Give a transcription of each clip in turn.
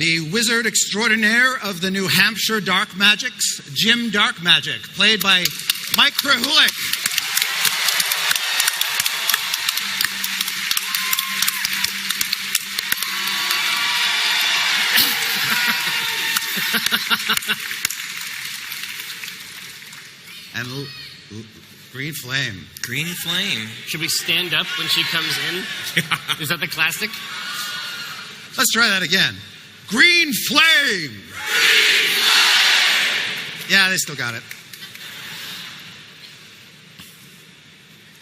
the wizard extraordinaire of the New Hampshire Dark Magics, Jim Dark Magic, played by Mike Krahulik. And Green Flame. Green Flame. Should we stand up when she comes in? Is that the classic? Let's try that again. Green Flame! Green Flame! Yeah, they still got it.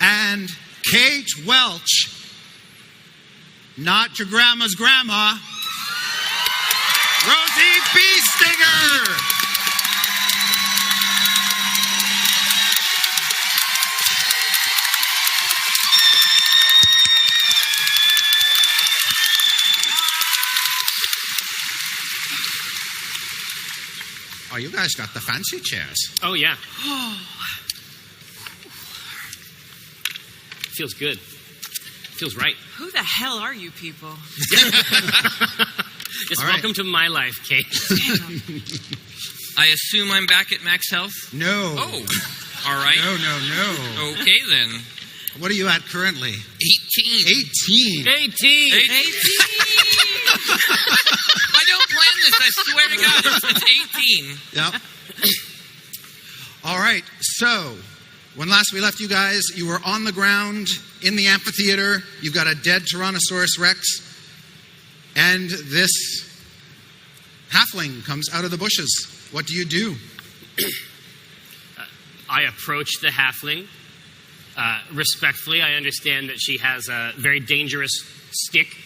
And Kate Welch, not your grandma's grandma, Rosie Beestinger! Oh, you guys got the fancy chairs. Oh, yeah. Feels good. Feels right. Who the hell are you people? Just welcome to my life, Kate. I assume I'm back at max health? No. Oh, all right. No. Okay, then. What are you at currently? 18. 18. I don't plan this, I swear to God. It's 18. Yep. All right. So, when last we left you guys, you were on the ground in the amphitheater. You've got a dead Tyrannosaurus Rex. And this halfling comes out of the bushes. What do you do? I approach the halfling. Respectfully, I understand that she has a very dangerous stick.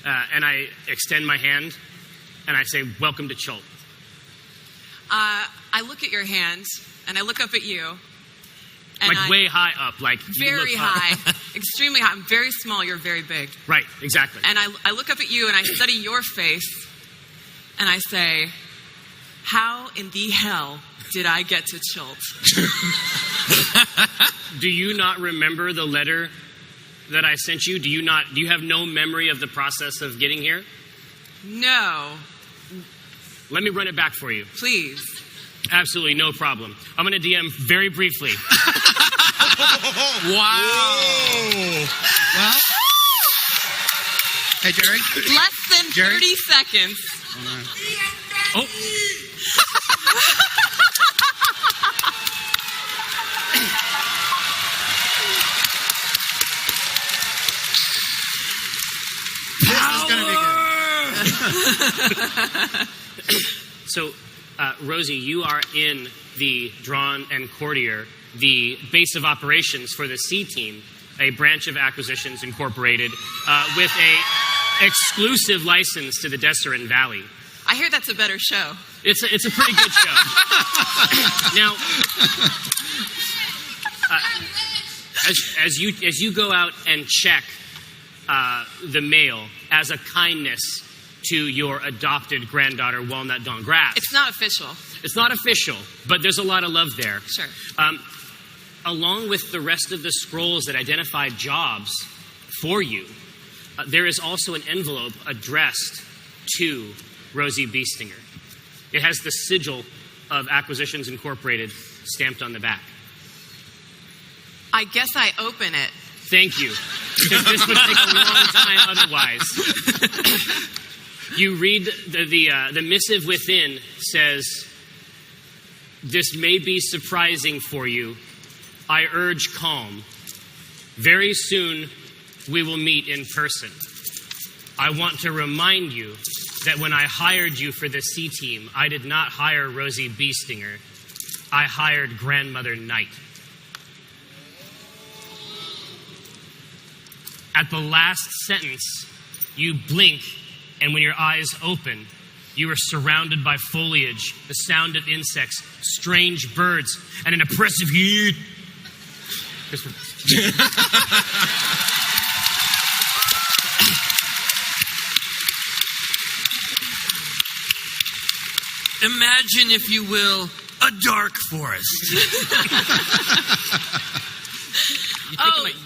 And I extend my hand, and I say, welcome to Chult. I look at your hand, and I look up at you. And like way high up, like very high, extremely high. I'm very small, you're very big. Right, exactly. And I look up at you, and I study your face, and I say, how in the hell did I get to Chult? Do you not remember the letter that I sent you? Do you have no memory of the process of getting here? No. Let me run it back for you. Please. Absolutely, no problem. I'm going to DM very briefly. Wow. Well, hey, Jerry. Less than Jerry? 30 seconds. Oh. This is going to be good. So, Rosie, you are in the Drawn and Courtier, the base of operations for the C Team, a branch of Acquisitions Incorporated, with a exclusive license to the Deseret Valley. I hear that's a better show. It's a pretty good show. Now, as you go out and check the mail as a kindness to your adopted granddaughter, Walnut Dawn Grass. It's not official. It's not official, but there's a lot of love there. Sure. Along with the rest of the scrolls that identify jobs for you, there is also an envelope addressed to Rosie Beestinger. It has the sigil of Acquisitions Incorporated stamped on the back. I guess I open it. Thank you. Because this would take a long time otherwise. You read the missive within says, "This may be surprising for you. I urge calm. Very soon we will meet in person. I want to remind you that when I hired you for the C Team, I did not hire Rosie Beestinger. I hired Grandmother Knight." At the last sentence, you blink, and when your eyes open, you are surrounded by foliage, the sound of insects, strange birds, and an oppressive heat. Imagine, if you will, a dark forest.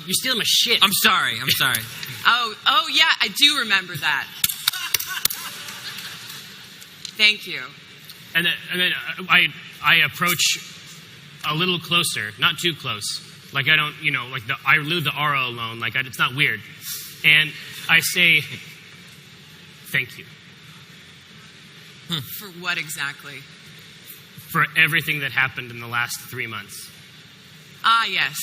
You're stealing my shit. I'm sorry. Oh yeah, I do remember that. Thank you. And then I approach a little closer, not too close. Like I don't, I leave the aura alone. Like it's not weird. And I say, thank you. For what exactly? For everything that happened in the last 3 months. Ah, yes.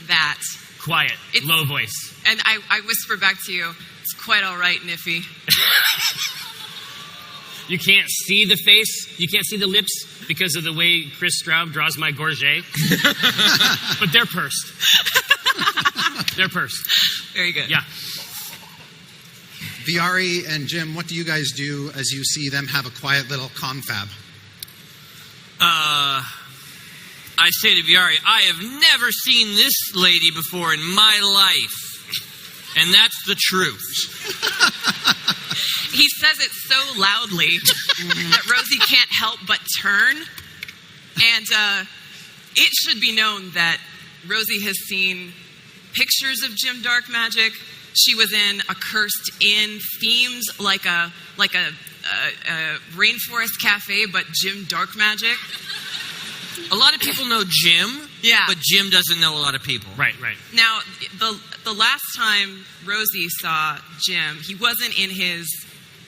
That. Quiet, low voice. And I whisper back to you, it's quite all right, Niffy. You can't see the face. You can't see the lips because of the way Chris Straub draws my gorget. But they're pursed. They're pursed. Very good. Yeah. Viari and Jim, what do you guys do as you see them have a quiet little confab? I say to Viari, I have never seen this lady before in my life. And that's the truth. He says it so loudly that Rosie can't help but turn. And it should be known that Rosie has seen pictures of Jim Dark Magic. She was in a cursed inn, themes like a rainforest cafe, but Jim Dark Magic. A lot of people know Jim, Yeah. but Jim doesn't know a lot of people. Right. Now, the last time Rosie saw Jim, he wasn't in his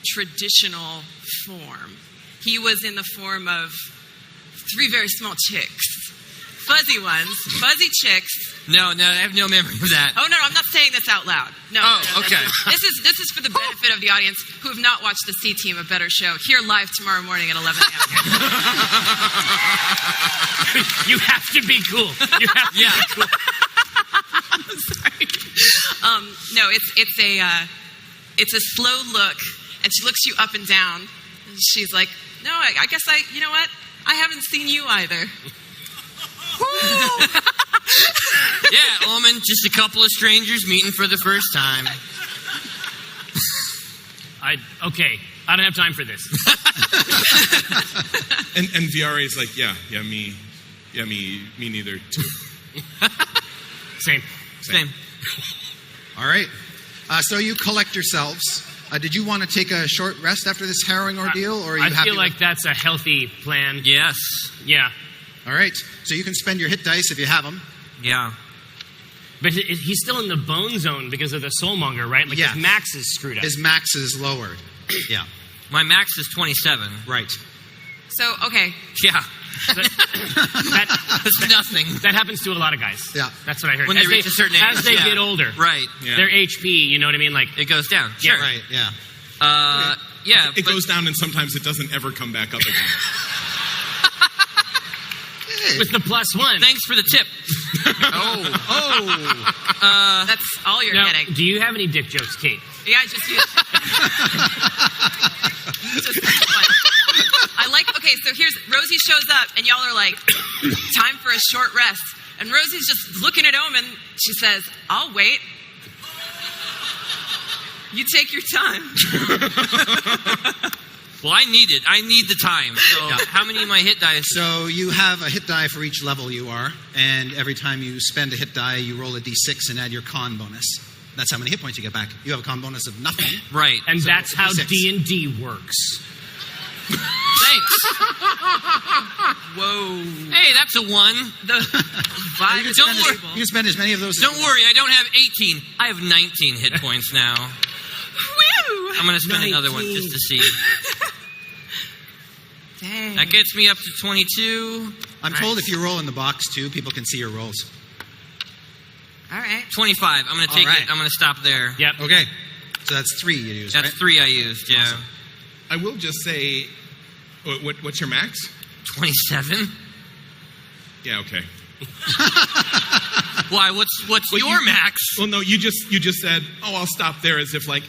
traditional form. He was in the form of 3 very small chicks. Fuzzy ones. Fuzzy chicks. No, I have no memory of that. Oh, no, I'm not saying this out loud. No. Oh, no. okay. This is for the benefit of the audience who have not watched the C-Team, A Better Show, here live tomorrow morning at 11 a.m. You have to be cool. You have to be cool. Sorry. No, it's a slow look, and she looks you up and down. And she's like, no, I guess you know what? I haven't seen you either. Yeah, Omen, just a couple of strangers meeting for the first time. Okay, I don't have time for this. And Viari's like, me neither too. Same. All right. So you collect yourselves. Did you want to take a short rest after this harrowing ordeal, or are you I happy? feel like that's a healthy plan. Yes. Yeah. All right. So you can spend your hit dice if you have them. Yeah. But he's still in the bone zone because of the soulmonger, right? Like Yeah. his max is screwed up. His max is lowered. Yeah. My max is 27. Right. So, okay. Yeah. that, That's nothing. that happens to a lot of guys. Yeah. That's what I heard. When they reach a certain age. As they Yeah. get older. Right. Yeah. Their HP, you know what I mean? Like, It goes down. Yeah, Sure. Right. Yeah. Yeah. It but- goes down and sometimes it doesn't ever come back up again. with the +1. Thanks for the tip. Oh. That's all you're Now, getting. do you have any dick jokes, Kate? Yeah, I just used just one. Okay, so here's Rosie shows up and y'all are like, time for a short rest. And Rosie's just looking at Omen. She says, I'll wait. You take your time. Well, I need it. I need the time. So how many of my hit dice? So you have a hit die for each level you are, and every time you spend a hit die, you roll a d6 and add your con bonus. That's how many hit points you get back. You have a con bonus of nothing. Right. And So, that's how D6. D&D works. Thanks. Whoa. Hey, that's a 1. The vibe is Don't on the worry. table. You can spend as many of those. Don't worry, I don't have 18. I have 19 hit points now. Woo! I'm going to spend another one just to see. Dang. That gets me up to 22. I'm told if you roll in the box too, people can see your rolls. All right. 25. I'm going to take All right. it. I'm going to stop there. Yep. Okay. So that's 3 you use, That's right? 3 I used, yeah. Awesome. I will just say, what's your max? 27? Yeah, okay. Why, what's Well, your you- max? Well, no, you just said, I'll stop there, as if like,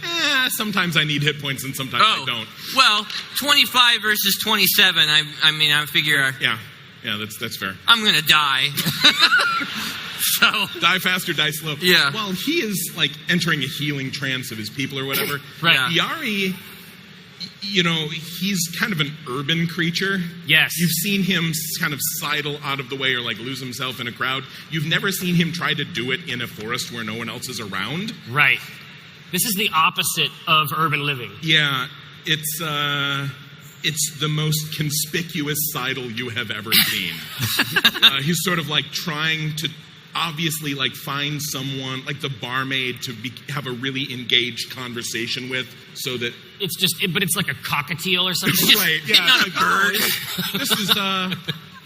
sometimes I need hit points and sometimes I don't. Well, 25 versus 27, I figure Yeah, that's fair. I'm going to die. So, Die fast or die slow. Yeah. Well, he is like entering a healing trance of his people or whatever. Right. Yeah. Yari, he's kind of an urban creature. Yes. You've seen him kind of sidle out of the way or like lose himself in a crowd. You've never seen him try to do it in a forest where no one else is around. Right. This is the opposite of urban living. Yeah, it's the most conspicuous sidle you have ever seen. He's sort of like trying to obviously like find someone like the barmaid to have a really engaged conversation with, so that It's just, but it's like a cockatiel or something. right, Hitting on a bird. This is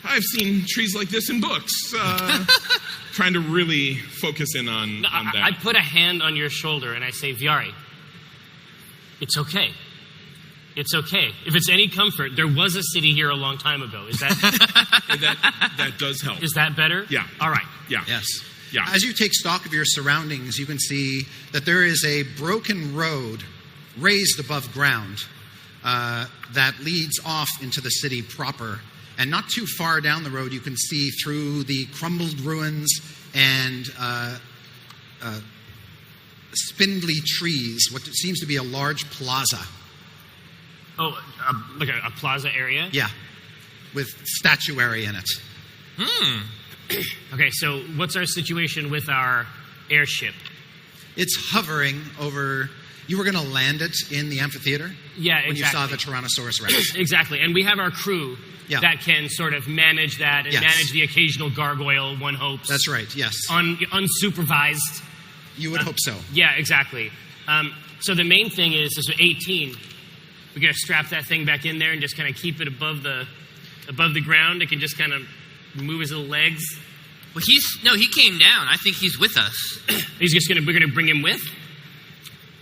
I've seen trees like this in books. Trying to really focus in on that. I put a hand on your shoulder and I say, Viari, it's okay. It's okay. If it's any comfort, there was a city here a long time ago. Is that that does help. is that better? Yeah. All right. Yeah. Yes. Yeah. As you take stock of your surroundings, you can see that there is a broken road raised above ground that leads off into the city proper. And not too far down the road, you can see through the crumbled ruins and spindly trees what seems to be a large plaza. Oh, like a plaza area? Yeah, with statuary in it. Okay, so what's our situation with our airship? It's hovering over. You were going to land it in the amphitheater? Yeah, When you exactly. saw the Tyrannosaurus Rex. Exactly. And we have our crew Yeah. that can sort of manage that and Yes. manage the occasional gargoyle, one hopes. That's right, yes. Unsupervised. You would hope so. Yeah, exactly. So the main thing is 18. We got to strap that thing back in there and just kind of keep it above the ground. It can just kind of move his little legs. Well, he came down. I think he's with us. We're gonna bring him with.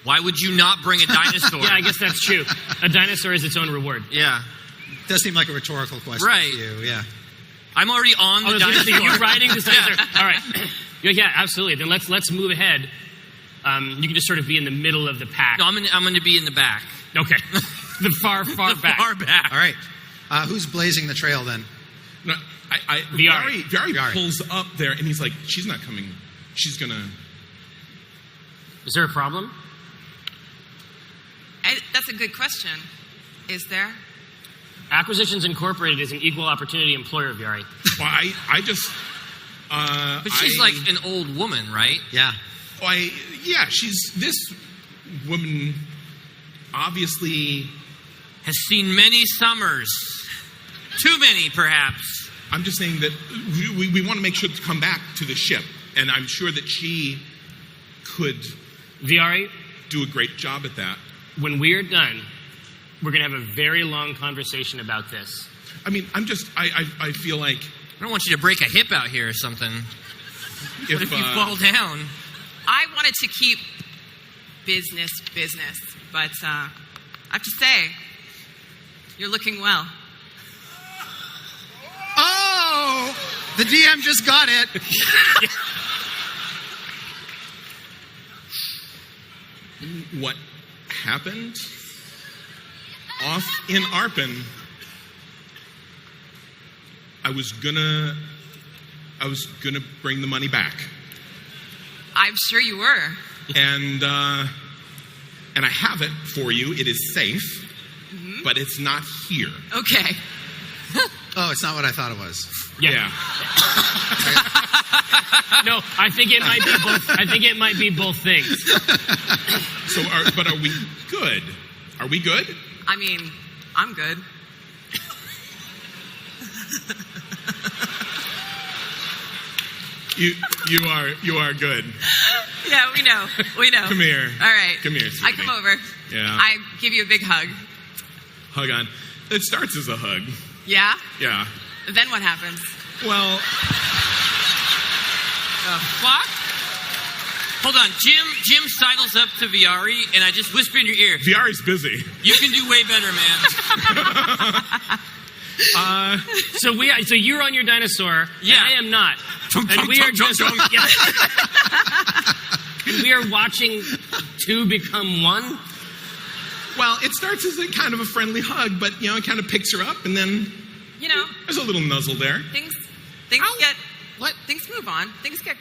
Why would you not bring a dinosaur? Yeah, I guess that's true. A dinosaur is its own reward. Yeah. Does seem like a rhetorical question Right. to you, yeah. I'm already on the dinosaur. You're riding this dinosaur. All right. Yeah, absolutely. Then let's move ahead. You can just sort of be in the middle of the pack. No, I'm going to be in the back. Okay. The far back. Far back. All right. Who's blazing the trail then? No, Viari. Viari pulls up there, and he's like, "She's not coming. She's gonna." Is there a problem? That's a good question. Is there? Acquisitions Incorporated is an equal opportunity employer, Viari. Well, I just. But she's like an old woman, right? Yeah. She's this woman. Obviously, Has seen many summers. Too many, perhaps. I'm just saying that we want to make sure to come back to the ship, and I'm sure that she could Viari, do a great job at that. when we're done, we're going to have a very long conversation about this. I mean, I feel like I don't want you to break a hip out here or something. What if you fall down? I wanted to keep business, but I have to say, you're looking well. Oh! The DM just got it. what happened off in Arpin, I was gonna bring the money back, I'm sure you were. and I have it for you. It is safe, but it's not here. Okay. Oh, it's not what I thought it was. Yeah. No, I think it might be both. I think it might be both things. So, but are we good? Are we good? I mean, I'm good. You are good. Yeah, we know. Come here. All right. Come here, I sweetie. come over. Yeah. I give you a big hug. Hug on. It starts as a hug. Yeah? Yeah. Then what happens? Well, What? Hold on. Jim sidles up to Viari, and I just whisper in your ear, Viari's busy. you can do way better, man. So you're on your dinosaur. Yeah. And I am not. And we are just. Yeah. And we are watching two become one. Well, it starts as a kind of a friendly hug, but it kind of picks her up, and then You know, there's a little nuzzle there. things things move on. Things get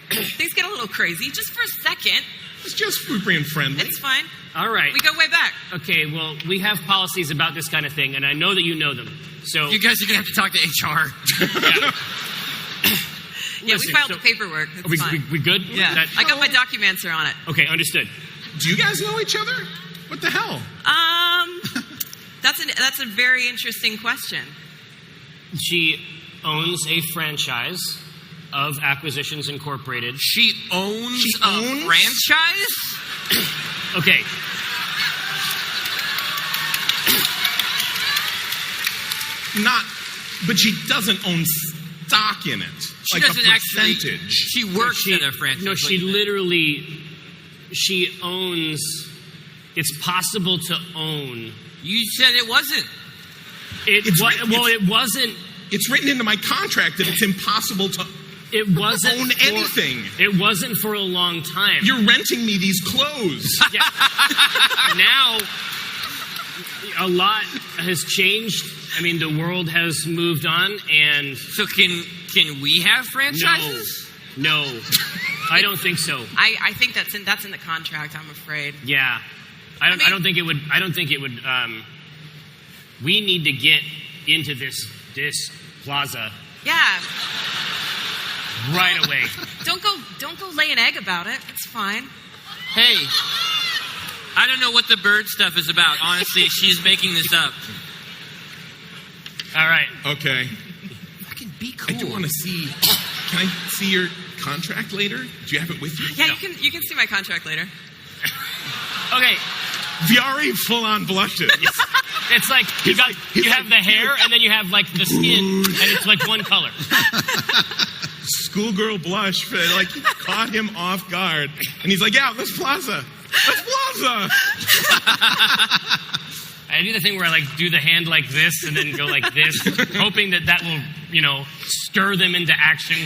a little crazy just for a second. It's just we're being friendly. It's fine. All right. We go way back. Okay. Well, we have policies about this kind of thing, and I know that you know them. So You guys are going to have to talk to HR. Yeah, Listen, we filed so- the paperwork. It's Are we fine. good? Yeah, That- I got my documenter on it. Okay, understood. Do you guys know each other? What the hell? That's a very interesting question. She owns a franchise of Acquisitions Incorporated. She owns a franchise? Okay. But she doesn't own stock in it. She like doesn't a actually. percentage. She works at a franchise. No, she owns. It's possible to own. You said it wasn't. It wasn't. It's written into my contract that it's impossible to own anything. It wasn't for a long time. You're renting me these clothes. Yeah. Now, a lot has changed. I mean, the world has moved on, and So can we have franchises? no, I don't think so. I think that's in the contract, I'm afraid. Yeah, I don't think it would. We need to get into this plaza Yeah. right away. Don't go lay an egg about it. It's fine. Hey, I don't know what the bird stuff is about. Honestly, she's making this up. All right. Okay. Fucking be cool. I do want to see. Can I see your contract later? Do you have it with you? Yeah, you can see my contract later. Okay. Viari full on blushes. It's like you have the hair, and then you have like the skin, and it's like one color. Schoolgirl blush, like caught him off guard, and he's like, "Yeah, let's plaza, let's plaza." I do the thing where I like do the hand like this and then go like this, hoping that will, stir them into action.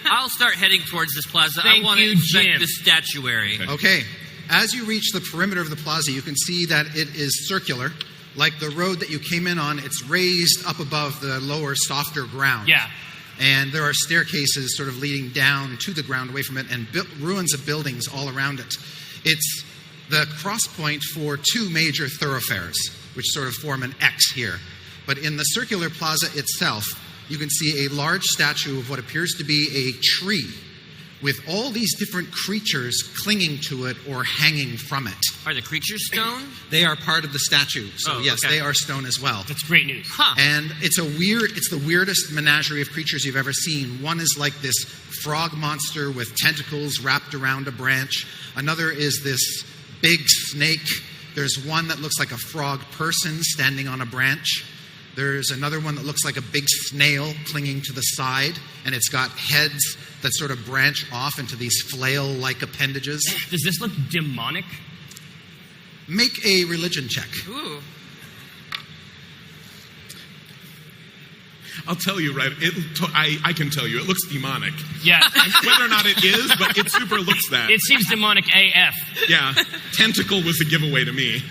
I'll start heading towards this plaza. Thank I want to you, inspect Jim. the statuary. Okay. As you reach the perimeter of the plaza, you can see that it is circular. Like the road that you came in on, it's raised up above the lower, softer ground. Yeah. And there are staircases sort of leading down to the ground away from it, and ruins of buildings all around it. It's the cross point for two major thoroughfares, which sort of form an X here. But in the circular plaza itself, you can see a large statue of what appears to be a tree with all these different creatures clinging to it or hanging from it. Are the creatures stone? They are part of the statue, so yes, okay. they are stone as well. That's great news. Huh. And it's the weirdest menagerie of creatures you've ever seen. One is like this frog monster with tentacles wrapped around a branch. Another is this big snake. There's one that looks like a frog person standing on a branch. There's another one that looks like a big snail clinging to the side, and it's got heads that sort of branch off into these flail-like appendages. Does this look demonic? Make a religion check. Ooh. I'll tell you, right? I can tell you, it looks demonic. Yeah. Whether or not it is, but it super looks that. It seems demonic AF. Yeah, tentacle was a giveaway to me.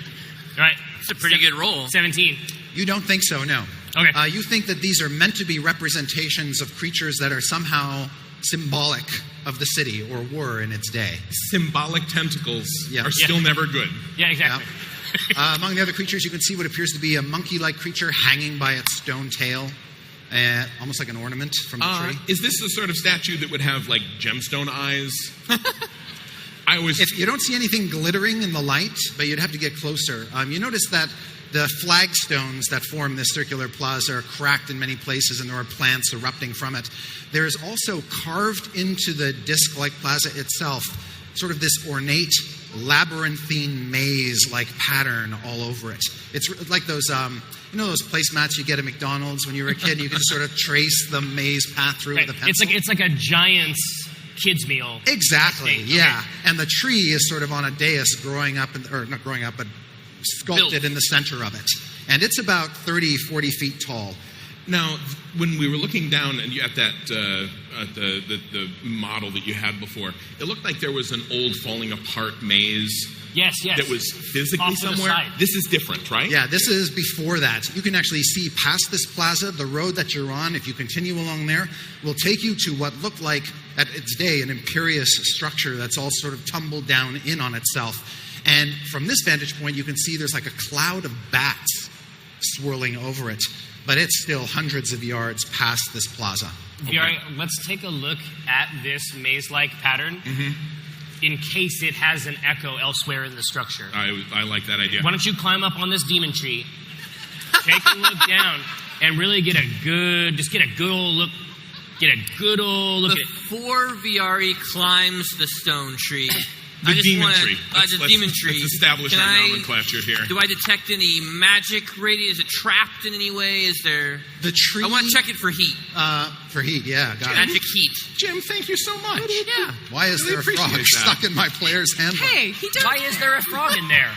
Right. It's a pretty good roll. 17. You don't think so, no. Okay. You think that these are meant to be representations of creatures that are somehow symbolic of the city, or were in its day. Symbolic tentacles Yeah. are still never good. Yeah, exactly. Among the other creatures, you can see what appears to be a monkey-like creature hanging by its stone tail, almost like an ornament from the tree. Is this the sort of statue that would have like gemstone eyes? If you don't see anything glittering in the light, but you'd have to get closer. You notice that the flagstones that form this circular plaza are cracked in many places, and there are plants erupting from it. There is also carved into the disc-like plaza itself sort of this ornate, labyrinthine maze-like pattern all over it. It's like those, those placemats you get at McDonald's when you were a kid. You can just sort of trace the maze path through with a pencil. It's like a giant's kids meal. Exactly, thing. yeah. Okay. And the tree is sort of on a dais not growing up, but sculpted in the center of it. And it's about 30, 40 feet tall. Now, when we were looking down at that the model that you had before, it looked like there was an old falling apart maze. Yes. That was physically Off to the somewhere. side. This is different, right? Yeah, this is before that. You can actually see past this plaza, the road that you're on, if you continue along there, will take you to what looked like, at its day, an imperious structure that's all sort of tumbled down in on itself. And from this vantage point, you can see there's like a cloud of bats swirling over it. But it's still hundreds of yards past this plaza. Okay. Let's take a look at this maze-like pattern. Mm-hmm. in case it has an echo elsewhere in the structure. I like that idea. Why don't you climb up on this demon tree, take a look down, and really get a good old look. Get a good old look at it. Before Viari climbs the stone tree, The demon tree. The demon tree. Let's establish our nomenclature here. Do I detect any magic radius? Is it trapped in any way? Is there... The tree... I want to check it for heat. For heat, yeah. Got it. Magic heat. Jim, thank you so much. Yeah. Why is Really there a frog appreciate that. stuck in my player's handbook? Hey, he does. Why is there a frog in there?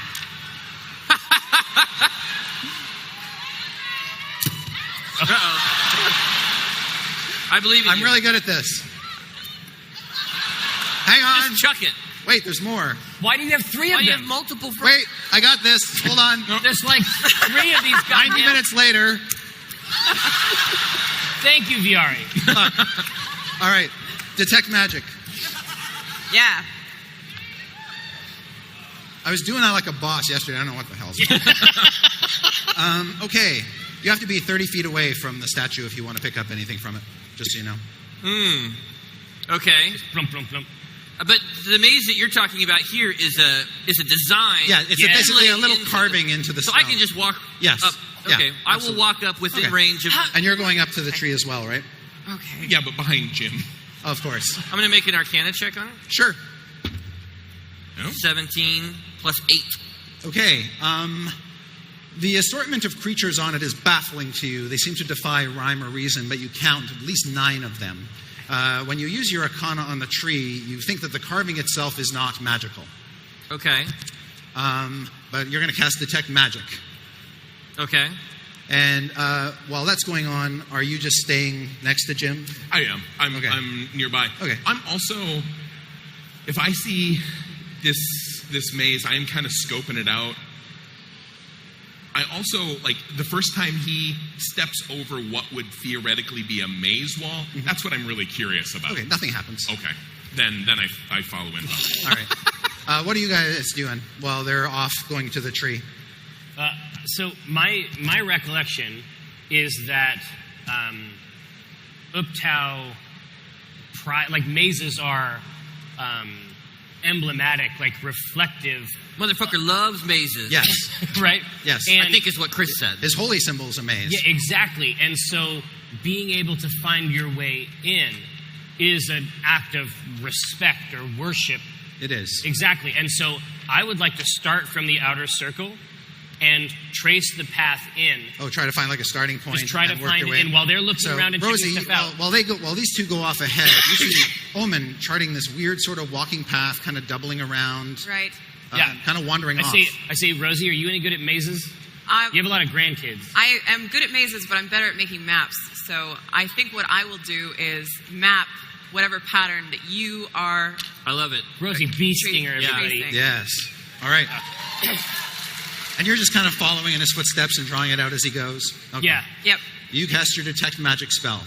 I believe in I'm you. really good at this. Hang on. Just chuck it. Wait, there's more. Why do you have three of Why do you have them? multiple Wait, I got this. Hold on. There's like three of these 90 goddamn... minutes later. Thank you, Viari. All right. Detect magic. Yeah. I was doing that like a boss yesterday. I don't know what the hell's okay. You have to be 30 feet away from the statue if you want to pick up anything from it, just so you know. Okay. Plump, plump, plump. But the maze that you're talking about here is a design. Yeah, it's Yeah. basically a little Into carving into the So snow. I can just walk Yes. up. Yeah, Okay. I will absolutely. walk up within Okay. range of... And you're going up to the tree as well, right? Okay. Yeah, but behind Jim. Of course. I'm going to make an Arcana check on it. Sure. No? 17 plus 8. Okay. The assortment of creatures on it is baffling to you. They seem to defy rhyme or reason, but you count at least 9 of them. When you use your Arcana on the tree, you think that the carving itself is not magical. Okay. But you're going to cast Detect Magic. Okay. And while that's going on, are you just staying next to Jim? I am. I'm nearby. Okay. I'm also, if I see this maze, I am kind of scoping it out. I also, like, the first time he steps over what would theoretically be a maze wall, that's what I'm really curious about. Okay, nothing happens. Okay. Then I follow in. All right. What are you guys doing while they're off going to the tree? So my recollection is that Uptau, like mazes are emblematic, like reflective. Motherfucker loves mazes. Yes. Right? Yes. And I think is what Chris said. His holy symbol is a maze. yeah, exactly. And so being able to find your way in is an act of respect or worship. It is. Exactly. And so I would like to start from the outer circle and trace the path in. Oh, try to find like a starting point. Just try to and work find your it way in while they're looking So, around and Rosie, checking stuff out. while these two go off ahead, you see Omen charting this weird sort of walking path, kind of doubling around, Right. Yeah. kind of wandering off. I say, Rosie, are you any good at mazes? You have a lot of grandkids. I am good at mazes, but I'm better at making maps. So I think what I will do is map whatever pattern that you are. I love it. Rosie, bee stinger, Yeah. everybody. Yes. All right. And you're just kind of following in his footsteps and drawing it out as he goes. Okay. Yeah. Yep. You cast your Detect Magic spell.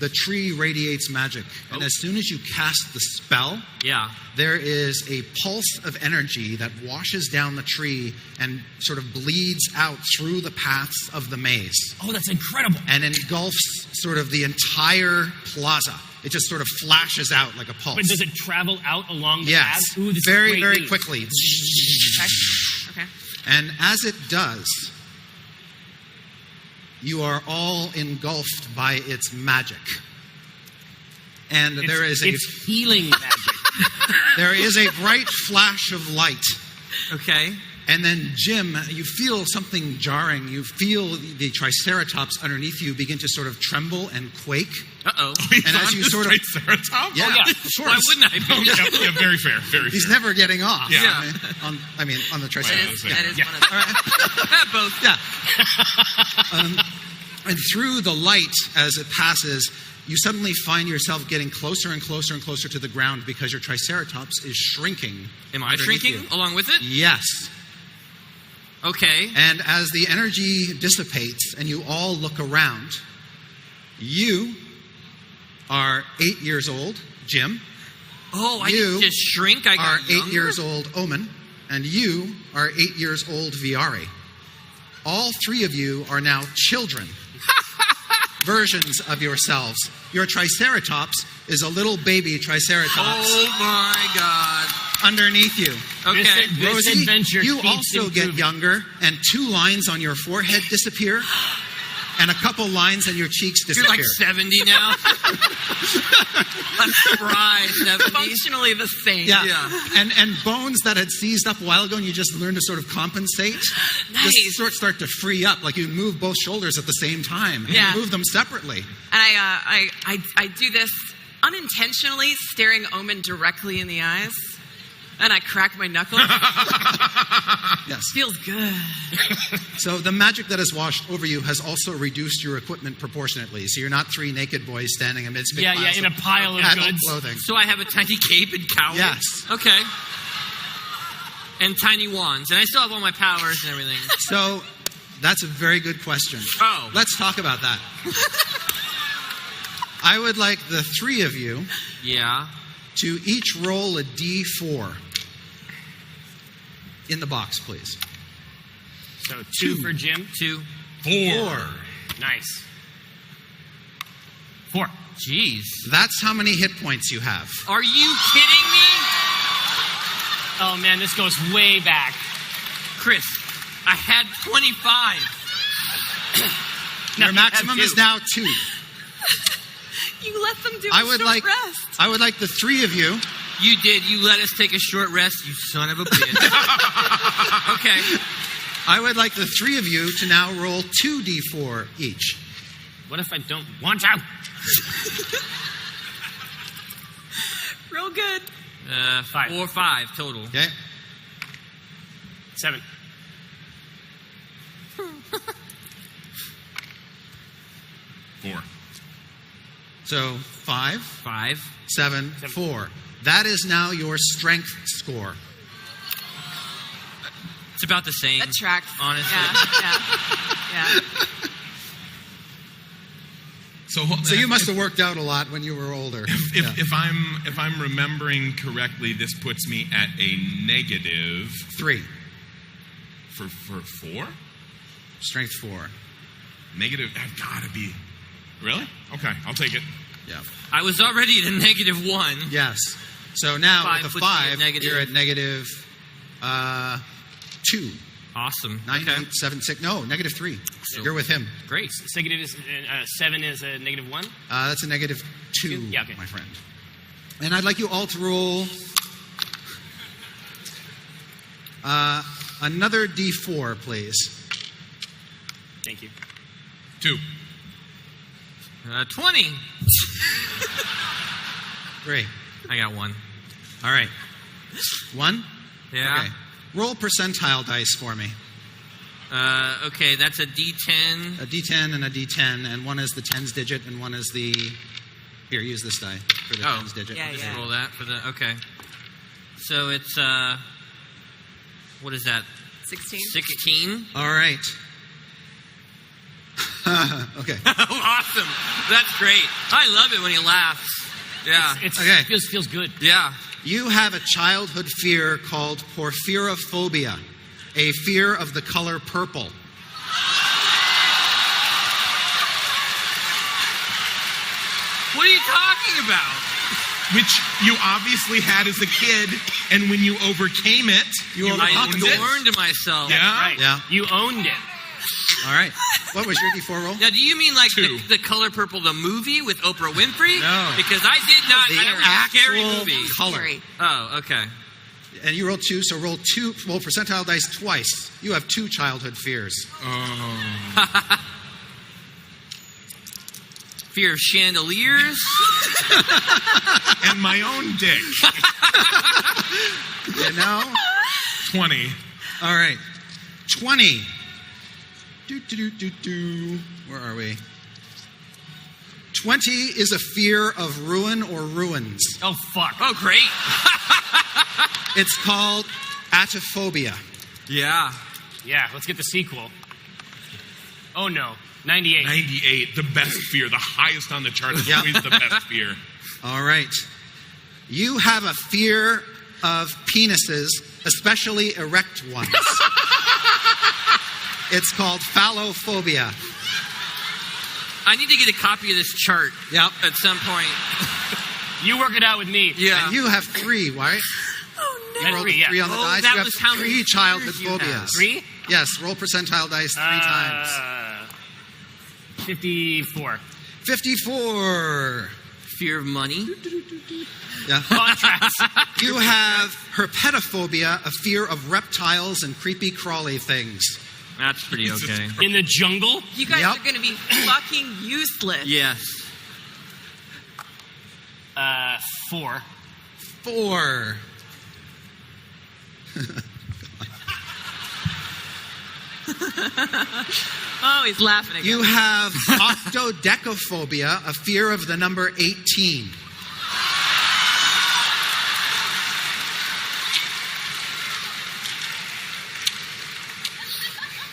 The tree radiates magic. And as soon as you cast the spell, Yeah. there is a pulse of energy that washes down the tree and sort of bleeds out through the paths of the maze Oh, that's incredible. and engulfs sort of the entire plaza. It just sort of flashes out like a pulse. But does it travel out along the Yes. paths? Ooh, this is Very, great very news. quickly. Okay. And as it does, you are all engulfed by its magic. And there is It's healing magic. a bright flash of light. Okay. And then, Jim, you feel something jarring. You feel the Triceratops underneath you begin to sort of tremble and quake. Uh-oh. And as you sort of... Triceratops? Yeah, yeah. of course. Why wouldn't I be? Yeah, very fair. Very He's fair. never getting off. Yeah. On the That Triceratops. is, that is one of them. Both. Yeah. And through the light, as it passes, you suddenly find yourself getting closer and closer and closer to the ground because your Triceratops is shrinking. Am I underneath shrinking you. along with it? Yes. Okay. And as the energy dissipates and you all look around, you are 8 years old, Jim. Oh, I You didn't just shrink. I are got 8 younger? years old, Omen. And you are 8 years old, Viari. All 3 of you are now children. versions of yourselves. Your Triceratops is a little baby Triceratops Oh my God. underneath you. Okay. This Rosie, adventure you keeps also get improving. younger, and 2 lines on your forehead disappear, and a couple lines on your cheeks You're disappear. like 70 now. Let's fry 70. Functionally the same. Yeah. Yeah. And bones that had seized up a while ago and you just learned to sort of compensate, Nice. just start to free up. Like you move both shoulders at the same time. Yeah. You move them separately. And I do this unintentionally, staring Omen directly in the eyes. And I crack my knuckles. Yes. Feels good. So the magic that has washed over you has also reduced your equipment proportionately. So you're not 3 naked boys standing amidst big piles in a pile of adult goods. clothing. So I have a tiny cape and cowl? Yes. Okay. And tiny wands. And I still have all my powers and everything. So that's a very good question. Oh. Let's talk about that. I would like the 3 of you Yeah. to each roll a d4 in the box, please. So 2 for Jim. 2. 4. Nice. 4. Jeez. That's how many hit points you have. Are you kidding me? Oh man, this goes way back. Chris, I had 25. Your maximum is now 2. You let them do a I would short like rest. I would like the 3 of you. You did. You let us take a short rest, you son of a bitch. Okay. I would like the 3 of you to now roll 2d4 each. What if I don't want to? Real good. 5. 4 or 5 total. Okay? 7. Four. So 5, 5. 7, 4. That is now your strength score. It's about the same. That tracks. Honestly. Yeah. So you must have worked out a lot when you were older. If I'm remembering correctly, this puts me at a negative 3. for 4. Strength 4. Negative. I've got to be. Really? Okay, I'll take it. Yeah. I was already at a -1. Yes. So now 5 with a puts me at 5, negative. you're at negative 2. Awesome. 9, Okay. 8, 7, 6. No, negative 3. So- You're with him. Great. Negative is 7 is a -1. That's a negative 2, Yeah, okay. my friend. And I'd like you all to roll another d4, please. Thank you. 2. 20. 3. I got 1. All right. 1? Yeah. Okay. Roll percentile dice for me. Okay, that's a D10. A d10 and a d10, and one is the tens digit, and one is the... Here, use this die for the tens digit. Yeah, Just yeah. roll that for the... Okay. So it's, what is that? 16. 16? All right. Okay. Awesome. That's great. I love it when he laughs. Yeah. It's Okay. feels good. Yeah. You have a childhood fear called porphyrophobia, a fear of the color purple. What are you talking about? Which you obviously had as a kid, and when you overcame it, you I owned it. adorned myself. Yeah. Right. Yeah. You owned it. All right. What was your d4 roll? Now, do you mean like 2. the Color Purple, the movie with Oprah Winfrey? No. Because I did not. The That was a scary actual movie. color. Scary. Oh, okay. And you rolled 2, so roll percentile dice twice. You have 2 childhood fears. Fear of chandeliers. And my own dick. You know? 20. All right. 20. Where are we? 20 is a fear of ruin or ruins. Oh fuck. Oh, great. It's called atophobia. Yeah. Yeah, let's get the sequel. Oh no. 98. 98. The best fear. The highest on the chart is Yeah. always the best fear. All right. You have a fear of penises, especially erect ones. It's called phallophobia. I need to get a copy of this chart. Yep. At some point. You work it out with me. Yeah. And you have 3, right? Oh, That's Roll three, the yeah. 3 on the Oh, dice. that You have was how many 3 childhood fears you have. phobias. 3? Yes, roll percentile dice 3 times. 54. 54. Fear of money. Yeah. Contracts. You have herpetophobia, a fear of reptiles and creepy crawly things. That's pretty okay. In the jungle? You guys Yep. are going to be fucking useless. Yes. 4. 4. Oh, he's laughing again. You have octodecaphobia, a fear of the number 18.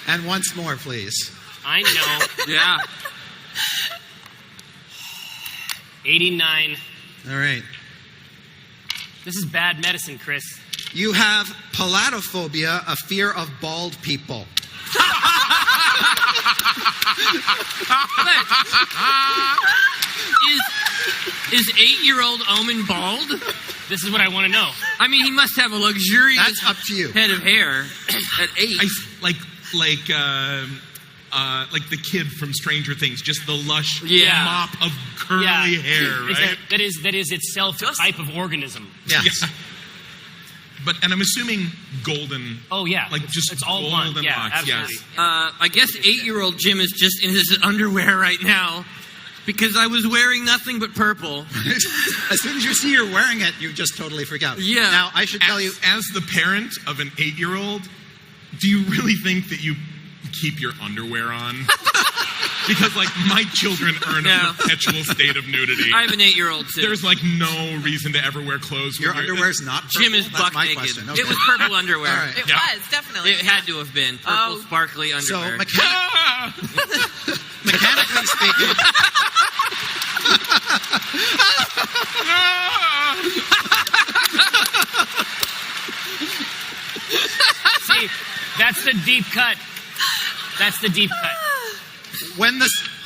And once more, please. I know. Yeah. 89. All right. This is bad medicine, Chris. You have palatophobia, a fear of bald people. Is 8-year-old Omen bald? This is what I want to know. I mean, he must have a luxurious That's up to you. head of hair at 8. Like the kid from Stranger Things, just the lush Yeah. mop of curly hair, right? That is itself a type of organism. Yes. Yeah. And I'm assuming golden. Oh, yeah. Like just it's all golden one. Yeah, locks, absolutely. yes. I guess 8-year-old Jim is just in his underwear right now because I was wearing nothing but purple. As soon as you see you're wearing it, you just totally freak out. Yeah. Now, I should tell you... As the parent of an 8-year-old, do you really think that you keep your underwear on? Because, like, my children are in No. a perpetual state of nudity. I have an 8-year-old too. There's, like, no reason to ever wear clothes. Your when you're- underwear's not purple? Jim is That's buck my naked. question. Okay. It was purple underwear. All right. It Yeah. was, definitely. It had to have been purple, Oh. sparkly So, underwear. mechanically speaking... See, that's the deep cut. That's the deep cut.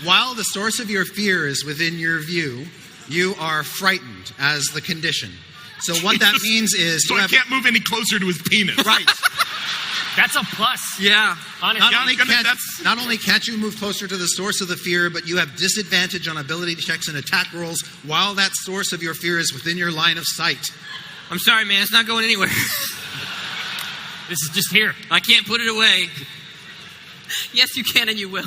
While the source of your fear is within your view, you are frightened as the condition. So what that means is So I can't move any closer to his penis. right. That's a plus. Yeah. Honestly. Not only can't you move closer to the source of the fear, but you have disadvantage on ability checks and attack rolls while that source of your fear is within your line of sight. I'm sorry, man. It's not going anywhere. This is just here. I can't put it away. Yes, you can and you will.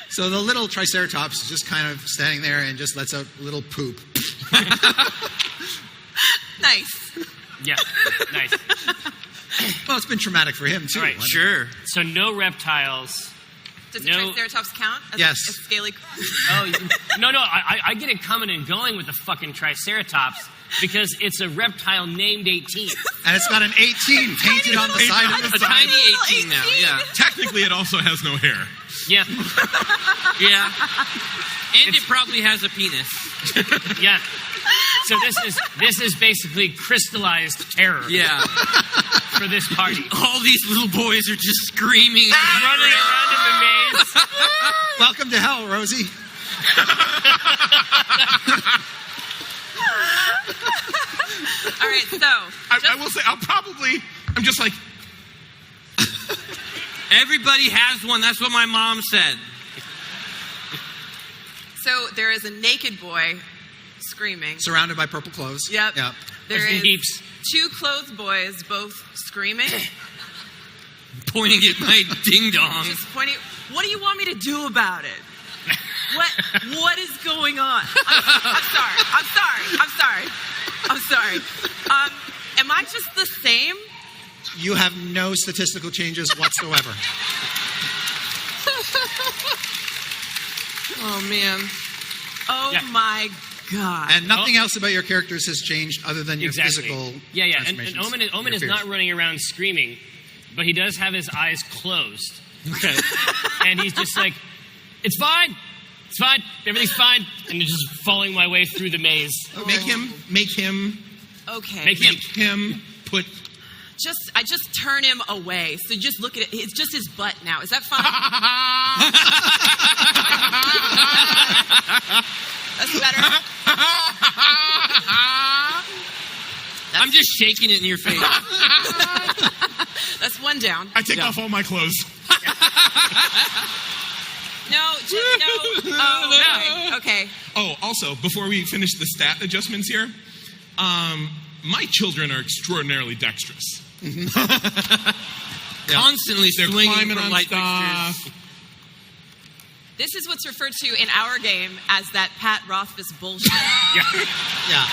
So the little Triceratops is just kind of standing there and just lets out a little poop. Nice. Yeah. Nice. Well, it's been traumatic for him, too. All right, Sure. So no reptiles. Does the No. Triceratops count as Yes. a scaly? Oh, no. I get it coming and going with the fucking Triceratops because it's a reptile named 18. And it's got an 18 painted on the side of A the tiny sign. 18 now. Yeah. Technically, it also has no hair. Yeah. Yeah. And it probably has a penis. Yeah. So this is basically crystallized terror Yeah. for this party. All these little boys are just screaming. Running around in the maze. Welcome to hell, Rosie. All right, so I will say, I'm just like, Everybody has one. That's what my mom said. so there is a naked boy screaming. Surrounded by purple clothes. Yep. Yep. There There's is heaps. 2 clothed boys, both screaming. Pointing at my ding dong. Just pointing. What do you want me to do about it? What is going on? I'm sorry. Am I just the same? You have no statistical changes whatsoever. Oh, man. Oh Yeah. my god. And nothing else about your characters has changed other than your Exactly. physical Yeah. And transformations, Omen your is fears. not running around screaming, but he does have his eyes closed. Okay. And he's just like, it's fine. It's fine. Everything's fine. And just following my way through the maze. make him Okay. Make him. put I just turn him away. So just look at it. It's just his butt now. Is that fine? That's better. I'm just shaking it in your face. That's one down. I take off all my clothes. No. Oh, okay. Oh, also, before we finish the stat adjustments here, my children are extraordinarily dexterous. Constantly They're swinging climbing from on light stuff. fixtures. This is what's referred to in our game as that Pat Rothfuss bullshit. Yeah.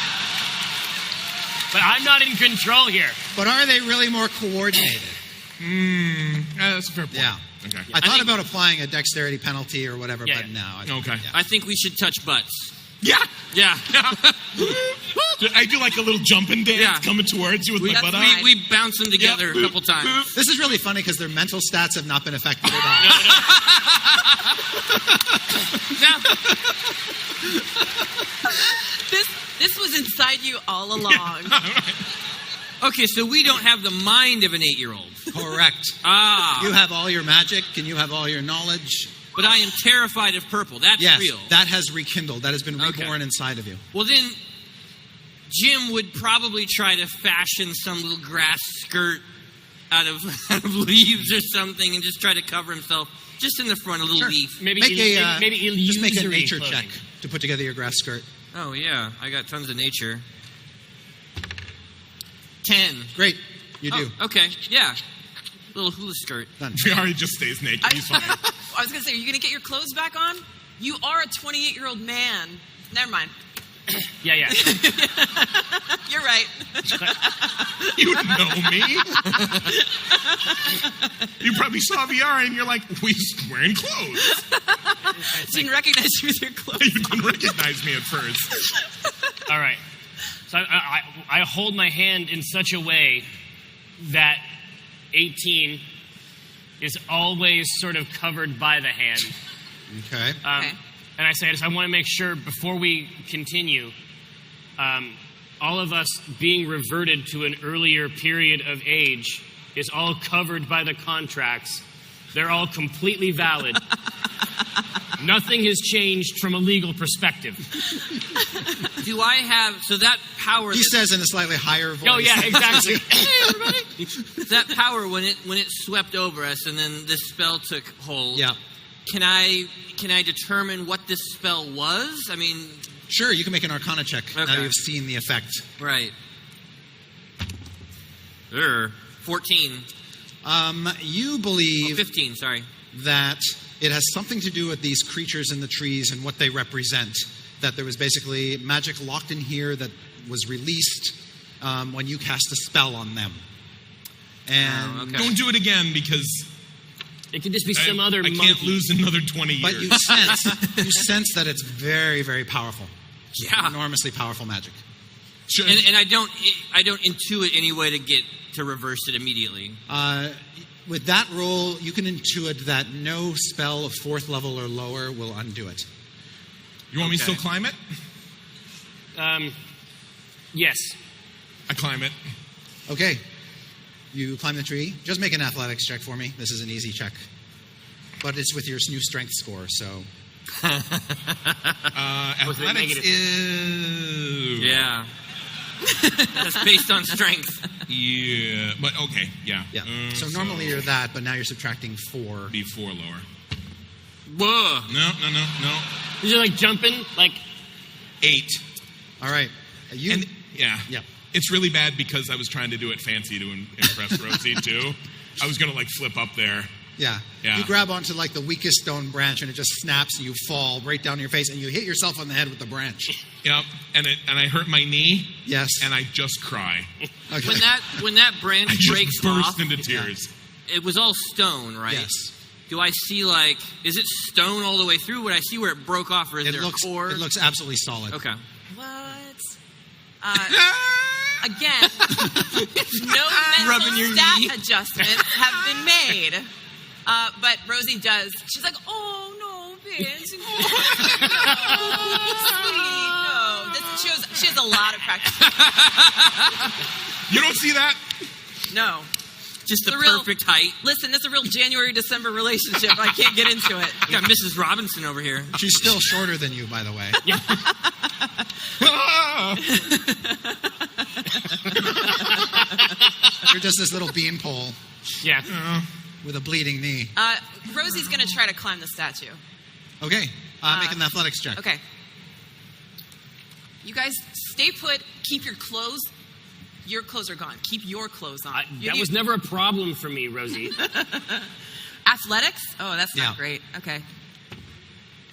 But I'm not in control here. But are they really more coordinated? That's a fair point. Yeah. Okay. I thought about applying a dexterity penalty or whatever, Yeah, but yeah. no. Okay. I think we should touch butts. Yeah. Yeah. I do like a little jumping dance Yeah. coming towards you with my butt out. We bounce them together a couple times. This is really funny because their mental stats have not been affected at all. Now, This was inside you all along. okay, so we don't have the mind of an 8-year-old. Correct. Ah. You have all your magic and you have all your knowledge. But I am terrified of purple. That's Yes, real. that has rekindled. That has been Okay. reborn inside of you. Well, then Jim would probably try to fashion some little grass skirt out of leaves or something and just try to cover himself just in the front, a little Sure. leaf. Maybe Just make a illusory nature clothing. check to put together your grass skirt. Oh, yeah. I got tons of nature. 10. Great. You do. Oh, okay. Yeah. Little hula skirt. Done. Fiari just stays naked. He's fine. I was going to say, are you going to get your clothes back on? You are a 28-year-old man. Never mind. Yeah. You're right. You know me. You probably saw VR and you're like, he's wearing clothes. Didn't recognize you with your clothes. You didn't recognize me at first. All right. So I hold my hand in such a way that 18 is always sort of covered by the hand. Okay. Okay. And I say, I want to make sure before we continue, all of us being reverted to an earlier period of age is all covered by the contracts. They're all completely valid. Nothing has changed from a legal perspective. Do I have... So that power... He says in a slightly higher voice. Oh, yeah, exactly. Hey, everybody! That power, when it swept over us and then this spell took hold... Yeah. Can I determine what this spell was? I mean... Sure, you can make an Arcana check now Okay. that you've seen the effect. Right. 14. You believe 15, sorry. that it has something to do with these creatures in the trees and what they represent. That there was basically magic locked in here that was released when you cast a spell on them. And Oh, okay. Don't do it again because It could just be some other I monkey. can't lose another 20 years. but you sense that it's very, very powerful. Yeah. Enormously powerful magic. Sure. And I don't intuit any way to reverse it immediately. With that roll, you can intuit that no spell of 4th level or lower will undo it. You want me to Okay. still climb it? Yes. I climb it. Okay. You climb the tree. Just make an athletics check for me. This is an easy check. But it's with your new strength score, so... Athletics negative? is... Yeah. That's based on strength. Yeah. But okay. Yeah. Yeah. So normally you're that, but now you're subtracting 4. Be 4 lower. Whoa. No. Is it like jumping? Like, 8. All right. You... And yeah. Yeah. It's really bad because I was trying to do it fancy to impress Rosie too. I was gonna like flip up there. Yeah. Yeah. You grab onto like the weakest stone branch and it just snaps and you fall right down your face and you hit yourself on the head with the branch. Yep. And I hurt my knee. Yes. And I just cry. Okay. When that branch I just breaks burst off, into tears. it was all stone, right? Yes. Do I see is it stone all the way through? Would I see where it broke off, or is there a core? It looks absolutely solid. Okay. What? Again, no Rubbing your mental stat knee. adjustments have been made. But Rosie does. She's like, oh, no, bitch. No. She has a lot of practice. You don't see that? No. Just the It's a real- perfect height. Listen, it's a real January-December relationship. I can't get into it. Got Mrs. Robinson over here. She's still shorter than you, by the way. Yeah. You're just this little beanpole Yeah. with a bleeding knee. Rosie's going to try to climb the statue. Okay, make an athletics check. Okay. You guys stay put. Keep your clothes. Your clothes are gone. Keep your clothes on. That was never a problem for me, Rosie. Athletics? Oh, that's not Yeah. great. Okay.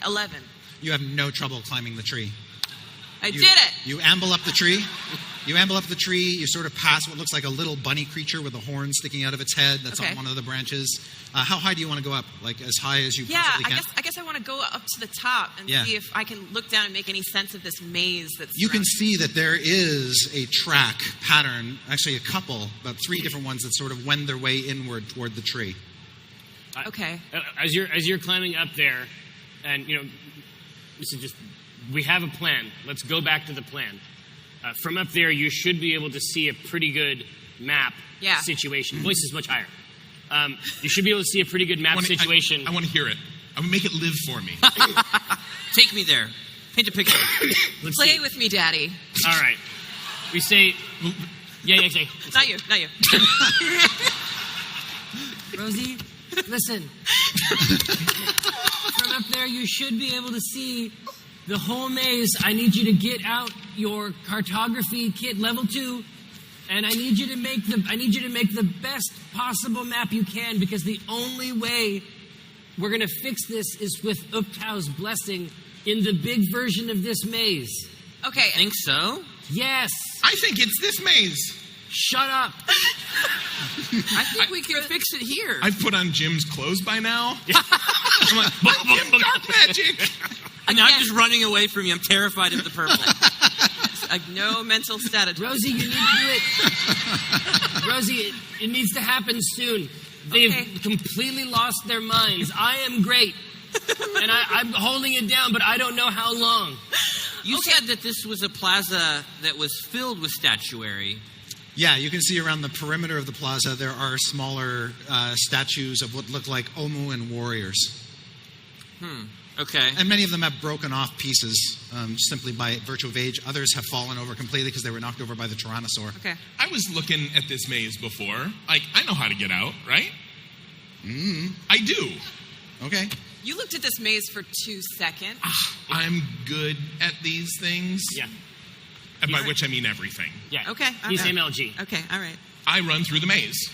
11. You have no trouble climbing the tree. I did it. You amble up the tree. You sort of pass what looks like a little bunny creature with a horn sticking out of its head that's Okay. on one of the branches. How high do you want to go up? Like as high as you Yeah, possibly can? I guess I want to go up to the top and Yeah. see if I can look down and make any sense of this maze that's You can surrounding- see that there is a track pattern, actually a couple, about 3 different ones that sort of wend their way inward toward the tree. Okay. As you're climbing up there, and this is just, we have a plan. Let's go back to the plan. From up there, you should be able to see a pretty good map Yeah. situation. Voice is much higher. You should be able to see a pretty good map situation. I want to hear it. I want to make it live for me. Take me there. Paint a picture. Let's Play see. with me, Daddy. All right. We say, yeah. Not you. Not you. Rosie, listen. From up there, you should be able to see the whole maze. I need you to get out your cartography kit level 2, and I need you to make the best possible map you can, because the only way we're gonna fix this is with Uptau's blessing in the big version of this maze. Okay. Think so? Yes. I think it's this maze. Shut up. I think we can fix it here. I've put on Jim's clothes by now. I'm like, Jim, dark magic. And I'm just running away from you. I'm terrified of the purple. No mental status. Rosie, you need to do it. Rosie, it needs to happen soon. They've Okay. completely lost their minds. I am great. And I'm holding it down, but I don't know how long. You said that this was a plaza that was filled with statuary. Yeah, you can see around the perimeter of the plaza there are smaller statues of what look like Omu and warriors. Okay. And many of them have broken off pieces simply by virtue of age. Others have fallen over completely because they were knocked over by the Tyrannosaur. Okay. I was looking at this maze before. Like, I know how to get out, right? I do. Okay. You looked at this maze for 2 seconds. I'm good at these things. Yeah. And by which I mean everything. Yeah. Okay. He's Okay. MLG. Okay. All right. I run through the maze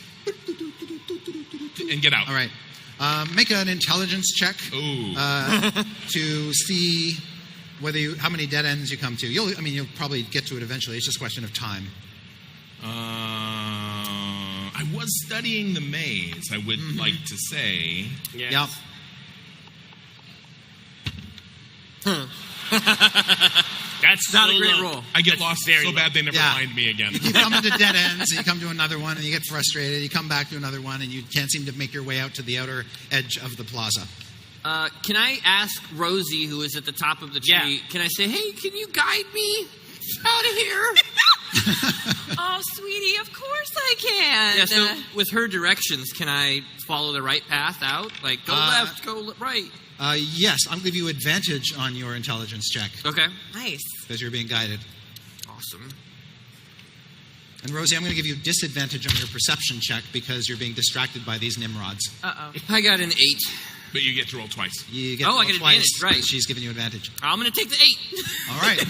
and get out. All right. Make an intelligence check Ooh. to see how many dead ends you come to. You'll probably get to it eventually. It's just a question of time. I was studying the maze, I would like to say. Yeah. Yeah. That's Not so a great low. roll. I get That's lost very so low. bad they never Yeah. find me again. You come into dead ends, and you come to another one, and you get frustrated. You come back to another one, and you can't seem to make your way out to the outer edge of the plaza. Can I ask Rosie, who is at the top of the tree, Yeah. can I say, hey, can you guide me out of here? Oh, sweetie, of course I can. Yeah, so with her directions, can I follow the right path out? Like, go left, go right. Yes, I'll give you advantage on your intelligence check Okay. Nice. because you're being guided. Awesome. And Rosie, I'm going to give you disadvantage on your perception check because you're being distracted by these Nimrods. Uh-oh. I got an 8. But you get to roll twice. You get Oh, I to get roll advantage, twice, right. but she's giving you advantage. I'm going to take the 8. All right.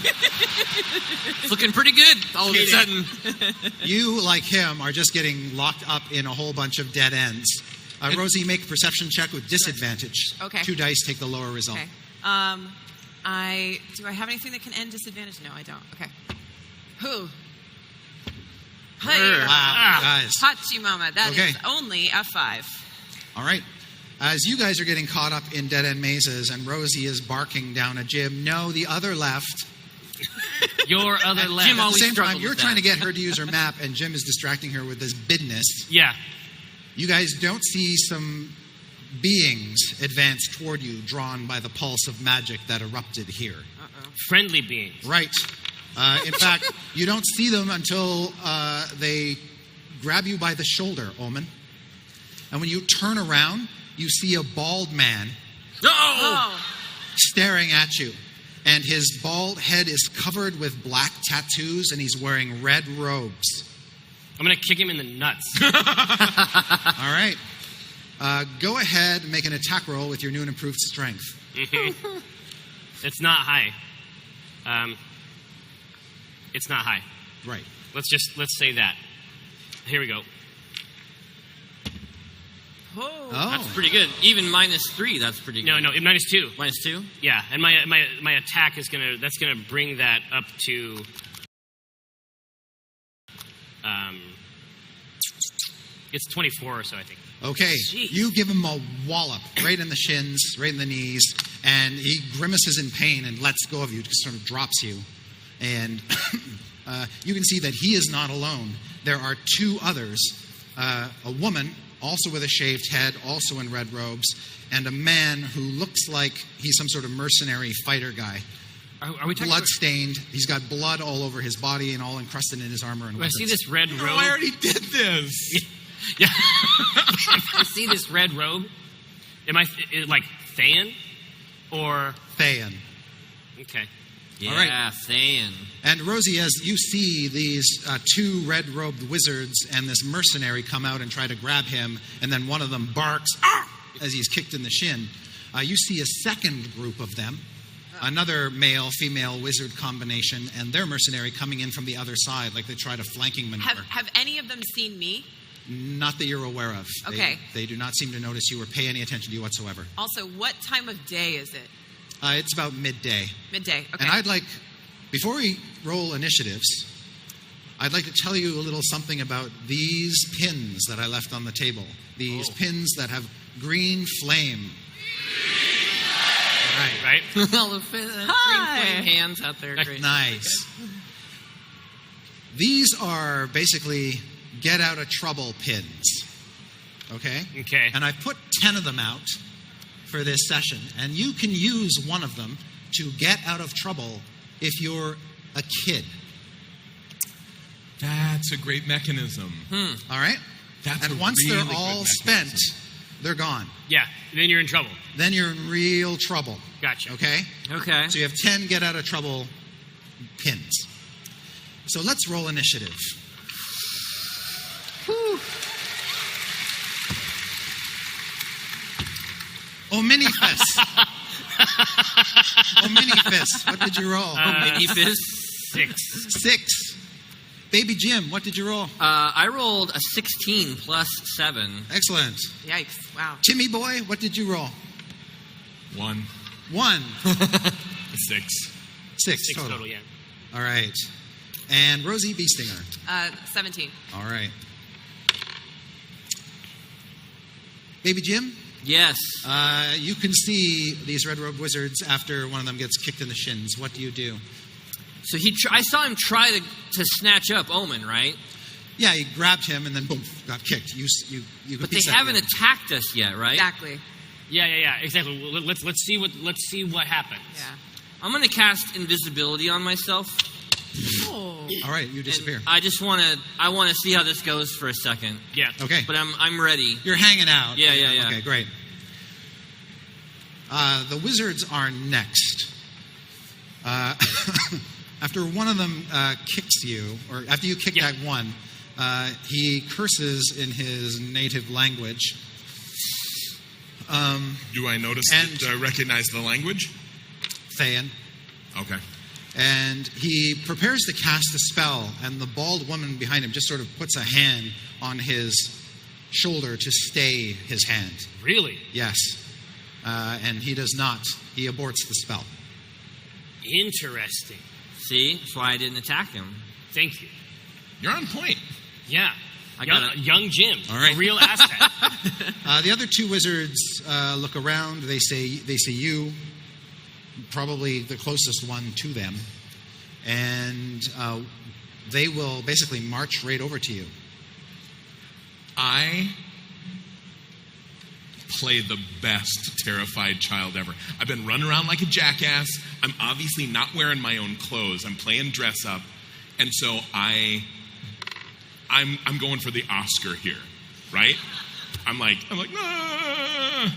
It's looking pretty good all of a sudden. You, like him, are just getting locked up in a whole bunch of dead ends. Rosie, make a perception check with disadvantage. Okay. 2 dice, take the lower result. Okay. Do I have anything that can end disadvantage? No, I don't. Okay. Who? Hey. Wow, guys. Hachi Mama. That is Okay. only a 5. All right. As you guys are getting caught up in dead-end mazes and Rosie is barking down at Jim, no, the other left. Your other Jim left. At the always same time, struggled you're with trying that. to get her to use her map, and Jim is distracting her with this business. Yeah. You guys don't see some beings advance toward you, drawn by the pulse of magic that erupted here. Friendly beings. Right. In fact, you don't see them until they grab you by the shoulder, Omen. And when you turn around, you see a bald man staring at you. And his bald head is covered with black tattoos, and he's wearing red robes. I'm going to kick him in the nuts. All right. Go ahead and make an attack roll with your new and improved strength. It's not high. It's not high. Right. Let's say that. Here we go. Oh. That's pretty good. Even -3, that's pretty good. No, -2. -2? Yeah, and my attack is gonna bring that up to it's 24 or so, I think. Okay. Jeez. You give him a wallop right in the shins, right in the knees, and he grimaces in pain and lets go of you, just sort of drops you. And you can see that he is not alone. There are 2 others, a woman, also with a shaved head, also in red robes, and a man who looks like he's some sort of mercenary fighter guy. Are we talking Blood-stained. He's got blood all over his body and all encrusted in his armor and I weapons. see this red robe. Oh, I already did this. Yeah. I see this red robe. Am I like Thayan? Or Thayan. okay. Yeah, All right. Thayan. And Rosie, as you see these 2 red-robed wizards and this mercenary come out and try to grab him, and then one of them barks as he's kicked in the shin, you see a second group of them, another male-female wizard combination, and their mercenary coming in from the other side, like they tried a flanking maneuver. Have any of them seen me? Not that you're aware of. Okay. They do not seem to notice you or pay any attention to you whatsoever. Also, what time of day is it? It's about midday. Midday. Okay. And I'd like, before we roll initiatives, I'd like to tell you a little something about these pins that I left on the table. These pins that have green flame. Right? All the green flame hands out there. Great. Nice. These are basically get out of trouble pins. Okay? Okay. And I've put 10 of them out for this session. And you can use one of them to get out of trouble if you're a kid. That's a great mechanism. All right? That's and a once really they're good all mechanism. spent, they're gone. Yeah. Then you're in trouble. Then you're in real trouble. Gotcha. Okay? Okay. So you have 10 get out of trouble pins. So let's roll initiative. Whew. Oh, mini fists. Oh, mini fists. What did you roll? Mini fist. 6. 6. Baby Jim, what did you roll? I rolled a 16 plus 7. Excellent. Yikes! Wow. Timmy boy, what did you roll? 1. 1. 6. 6 6 total, yeah. All right. And Rosie Beestinger. 17. All right. Baby Jim, Yes. you can see these red robe wizards after one of them gets kicked in the shins. What do you do? So I saw him try to snatch up Omen, right? Yeah, he grabbed him and then boom, got kicked. You could But they piece that haven't together. attacked us yet, right? Exactly. Yeah, exactly. Well, let's see what happens. Yeah. I'm going to cast invisibility on myself. Oh. All right, you disappear. And I want to see how this goes for a second. Yeah. Okay. But I'm ready. You're hanging out. Yeah. Okay, great. The wizards are next. After one of them kicks you, or after you kick that one, he curses in his native language. Do I notice And- that I recognize the language? Thayan. Okay. And he prepares to cast a spell, and the bald woman behind him just sort of puts a hand on his shoulder to stay his hand. Really? Yes. And he does not. He aborts the spell. Interesting. See? That's why I didn't attack him. Thank you. You're on point. Yeah. I got it. Young Jim. All right. A real asset. The other 2 wizards look around. They see you, probably the closest one to them, and they will basically march right over to you. I play the best terrified child ever. I've been running around like a jackass. I'm obviously not wearing my own clothes. I'm playing dress up. And so I I'm going for the Oscar here, right? I'm like, nah.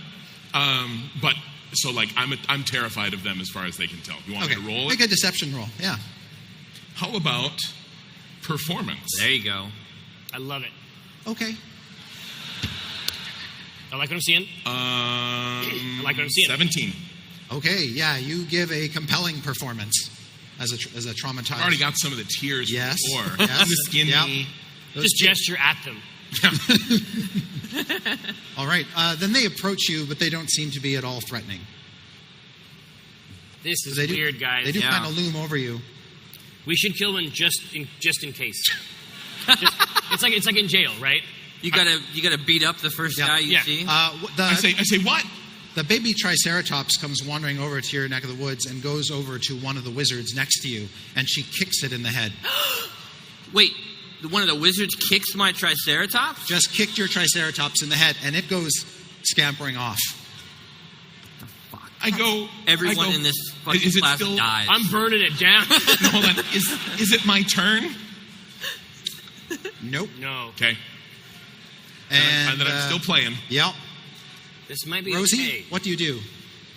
But so like I'm terrified of them as far as they can tell. You want me to roll it? Make a deception roll. Yeah. How about performance? There you go. I love it. Okay. I like what I'm seeing. I like what I'm seeing. 17. Okay. Yeah, you give a compelling performance as a traumatized. I've already got some of the tears Yes. before. Yes. The skinny. Yep. Just gesture at them. All right. Then they approach you, but they don't seem to be at all threatening. This is They do- weird, guys. They do Yeah. kind of loom over you. We should kill one just in case. It's like in jail, right? You gotta beat up the first Yeah. guy you Yeah. see. I say what? The baby Triceratops comes wandering over to your neck of the woods and goes over to one of the wizards next to you, and she kicks it in the head. Wait, one of the wizards kicks my Triceratops? Just kicked your Triceratops in the head, and it goes scampering off. I go. Everyone in this fucking is it class still, dies. I'm burning it down. No, hold on. Is it my turn? Nope. No. Okay. And I'm still playing. Yep. This might be Rosie, okay. what do you do?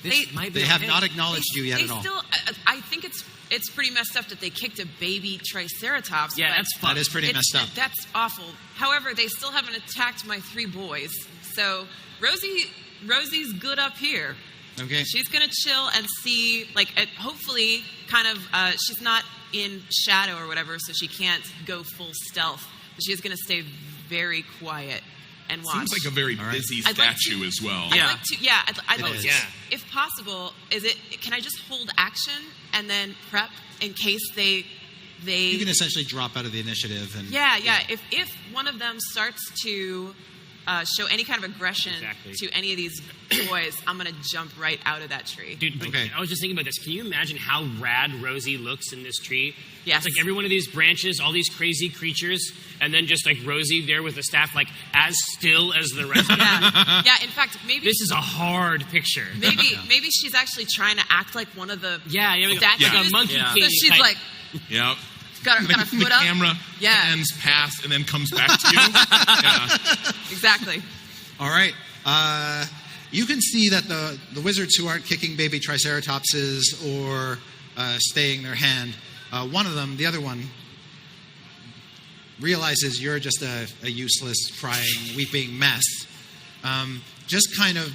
This might be They have okay. not acknowledged you yet They at all. still, I think it's pretty messed up that they kicked a baby Triceratops. Yeah, but that's fun. That is pretty messed up. That's awful. However, they still haven't attacked my 3 boys. So Rosie's good up here. Okay. She's gonna chill and see, hopefully, kind of. She's not in shadow or whatever, so she can't go full stealth. But she's gonna stay very quiet and watch. Seems like a very All right. busy I'd like statue to- as well. I'd Yeah. like to. Yeah, I'd It like is. to. Yeah. If possible, can I just hold action and then prep in case they? You can essentially drop out of the initiative. And Yeah. If one of them starts to show any kind of aggression Exactly. to any of these boys, I'm gonna jump right out of that tree. Dude, but Okay. I was just thinking about this. Can you imagine how rad Rosie looks in this tree? Yes. It's like every one of these branches, all these crazy creatures, and then just like Rosie there with the staff, like as still as the rest of them. Yeah. In fact, maybe This is a hard picture. maybe she's actually trying to act like one of the Yeah, statues. like a monkey Yeah. king. So she's type. like Yep. got her The foot up. camera Yeah. pans past and then comes back to you. Yeah. Exactly. All right. You can see that the wizards who aren't kicking baby Triceratopses or staying their hand, one of them, the other one, realizes you're just a useless, crying, weeping mess. Just kind of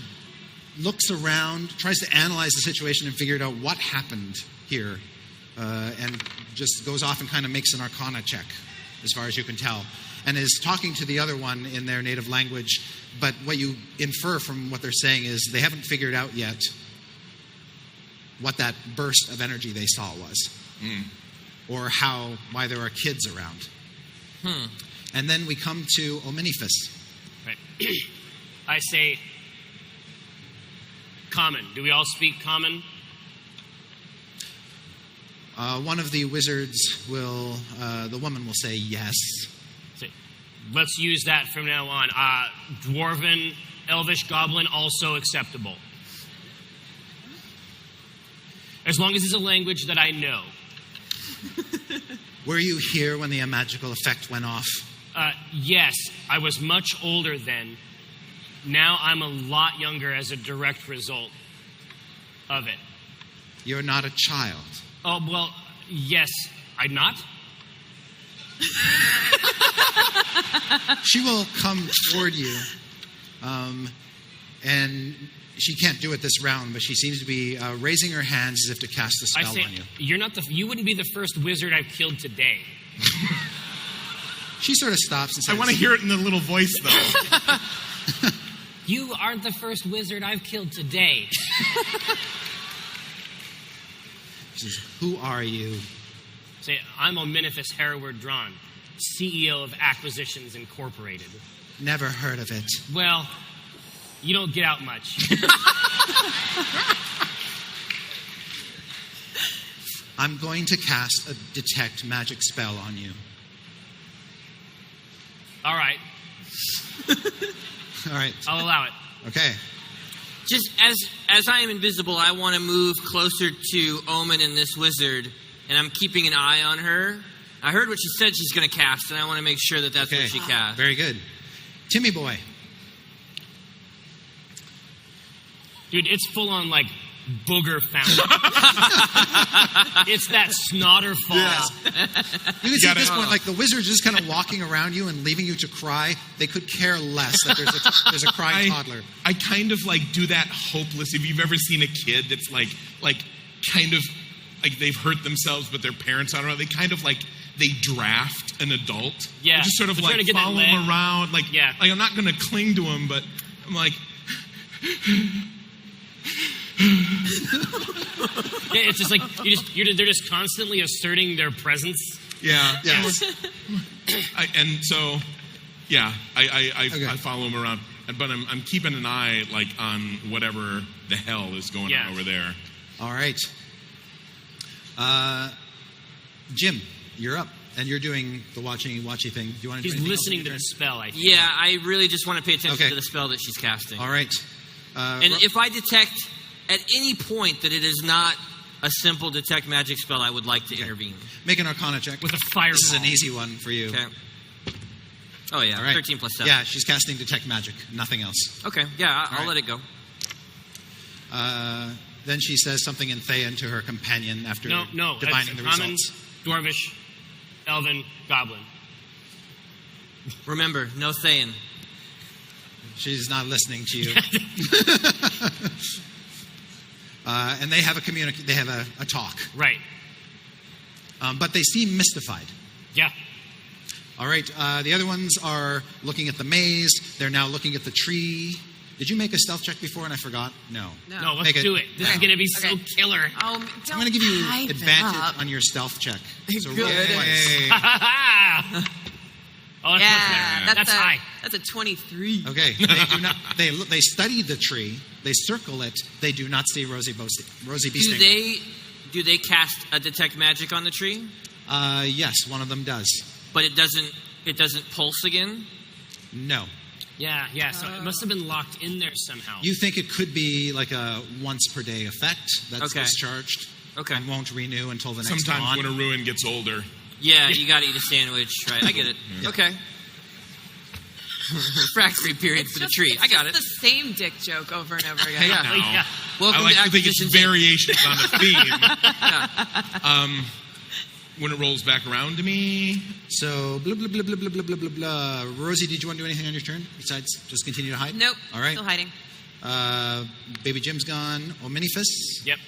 looks around, tries to analyze the situation and figure out what happened here, and just goes off and kind of makes an Arcana check, as far as you can tell, and is talking to the other one in their native language. But what you infer from what they're saying is they haven't figured out yet what that burst of energy they saw was, or why there are kids around. And then we come to Omnifus. Right. I say common. Do we all speak common? One of the wizards the woman will say yes. Say, let's use that from now on. Dwarven, Elvish, Goblin, also acceptable. As long as it's a language that I know. Were you here when the magical effect went off? Yes, I was much older then. Now I'm a lot younger as a direct result of it. You're not a child. Oh, well, yes. I'm not? She will come toward you, and she can't do it this round, but she seems to be raising her hands as if to cast a I spell say, on you. you wouldn't be the first wizard I've killed today. She sort of stops and I says, want to hear it in the little voice, though. You aren't the first wizard I've killed today. she says, "Who are you?" Say, I'm Omnifus Hereward Drawn, CEO of Acquisitions Incorporated. Never heard of it. Well, you don't get out much. I'm going to cast a detect magic spell on you. All right, All right. I'll allow it. Okay. Just as I am invisible, I want to move closer to Omen and this wizard, and I'm keeping an eye on her. I heard what she said she's going to cast, and I want to make sure that that's what she cast. Very good. Timmy boy. Dude, it's full on like booger fountain. It's that snotter fall. You can see at this point, like the wizard's just kind of walking around you and leaving you to cry. They could care less that there's a crying toddler. I kind of like do that hopeless. If you've ever seen a kid that's like kind of like they've hurt themselves, but their parents aren't around. They kind of like they draft an adult. Yeah. They just sort of They're trying like to get that follow leg. him around. Like I'm not going to cling to him, but I'm like. Yeah, it's just like they're just constantly asserting their presence. Yeah. Yes. I follow him around, but I'm keeping an eye like on whatever the hell is going on over there. All right. Jim, you're up, and you're doing the watchy thing. Do you want to? He's listening to the spell. I think. Yeah, I really just want to pay attention to the spell that she's casting. All right. And if I detect at any point that it is not a simple detect magic spell, I would like to intervene. Make an Arcana check. With a fireball. This is an easy one for you. Okay. Oh, yeah. All right. 13 plus 7. Yeah, she's casting detect magic. Nothing else. Okay. Yeah, I'll right. let it go. Then she says something in Thayan to her companion after No. divining It's the common, results. Dwarvish, Elven, Goblin. Remember, no Thayan. She's not listening to you. And they have a talk. Right. But they seem mystified. Yeah. All right. The other ones are looking at the maze. They're now looking at the tree. Did you make a stealth check before and I forgot? No. No, let's Make it do it. This is going to be so killer. Oh, I'm going to give you advantage on your stealth check. So roll twice. Oh, that's Yeah, much better. That's high. That's a 23. Okay. They do not. They study the tree. They circle it. They do not see Rosie Beestinger. Do they cast a detect magic on the tree? Yes, one of them does. But it doesn't pulse again? No. Yeah. So it must have been locked in there somehow. You think it could be like a once per day effect that's discharged. Okay. And won't renew until the next Sometimes dawn. when a ruin gets older. Yeah, you got to eat a sandwich, right? I get it. Yeah. Okay. Refractory period for the tree. I got it. It's the same dick joke over and over again. Yeah. Yeah. Welcome I like to to think it's Acquisition Team. variations on the theme. Yeah. When it rolls back around to me, So, blah, blah, blah, blah, blah, blah, blah, blah, blah. Rosie, did you want to do anything on your turn besides just continue to hide? Nope. All right. Still hiding. Baby Jim's gone. Ominifus. Yep.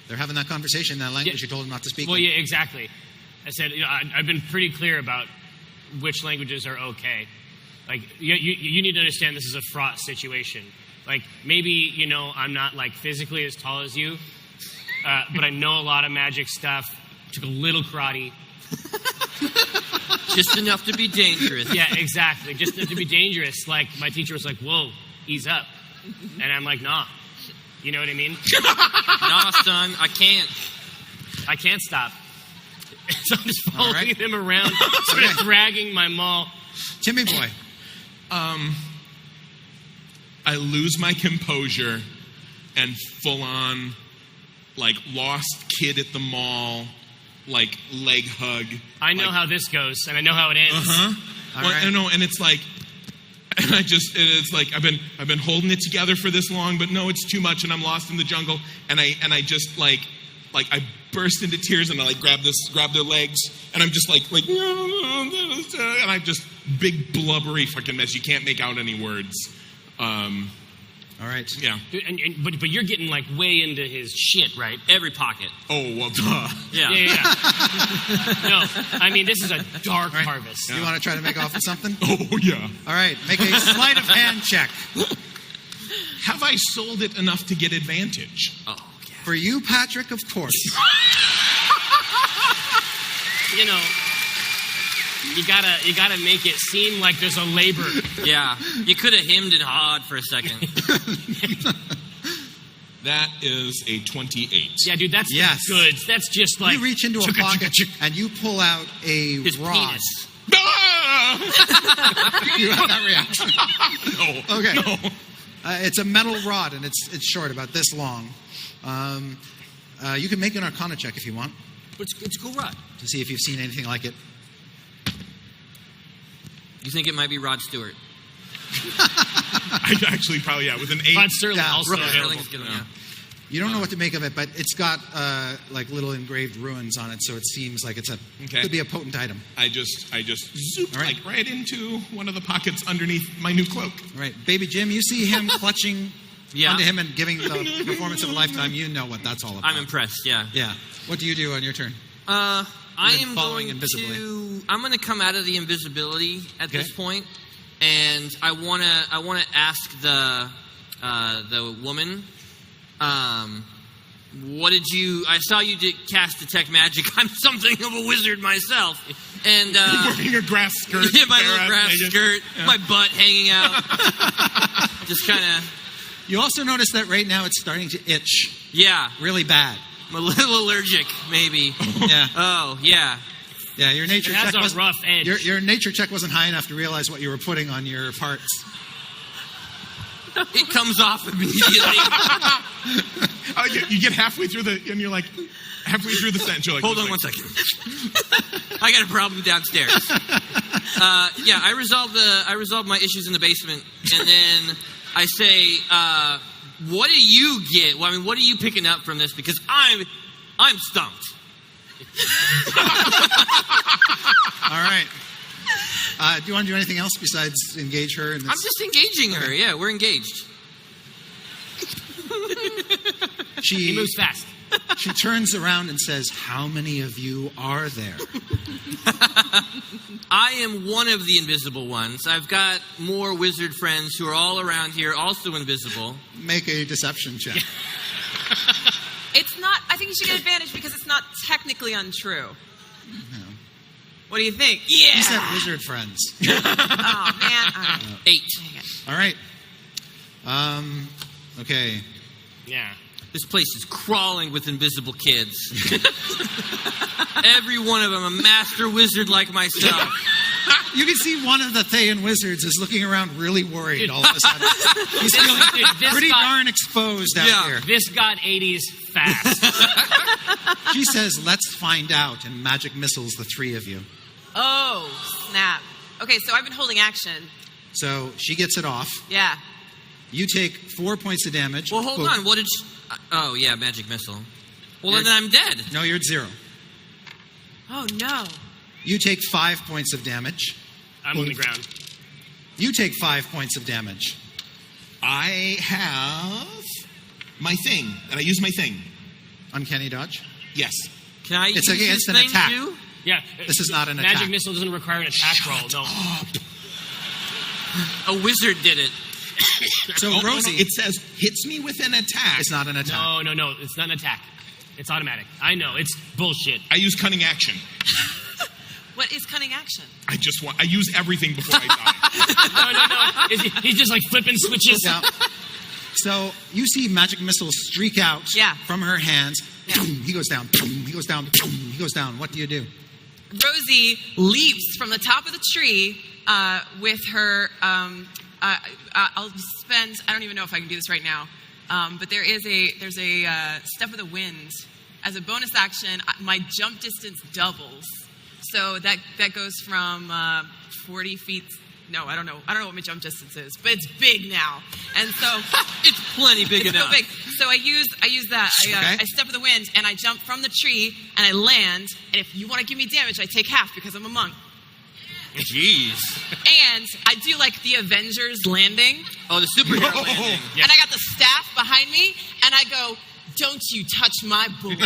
They're having that conversation in that language you told them not to speak. Well, in. yeah, exactly. I said, I've been pretty clear about which languages are okay. Like, you need to understand this is a fraught situation. Like, maybe, I'm not, like, physically as tall as you, but I know a lot of magic stuff. Took a little karate. Just enough to be dangerous. Yeah, exactly. Just to be dangerous. Like, my teacher was like, whoa, ease up. And I'm like, nah. You know what I mean? Nah, son, I can't. I can't stop. So I'm just following right. him around, sort of dragging my maul. Timmy boy. I lose my composure and full on, like, lost kid at the mall, like, leg hug. I know how this goes, and I know how it ends. All Well, right. I know, and it's like, and it's like I've been holding it together for this long, but no, it's too much, and I'm lost in the jungle, and I just like I burst into tears, and I like grab their legs, and I'm just like, and I'm just big blubbery fucking mess. You can't make out any words. All right. Yeah. But you're getting like way into his shit, right? Every pocket. Oh well, duh. Yeah. Yeah. No, I mean this is a dark All right. harvest. You want to try to make off with something? Oh yeah. All right. Make a sleight of hand check. Have I sold it enough to get advantage? Oh, yeah. For you, Patrick, of course. You gotta make it seem like there's a labor. Yeah. You could have hemmed and hawed for a second. That is a 28. Yeah, dude, that's Yes. the goods. That's just like You reach into a pocket and you pull out a His rod. penis. Ah! You have that reaction. No. Okay. No. It's a metal rod and it's short, about this long. You can make an Arcana check if you want. But it's a cool rod. to see if you've seen anything like it. You think it might be Rod Stewart? I actually probably, with an 8. Rod Sterling Yeah, also Rod available. Sterling's good, yeah. You don't know what to make of it, but it's got like little engraved runes on it, so it seems like it's could be a potent item. I just zooped All right. like right into one of the pockets underneath my new cloak. All right, Baby Jim, you see him clutching Yeah. onto him and giving the performance of a lifetime. You know what that's all about. I'm impressed, yeah. Yeah. What do you do on your turn? I been am following going invisibly. I'm going to come out of the invisibility at this Okay. point, and I want to ask the woman, what did you? I saw you cast detect magic. I'm something of a wizard myself, and Wearing a grass skirt. yeah, my there little at grass Megan. skirt, Yeah. my butt hanging out, just kind of You also notice that right now it's starting to itch yeah. really bad. I'm a little allergic, maybe. Yeah. Oh yeah. Yeah, your nature It has check a wasn't, rough edge. Your nature check wasn't high enough to realize what you were putting on your parts. It comes off immediately. Oh, you get halfway through and you're like, halfway through the sentence, you're like, Hold on one second. I got a problem downstairs. Yeah, I resolved my issues in the basement, and then I say, "What do you get? Well, I mean, what are you picking up from this? Because I'm stumped." All right. Do you want to do anything else besides engage her? In this? I'm just engaging her. Yeah, we're engaged. He moves fast. She turns around and says, "How many of you are there?" I am one of the invisible ones. I've got more wizard friends who are all around here, also invisible. Make a deception check. It's not. I think you should get advantage because it's not technically untrue. No. What do you think? He said wizard friends. Oh man. 8. Dang it. All right. Okay. Yeah. This place is crawling with invisible kids. Every one of them a master wizard like myself. You can see one of the Thayan wizards is looking around really worried all of a sudden. He's feeling Dude, this pretty got- darn exposed out Yeah. here. This got 80s fast. She says, "Let's find out," and magic missiles the three of you. Oh snap. Okay, so I've been holding action. So she gets it off. Yeah. You take 4 points of damage. Well, hold Boom. on. What did she... Oh, yeah, magic missile. Well, You're- then I'm dead. No, you're at 0. Oh no. You take 5 points of damage. I'm on the ground. You take 5 points of damage. I have my thing, and I use my thing. Uncanny dodge. Yes. Can I It's use against this an thing attack. too? Yeah. This is not an Magic attack. missile doesn't require an attack roll. No. A wizard did it. So Oh, no, Rosie, it says hits me with an attack. it's not an attack. No. It's not an attack. It's automatic. I know. It's bullshit. I use cunning action. What is cunning action? I use everything before I die. No. He's just like flipping switches. Yeah. So you see magic missiles streak out Yeah. from her hands. Yeah. He goes down. He goes down. He goes down. What do you do? Rosie leaps from the top of the tree with her. I'll spend. I don't even know if I can do this right now, but there's a step of the wind as a bonus action. My jump distance doubles, so that goes from 40 feet. No, I don't know what my jump distance is, but it's big now, and so It's plenty big it's so enough. big. So I use that. Okay. I step of the wind and I jump from the tree and I land. And if you want to give me damage, I take half because I'm a monk. Jeez. And I do like the Avengers landing. Oh, the superhero landing. Yeah. And I got the staff behind me, and I go, "Don't you touch my bullets."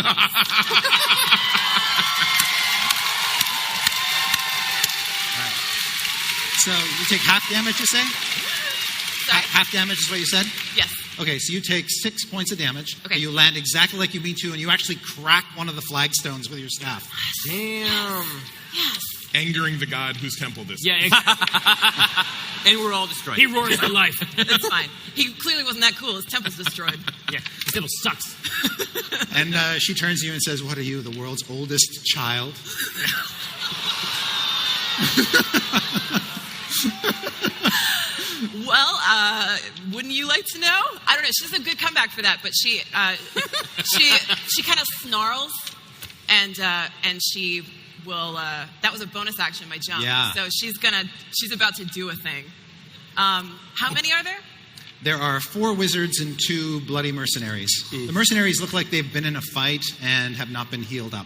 So you take half damage, you say? Sorry? Half damage is what you said? Yes. Okay, so you take 6 points of damage. Okay. You land exactly like you mean to, and you actually crack one of the flagstones with your staff. Damn. Yes. Angering the god whose temple this is. Yeah. And we're all destroyed. He roars for life. That's fine. He clearly wasn't that cool. His temple's destroyed. Yeah. This devil sucks. And she turns to you and says, "What are you, the world's oldest child?" Well, wouldn't you like to know? I don't know. She does a good comeback for that, but she kind of snarls and she will. That was a bonus action, my jump. Yeah. So she's about to do a thing. How many are there? There are 4 wizards and 2 bloody mercenaries. The mercenaries look like they've been in a fight and have not been healed up.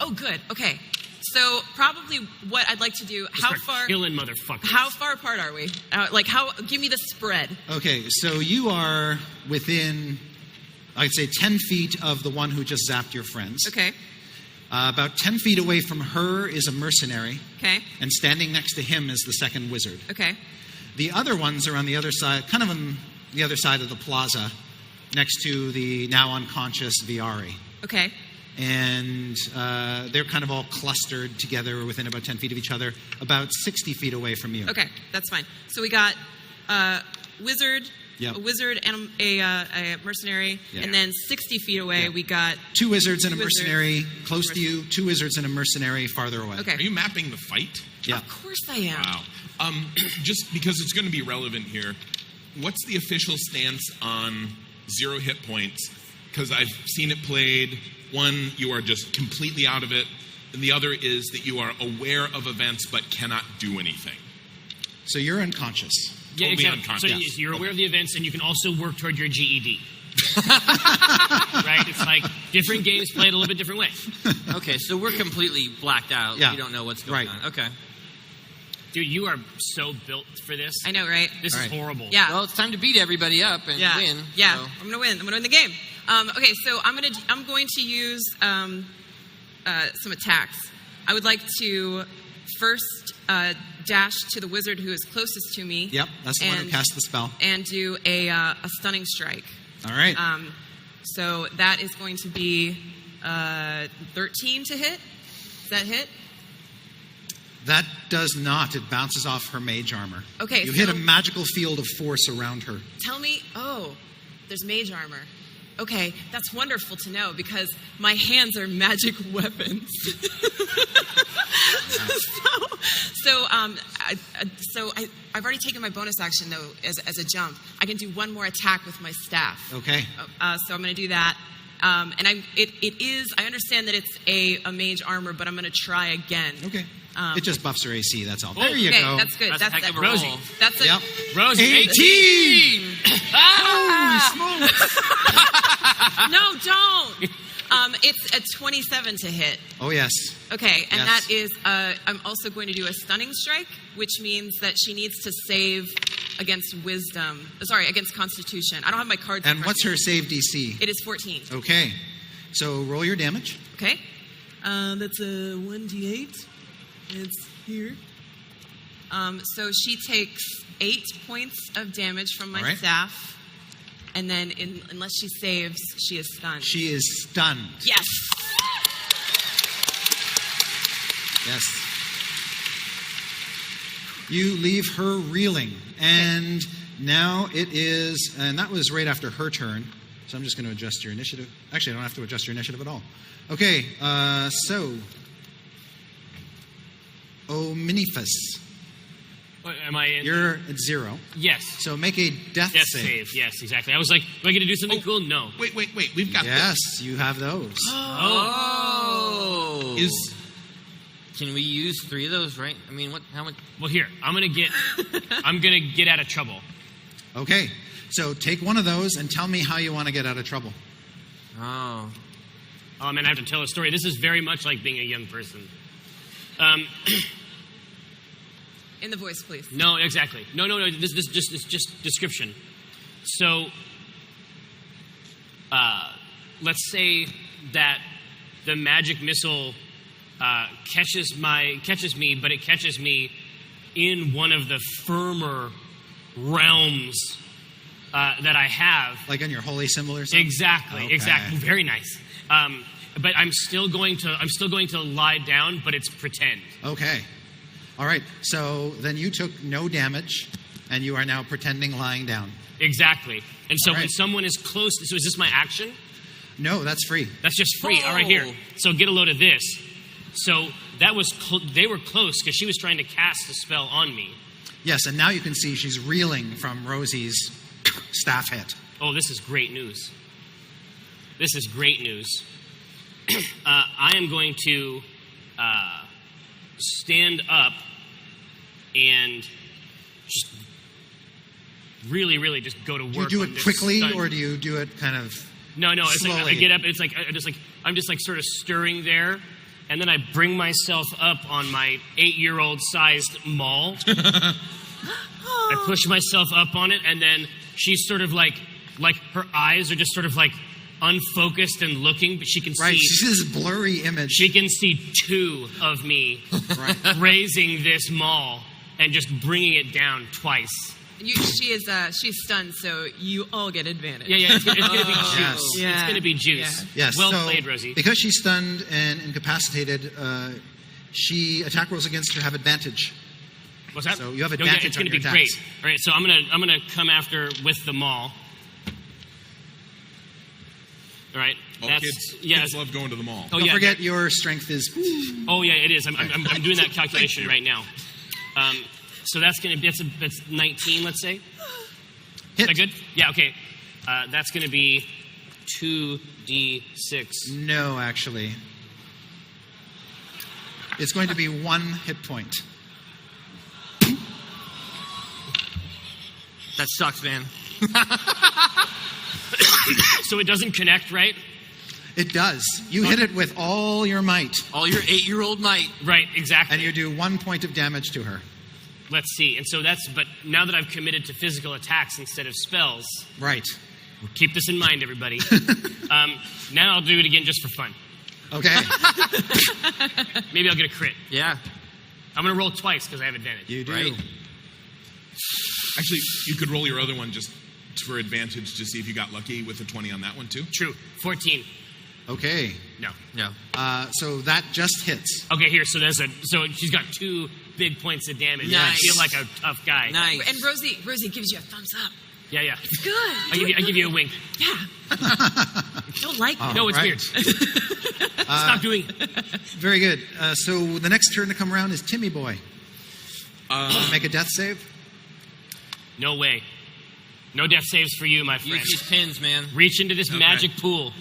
Oh, good. Okay. So probably what I'd like to do. How Start far? killing motherfuckers. How far apart are we? Give me the spread. Okay, so you are within, I'd say, 10 feet of the one who just zapped your friends. Okay. About 10 feet away from her is a mercenary. Okay. And standing next to him is the second wizard. Okay. The other ones are on the other side, kind of on the other side of the plaza, next to the now unconscious Viari. Okay. And they're kind of all clustered together within about 10 feet of each other, about 60 feet away from you. Okay, that's fine. So we got wizard, Yep. a wizard, and a mercenary, Yeah. and then 60 feet away Yeah. we got. 2 wizards and a Two wizards. mercenary close to you, 2 wizards and a mercenary farther away. Okay. Are you mapping the fight? Yeah. Of course I am. Wow. Just because it's going to be relevant here, what's the official stance on 0 hit points? Because I've seen it played. One, you are just completely out of it, and the other is that you are aware of events but cannot do anything. So you're unconscious. Yeah, Totally exactly. unconscious. So Yes. you're aware of the events, and you can also work toward your GED. Right? It's like different games played a little bit different way. Okay, so we're completely blacked out. Yeah. We don't know what's going Right. on. Okay. Dude, you are so built for this. I know, right? This All is right. horrible. Yeah. Well, it's time to beat everybody up and yeah. win. Yeah. so. I'm gonna win. I'm gonna win the game. Okay, so I'm going to use some attacks. I would like to first dash to the wizard who is closest to me. Yep, that's the one who and- cast the spell. And do a stunning strike. All right. So that is going to be 13 to hit. Does that hit? That does not. It bounces off her mage armor. Okay, You so- hit a magical field of force around her. Tell me. Oh, there's mage armor. Okay, that's wonderful to know because my hands are magic weapons. I've already taken my bonus action though as a jump. I can do one more attack with my staff. Okay. So I'm going to do that. It is. I understand that it's a mage armor, but I'm going to try again. Okay. It just buffs her AC, that's all. Oh, There you Okay, go. that's good. That's a heck of a Rosie. roll. That's it. Yep. Rosie, 18! No, don't. It's a 27 to hit. Oh, yes. Okay, and Yes. that is, I'm also going to do a stunning strike, which means that she needs to save against against Constitution. I don't have my cards. in And front what's of her me. save DC? It is 14. Okay. So roll your damage. Okay. That's a 1d8. It's here. So she takes 8 points of damage from my All right. staff, and then unless she saves, she is stunned. She is stunned. Yes. Yes. You leave her reeling. And now it is, and that was right after her turn. So I'm just going to adjust your initiative. Actually, I don't have to adjust your initiative at all. Okay, so. Minifus. Am I in? You're at 0. Yes. So make a death Death save. save. Yes, exactly. I was like, am I going to do something cool? No. Wait. We've got Yes, you have those. Oh. Is Can we use 3 of those, right? I mean, how much? Well, here, I'm gonna get out of trouble. Okay, so take one of those and tell me how you want to get out of trouble. Oh. Oh man, I have to tell a story. This is very much like being a young person. In the voice, please. No, exactly. No. This just description. So, let's say that the magic missile catches me, but it catches me in one of the firmer realms that I have. Like on your holy symbol or something? Exactly. Okay. Exactly. Very nice. But I'm still going to lie down, but it's pretend. Okay. All right. So then you took no damage, and you are now pretending lying down. Exactly. And so All right. when someone is close, so is this my action? No, that's free. That's just free. All right, here. So get a load of this. So that was they were close because she was trying to cast a spell on me. Yes, and now you can see she's reeling from Rosie's staff hit. Oh, this is great news. This is great news. I am going to stand up and just really, really just go to work. Do you do on it this quickly, stunt. or do you do it kind of No, it's like I slowly? get up. It's like I'm just like sort of stirring there, and then I bring myself up on my 8-year-old sized maul. I push myself up on it, and then she's sort of like her eyes are just sort of like unfocused and looking, but she can Right, see. she sees this blurry image. She can see 2 of me raising this maul and just bringing it down twice. She's stunned, so you all get advantage. Yeah, it's gonna be juice. Yes. Yeah. It's gonna be juice. Yeah. Yes. Well so played, Rosie. Because she's stunned and incapacitated, she attack rolls against her have advantage. What's that? So you have Oh, advantage yeah, it's on gonna your be attacks. great. All right, so I'm gonna come after with the maul. All right. Well, kids love going to the mall. Oh Don't yeah. forget your strength is. Oh yeah, it is. I'm doing that calculation right now. So that's gonna be that's 19. Let's say. Is Hit. that good? Yeah. Okay. That's gonna be 2d6. No, actually. It's going to be 1 hit point. That sucks, man. So it doesn't connect, right? It does. You hit it with all your might, All your 8-year-old might. Right. Exactly. and you do 1 point of damage to her. Let's see. And so but now that I've committed to physical attacks instead of spells, Right. keep this in mind, everybody. Now I'll do it again just for fun. Okay. Maybe I'll get a crit. Yeah. I'm going to roll twice because I have advantage. You do. Right. Actually, you could roll your other one just for advantage to see if you got lucky with a 20 on that one too. True. 14. Okay. No. Yeah. So that just hits. Okay, here. So so she's got 2 big points of damage. Nice. I feel like a tough guy. Nice. And Rosie gives you a thumbs up. Yeah. It's good. I give you a wink. Yeah. Don't like it. No, it's right. weird. Stop doing it. Very good. So the next turn to come around is Timmy Boy. Make a death save. No way. No death saves for you, my friend. Use these pins, man. Reach into this Okay. magic pool.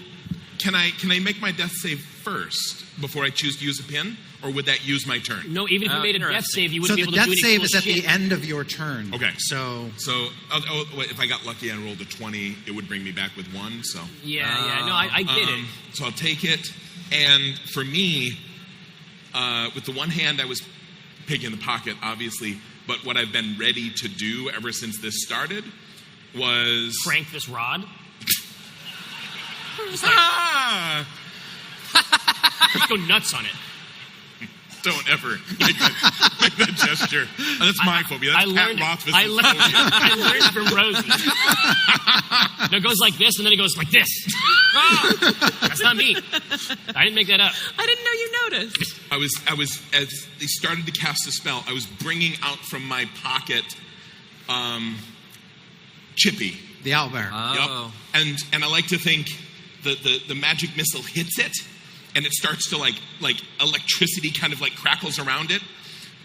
Can I make my death save first before I choose to use a pin, or would that use my turn? No, even if you made a death Interesting. save, you So wouldn't the be able death to do any save cool is at shit. the end of your turn. Okay. So So wait, if I got lucky and rolled a 20, it would bring me back with 1. So Yeah. No, I get it. So I'll take it. And for me, with the one hand, I was picking the pocket, obviously. But what I've been ready to do ever since this started was Crank this rod. Just go nuts on it. Don't ever make that gesture. That's my phobia. That's Pat Rothfuss's I phobia. learned from Rosie. No, it goes like this, and then it goes like this. Ah, that's not me. I didn't make that up. I didn't know you noticed. I was as they started to cast the spell, I was bringing out from my pocket Chippy. the owlbear. Oh. Yep. And I like to think the magic missile hits it, and it starts to like electricity kind of like crackles around it,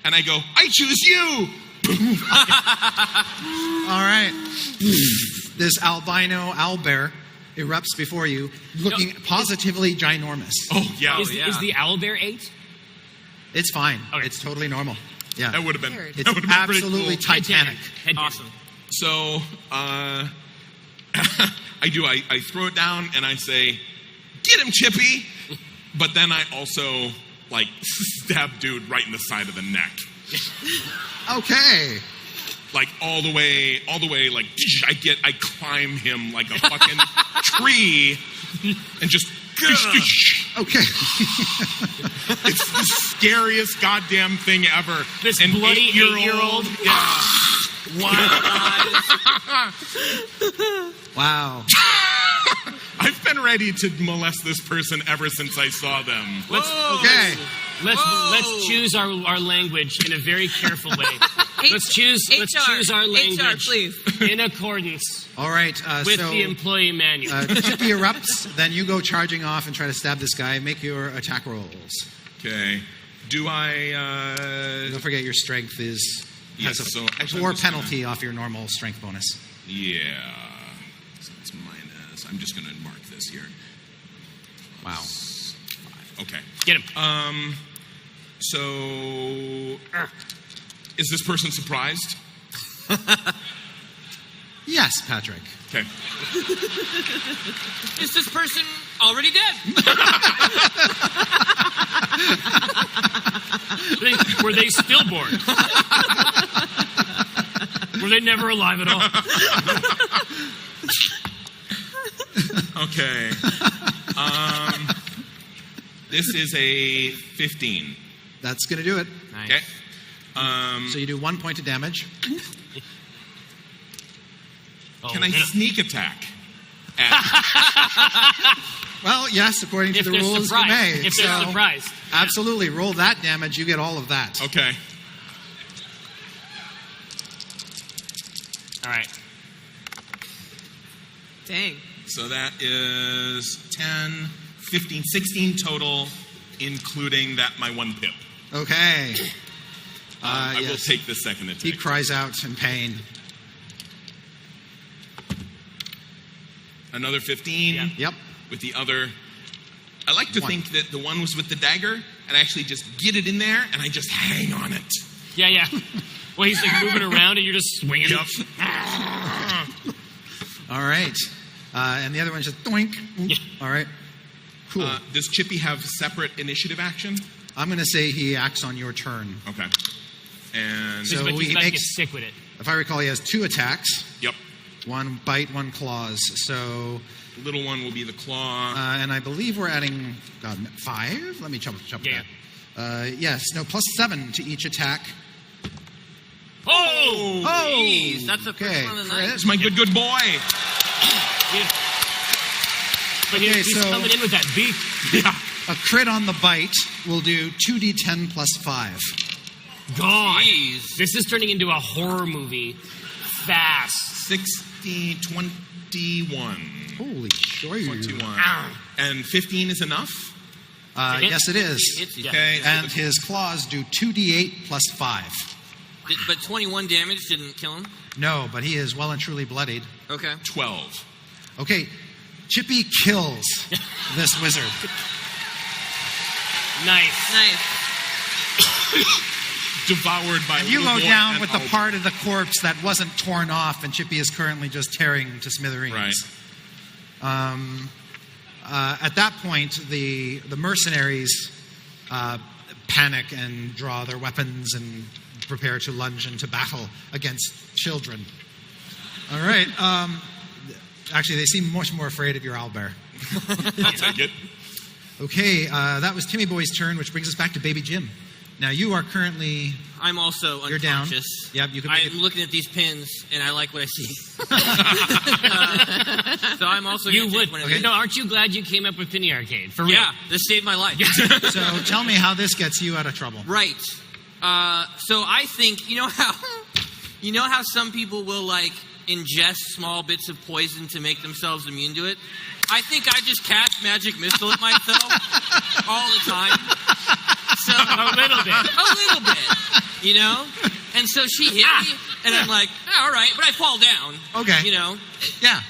and I go, I choose you. All right. This albino owlbear erupts before you, looking positively ginormous. Oh yeah, Is the owlbear 8? It's fine. Okay. It's totally normal. Yeah. that would have been Weird. that It's would have been pretty absolutely cool. Titanic. Head down. Awesome. So I throw it down and I say, get him, Chippy. But then I also like stab dude right in the side of the neck. Okay. Like all the way, like I climb him like a fucking tree and just Okay. it's the scariest goddamn thing ever. This An bloody 8-year-old. 8-year-old. Yeah. Wow. I've been ready to molest this person ever since I saw them. Okay. Let's choose our language in a very careful way. Let's choose our language HR, please. in accordance All right. with So the employee manual. Chippy erupts. Then you go charging off and try to stab this guy. Make your attack rolls. Okay. Do I? Don't forget your strength has Yes, a so actually 4 I'm just gonna- penalty off your normal strength bonus. Yeah. So it's minus. I'm just going to mark this here. Wow. Okay. Get him. So, is this person surprised? Yes, Patrick. Okay. Is this person already dead? Were they stillborn? Were they never alive at all? Okay. This is a 15. That's going to do it. Nice. Okay. So you do 1 point of damage. Can I sneak attack? Well, yes, according to If the they're rules, surprised. you may. If they're So, surprised. absolutely, roll that damage. You get all of that. Okay. All right. Dang. So that is 10, 15, 16 total, including that my 1 pip. Okay. I will yes. take the second attack. He cries out in pain. Another 15 Yep. with the other. I like to 1. think that the one was with the dagger, and I actually just get it in there, and I just hang on it. Yeah, yeah. Well, he's like moving around, and you're just swinging up. All right. And the other one's just doink. Yeah. All right. Cool. Does Chippy have separate initiative action? I'm going to say he acts on your turn. Okay. And So But he he's about to get makes- sick with it. If I recall, he has 2 attacks. yep, 1 bite, 1 claws. So, the little one will be the claw. and I believe we're adding 5. Let me double Yeah. that. Yes. No, plus 7 to each attack. Oh! Jeez, that's the okay. first one of the night. That's my good boy. But Okay, he's so- coming in with that beak. Yeah. A crit on the bite will do 2d10 plus 5. God. Jeez. This is turning into a horror movie fast. 16, 21. Holy shit. 21. And 15 is enough? Yes, it is. Hits you. Okay. And his claws do 2d8 plus 5. But 21 damage didn't kill him? No, but he is well and truly bloodied. Okay. 12. Okay, Chippy kills this wizard. Nice. Nice. Devoured by And you little go boy down and with the Albert. part of the corpse that wasn't torn off, and Chippy is currently just tearing to smithereens. Right. At that point, the mercenaries panic and draw their weapons and prepare to lunge into battle against children. All right. Actually, they seem much more afraid of your owlbear. I'll take it. Okay, that was Timmy Boy's turn, which brings us back to Baby Jim. Now, you are currently... I'm also You're down. unconscious. Yep, you can make I'm it- looking at these pins, and I like what I see. So I'm also You gonna would. take one of Okay. these. No, aren't you glad you came up with Penny Arcade? For real. Yeah, this saved my life. So tell me how this gets you out of trouble. Right. So I think you know how some people will like ingest small bits of poison to make themselves immune to it. I think I just cast magic missile at myself all the time. So A little bit. you know. And so she hit me, and I'm like, all right, but I fall down. Okay. You know. Yeah.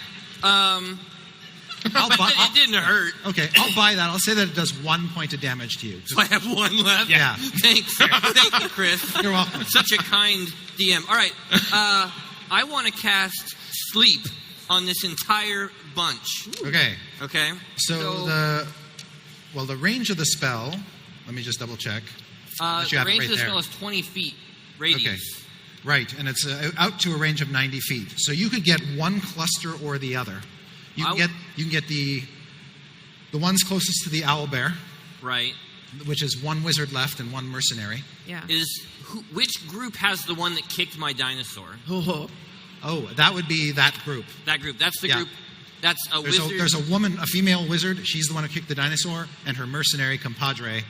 But it didn't hurt. Okay, I'll buy that. I'll say that it does 1 point of damage to you. So I have 1 left. Yeah. Thanks. Thank you, Chris. You're welcome. Such a kind DM. All right. I want to cast sleep on this entire bunch. Okay, Okay. so the range of the spell, let me just double check. that you the have it range right of the there. spell is 20 feet radius. Okay. Right, and it's out to a range of 90 feet. So you could get one cluster or the other. You can get the ones closest to the owlbear, Right. which is 1 wizard left and 1 mercenary. Yeah. Which group has the one that kicked my dinosaur? Oh, that would be that group. That group. That's the Yeah. group. That's a wizard. There's a woman, a female wizard. She's the one who kicked the dinosaur, and her mercenary compadre,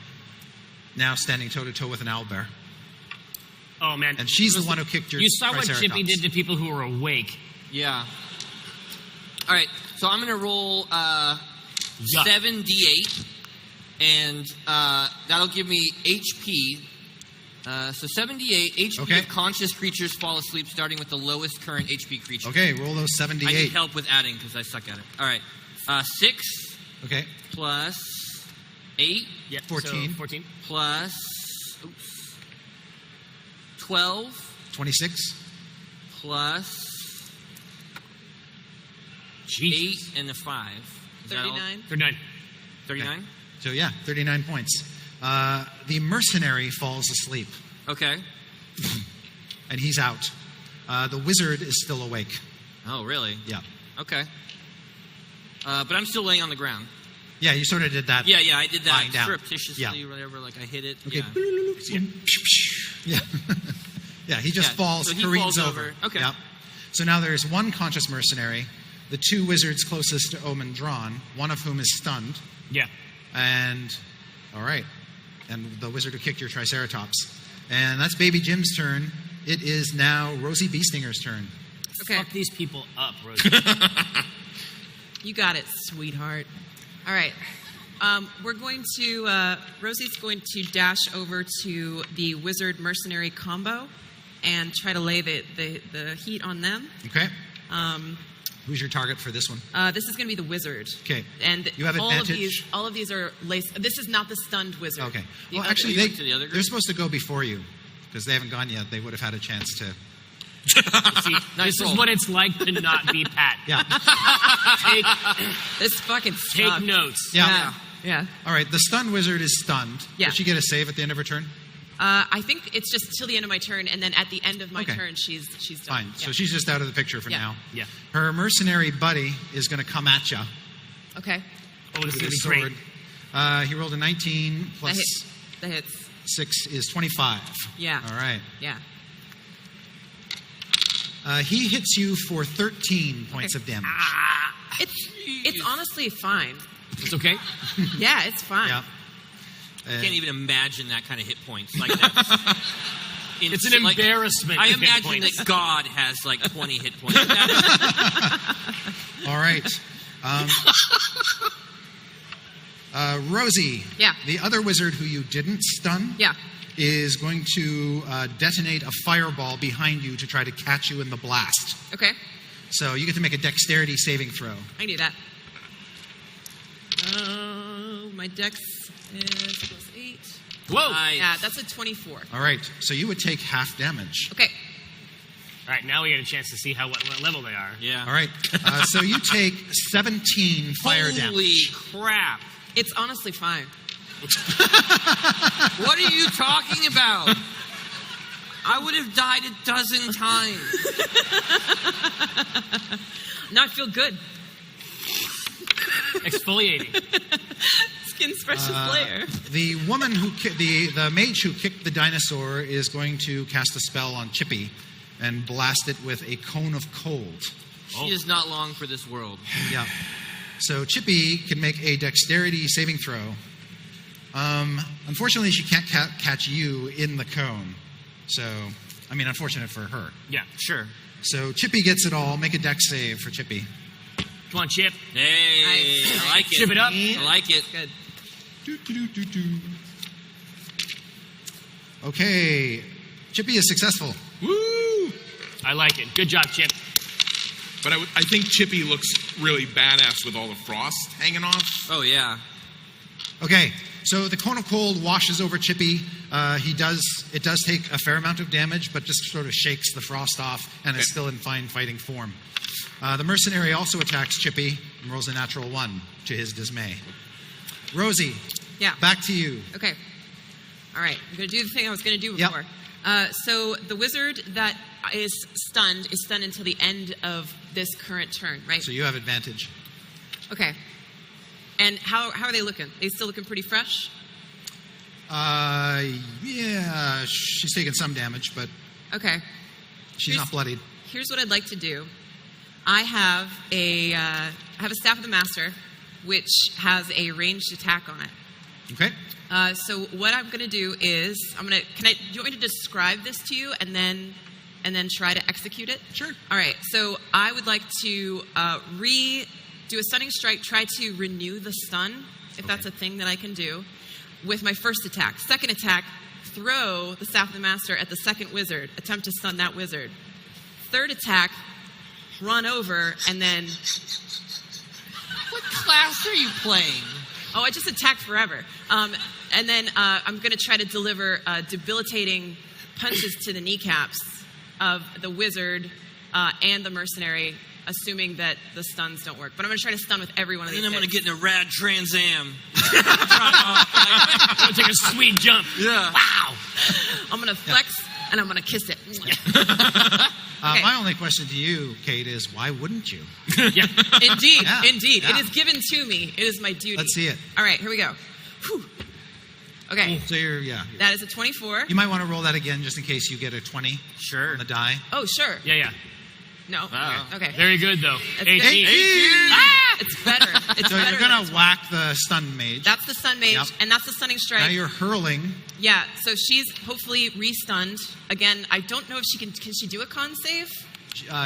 now standing toe to toe with an owlbear. Oh man! And she's the one who kicked your You saw what Chippy Triceratops. did to people who were awake. Yeah. All right. So I'm going to roll Yuck. 7d8, and that'll give me HP. So 7d8 HP Okay. if conscious creatures fall asleep, starting with the lowest current HP creature. Okay, roll those I need 78. help with adding because I suck at it. All right. 6 Okay. plus 8 Yeah. 14. So 14. plus 12 26. plus Jesus. 8 and a 5. Is that all? 39. 39. 39? So yeah, 39 points. The mercenary falls asleep, Okay. and he's out. The wizard is still awake. Oh, really? Yeah. Okay. But I'm still laying on the ground. Yeah, you sort of did that. Yeah, I did that Lying down. surreptitiously, Yeah. whatever. Like I hit it. Okay. Yeah. Yeah. Yeah, he just Yeah, falls, so he careens falls over. over. Okay. Yep. So now there's one conscious mercenary, the 2 wizards closest to Omen drawn, one of whom is stunned, Yeah. and all right, and the wizard who kicked your Triceratops. And that's Baby Jim's turn. It is now Rosie Beestinger's turn. Okay. Fuck these people up, Rosie. You got it, sweetheart. All right. We're going to, Rosie's going to dash over to the wizard mercenary combo and try to lay the heat on them. Okay. Who's your target for this one? This is going to be the wizard. Okay. And You have all advantage? of these are laced. This is not the stunned wizard. Okay. The Well, other- actually, you went to the other they're group? supposed to go before you because they haven't gone yet. They would have had a chance to. See, Nice this roll. is what it's like to not be Pat. Yeah. This fucking Take sucks. notes. Yeah. Yeah. All right. The stunned wizard is stunned. Yeah. Does she get a save at the end of her turn? I think it's just till the end of my turn, and then at the end of my Okay. turn, she's done. Fine. Yeah. So she's just out of the picture for Yeah. now. Yeah. Her mercenary buddy is going to come at you Okay. Oh, this with is going his to be sword. great. He rolled a 19 plus That hits. 6 is 25. Yeah. All right. Yeah. He hits you for 13 points of damage. It's honestly fine. It's okay. Yeah, it's fine. Yeah. I can't even imagine that kind of hit points. Like that. It's an embarrassment. I to hit imagine points. that God has like 20 hit points. All right. Rosie. Yeah. The other wizard who you didn't stun Yeah. is going to detonate a fireball behind you to try to catch you in the blast. Okay. So you get to make a dexterity saving throw. I knew that. My dex is plus 8. Whoa! Nice. Yeah, that's a 24. All right. So you would take half damage. Okay. All right, now we get a chance to see what level they are. Yeah. All right. So you take 17 fire Holy damage. crap. It's honestly fine. What are you talking about? I would have died a dozen times. Now I feel good. Exfoliating. Skin's fresh as layer. The woman who the mage who kicked the dinosaur is going to cast a spell on Chippy and blast it with a cone of cold. She is not long for this world. Yeah. So Chippy can make a dexterity saving throw. Unfortunately, she can't catch you in the cone. So, I mean, unfortunate for her. Yeah. Sure. So Chippy gets it all. Make a dex save for Chippy. Come on, Chip. Hey, Nice. I like it. Chip it up. I like it. Good. Okay. Chippy is successful. Woo! I like it. Good job, Chip. But I think Chippy looks really badass with all the frost hanging off. Oh, yeah. Okay. So the cone of cold washes over Chippy. It does take a fair amount of damage, but just sort of shakes the frost off and is still in fine fighting form. The mercenary also attacks Chippy and rolls a natural 1 to his dismay. Rosie, Yeah. back to you. Okay. All right. I'm going to do the thing I was going to do Yep. before. So the wizard that is stunned until the end of this current turn, right? So you have advantage. Okay. And how are they looking? They still looking pretty fresh? Yeah, she's taken some damage, but Okay. she's not bloodied. Here's what I'd like to do. I have a staff of the master, which has a ranged attack on it. Okay. So what I'm going to do is do you want me to describe this to you and then try to execute it? Sure. All right. So I would like to do a stunning strike, try to renew the stun, if that's a thing that I can do, with my first attack. Second attack, throw the staff of the master at the second wizard, attempt to stun that wizard. Third attack, run over, and then What class are you playing? Oh, I just attack forever. And then I'm going to try to deliver debilitating punches to the kneecaps of the wizard and the mercenary, assuming that the stuns don't work. But I'm going to try to stun with every one of these. And then I'm going to get in a rad Trans Am. I'm gonna take a sweet jump. Yeah. Wow. I'm going to flex and I'm going to kiss it. Okay. My only question to you, Kate, is why wouldn't you? Yeah. Indeed, Yeah, indeed. yeah. It is given to me. It is my duty. Let's see it. All right, here we go. Whew. Okay, So you're, that is a 24. You might want to roll that again just in case you get a 20 Sure. on the die. Oh, sure. Yeah. No. Wow. Okay. Very good though. That's 18. Ah, it's better. It's So better you're than going a to 20. whack the stun mage. That's the stun mage, Yep. and that's the stunning strike. Now you're hurling. Yeah, so she's hopefully re-stunned. Again, I don't know if she can she do a con save?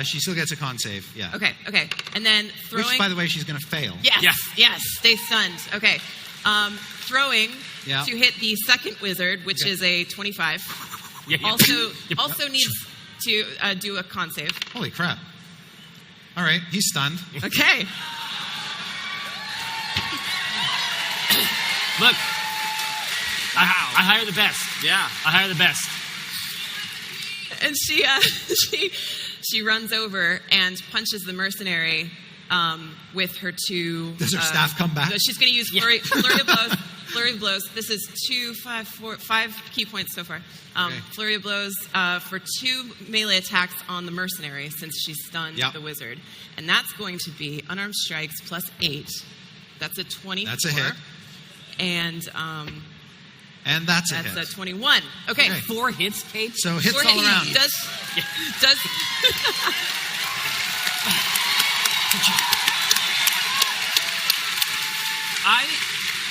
She still gets a con save, yeah. Okay. And then throwing. Which, by the way, she's going to fail. Yes, stay stunned. Okay. Throwing Yeah. to hit the second wizard, which Okay. is a 25. Yeah. Also needs to do a con save. Holy crap. All right, he's stunned. Okay. Look. I hire the best. Yeah. I hire the best. And she she runs over and punches the mercenary with her two. Does her staff come back? She's going to use flurry of blows. Flurry of blows. This is 5 key points so far. Okay. Flurry of blows for 2 melee attacks on the mercenary since she stunned Yep. the wizard, and that's going to be unarmed strikes plus 8. That's a 24. That's a hit. And And that's a that's hit. a 21. Okay. Okay. 4 hits, Kate. So hits Or all he around. Does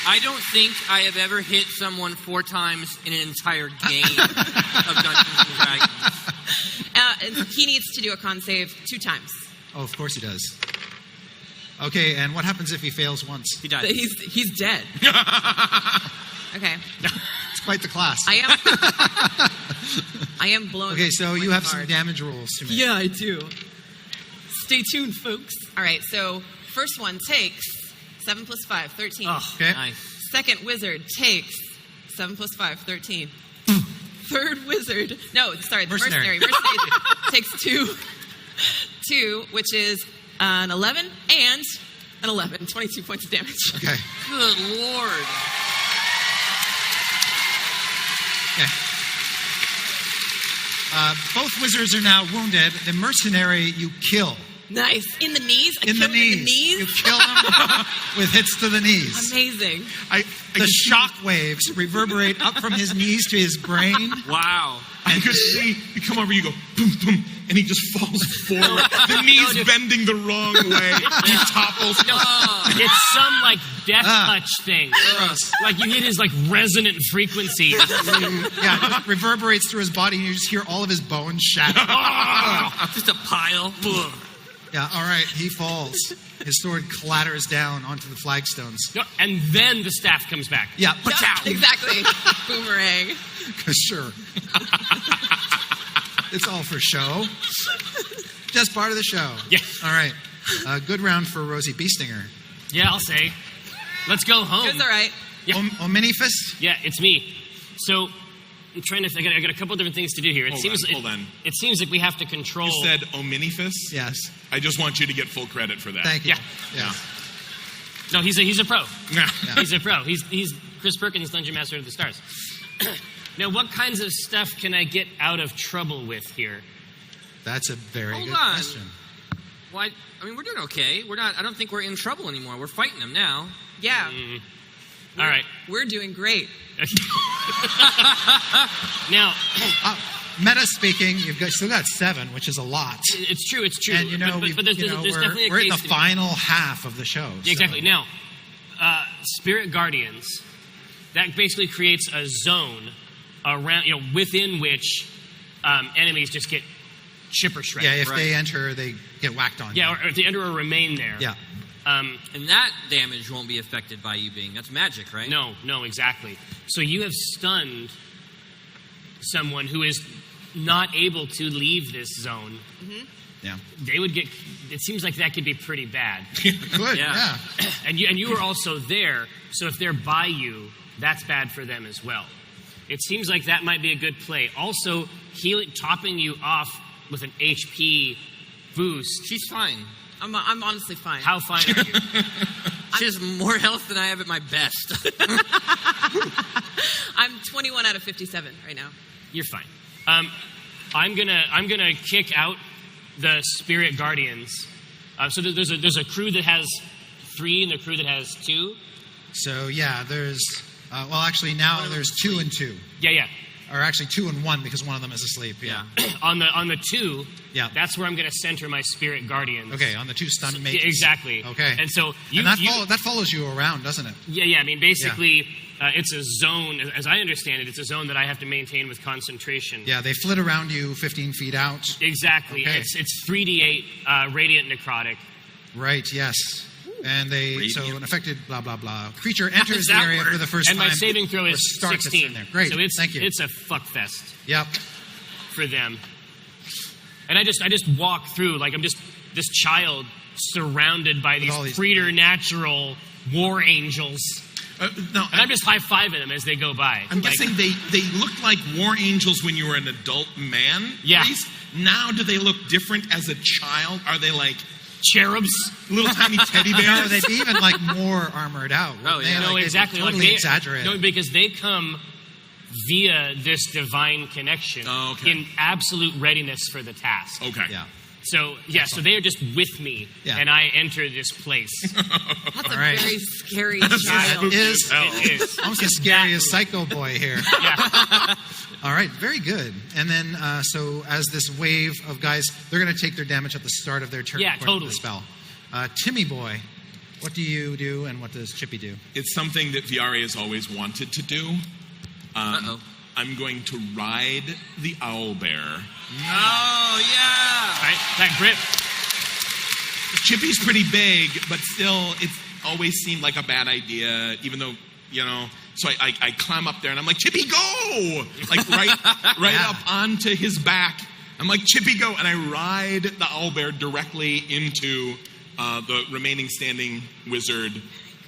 I don't think I have ever hit someone 4 times in an entire game of Dungeons and Dragons. and he needs to do a con save 2 times. Oh, of course he does. Okay, and what happens if he fails once? He died. He's dead. Okay. It's quite the class. I am blown. Okay, so you with have some hard. damage rolls to make. Yeah, I do. Stay tuned, folks. All right, so first one takes 7 plus 5, 13. Oh, Okay. Nice. Second wizard takes 7 plus 5, 13. Third wizard, no, sorry, the Mercenary. mercenary takes 2, which is an 11 and an 11, 22 points of damage. Okay. Good Lord. Okay. Both wizards are now wounded. The mercenary you kill. Nice. In the knees? I In the killed him knees. in the knees? You kill him with hits to the knees. Amazing. The shock waves reverberate up from his knees to his brain. Wow. I could see you come over, you go boom, boom, and he just falls forward. The knees bending the wrong way. He topples. it's some like death Ah. touch thing. Gross. Like you hit his like resonant frequency. Yeah, it just reverberates through his body, and you just hear all of his bones shatter. Just a pile. Ugh. Yeah, all right, he falls. His sword clatters down onto the flagstones. And then the staff comes back. Yeah, Yep, exactly. Boomerang. sure. It's all for show. Just part of the show. Yeah. All right. Good round for Rosie Beestinger. Yeah, I'll say. Let's go home. It was all right. Yeah. Ominifus? Yeah, it's me. So I'm trying to. I got a couple different things to do here. Hold on. It seems like we have to control. You said Ominifus? Yes. I just want you to get full credit for that. Thank you. Yeah. No, he's a pro. Yeah. He's a pro. He's Chris Perkins, Dungeon Master of the Stars. Now, what kinds of stuff can I get out of trouble with here? That's a very Hold good on. question. Why? I mean, we're doing okay. We're not. I don't think we're in trouble anymore. We're fighting them now. Yeah. All right. We're doing great. Now, Meta speaking, you've still got 7, which is a lot. it's true. It's true. And you know, but there's definitely a we're in case the to be- final half of the show. Yeah, exactly. so- Now, Spirit Guardians, that basically creates a zone around, within which enemies just get chipper shredded. Yeah, if Right. they enter, they get whacked on. Yeah, or if they enter or remain there. Yeah. And that damage won't be affected by you being. That's magic, right? No, exactly. So you have stunned someone who is not able to leave this zone Yeah. They would get. It seems like that could be pretty bad. Good. Yeah. Yeah. And you were also there, so if they're by you, that's bad for them as well. It seems like that might be a good play. Also, topping you off with an HP boost. She's fine. I'm honestly fine. How fine are you? She has more health than I have at my best. I'm 21 out of 57 right now. You're fine. I'm gonna kick out the Spirit Guardians. So there's a crew that has 3 and a crew that has 2. So yeah, there's well, actually now there's 2 and 2, Yeah. or actually 2 and 1 because one of them is asleep. Yeah. On the 2, Yeah. that's where I'm gonna center my Spirit Guardians. Okay, on the 2 stun mages. Yeah, exactly. Okay. And so that follows you around, doesn't it? Yeah. I mean, basically, it's a zone. As I understand it, it's a zone that I have to maintain with concentration. Yeah, they flit around you 15 feet out. Exactly. Okay. It's 3d8 radiant necrotic. Right. Yes. And so an affected blah blah blah creature enters the that area work? for the first And time. my saving throw or is starts its 16. turn there. Great. So Thank you. It's a fuck fest Yep. for them. And I just walk through like I'm just this child surrounded by all these these- preternatural war angels. No, And I'm just high-fiving them as they go by. I'm Like, guessing they looked like war angels when you were an adult man. Yeah. Priest. Now, do they look different as a child? Are they like cherubs. little tiny teddy No, bears? they'd be even like more armored out. Oh, wouldn't they? yeah. No, Like, they'd exactly. Totally Like exaggerate. No, because they come via this divine connection Oh, okay. in absolute readiness for the task. Okay. Yeah. So, so they are just with me, Yeah. and I enter this place. That's All a right. very scary That child. is It is. almost as scary as Psycho Boy here. Yeah. All right, very good. And then, so as this wave of guys, they're going to take their damage at the start of their turn. Yeah, according to totally. The spell. Timmy Boy, what do you do, and what does Chippy do? It's something that Viare has always wanted to do. Uh-oh. I'm going to ride the owl bear. Oh, yeah. Right? That grip. Chippy's pretty big, but still, it's always seemed like a bad idea, even though, So I climb up there and I'm like, Chippy, go! Like right Yeah. up onto his back. I'm like, Chippy, go! And I ride the owlbear directly into the remaining standing wizard,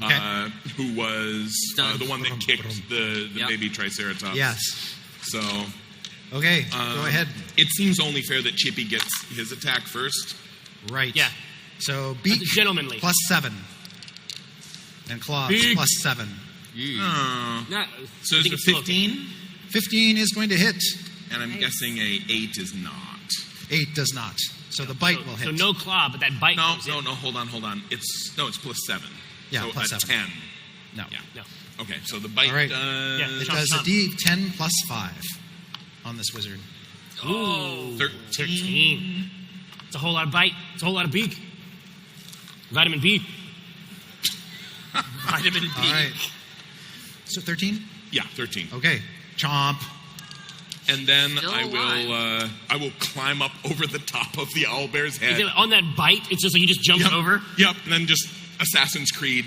Okay. who was the one that kicked the Yep. baby Triceratops. Yes. So Okay, go ahead. it seems only fair that Chippy gets his attack first. Right. Yeah. So beak Gentlemanly. +7. And claws Beak. +7. Oh. No, So I is think it it's still 15? 15 is going to hit. And I'm guessing a 8 is not. 8 does not. So the bite will hit. So no claw, but that bite No, comes in. hold on. It's +7. Yeah, so +7. a 10. No. Yeah. No. Okay, so the bite All right. Yeah, It chomp, does a chomp. D10 +5 on this wizard. Oh, 13. 13. It's a whole lot of bite. It's a whole lot of beak. Vitamin B. Vitamin B. All right. So 13? Yeah, 13. Okay. Chomp. And then Still I will climb up over the top of the owlbear's head. On that bite, it's just like you just jump Yep. over. Yep, and then just Assassin's Creed.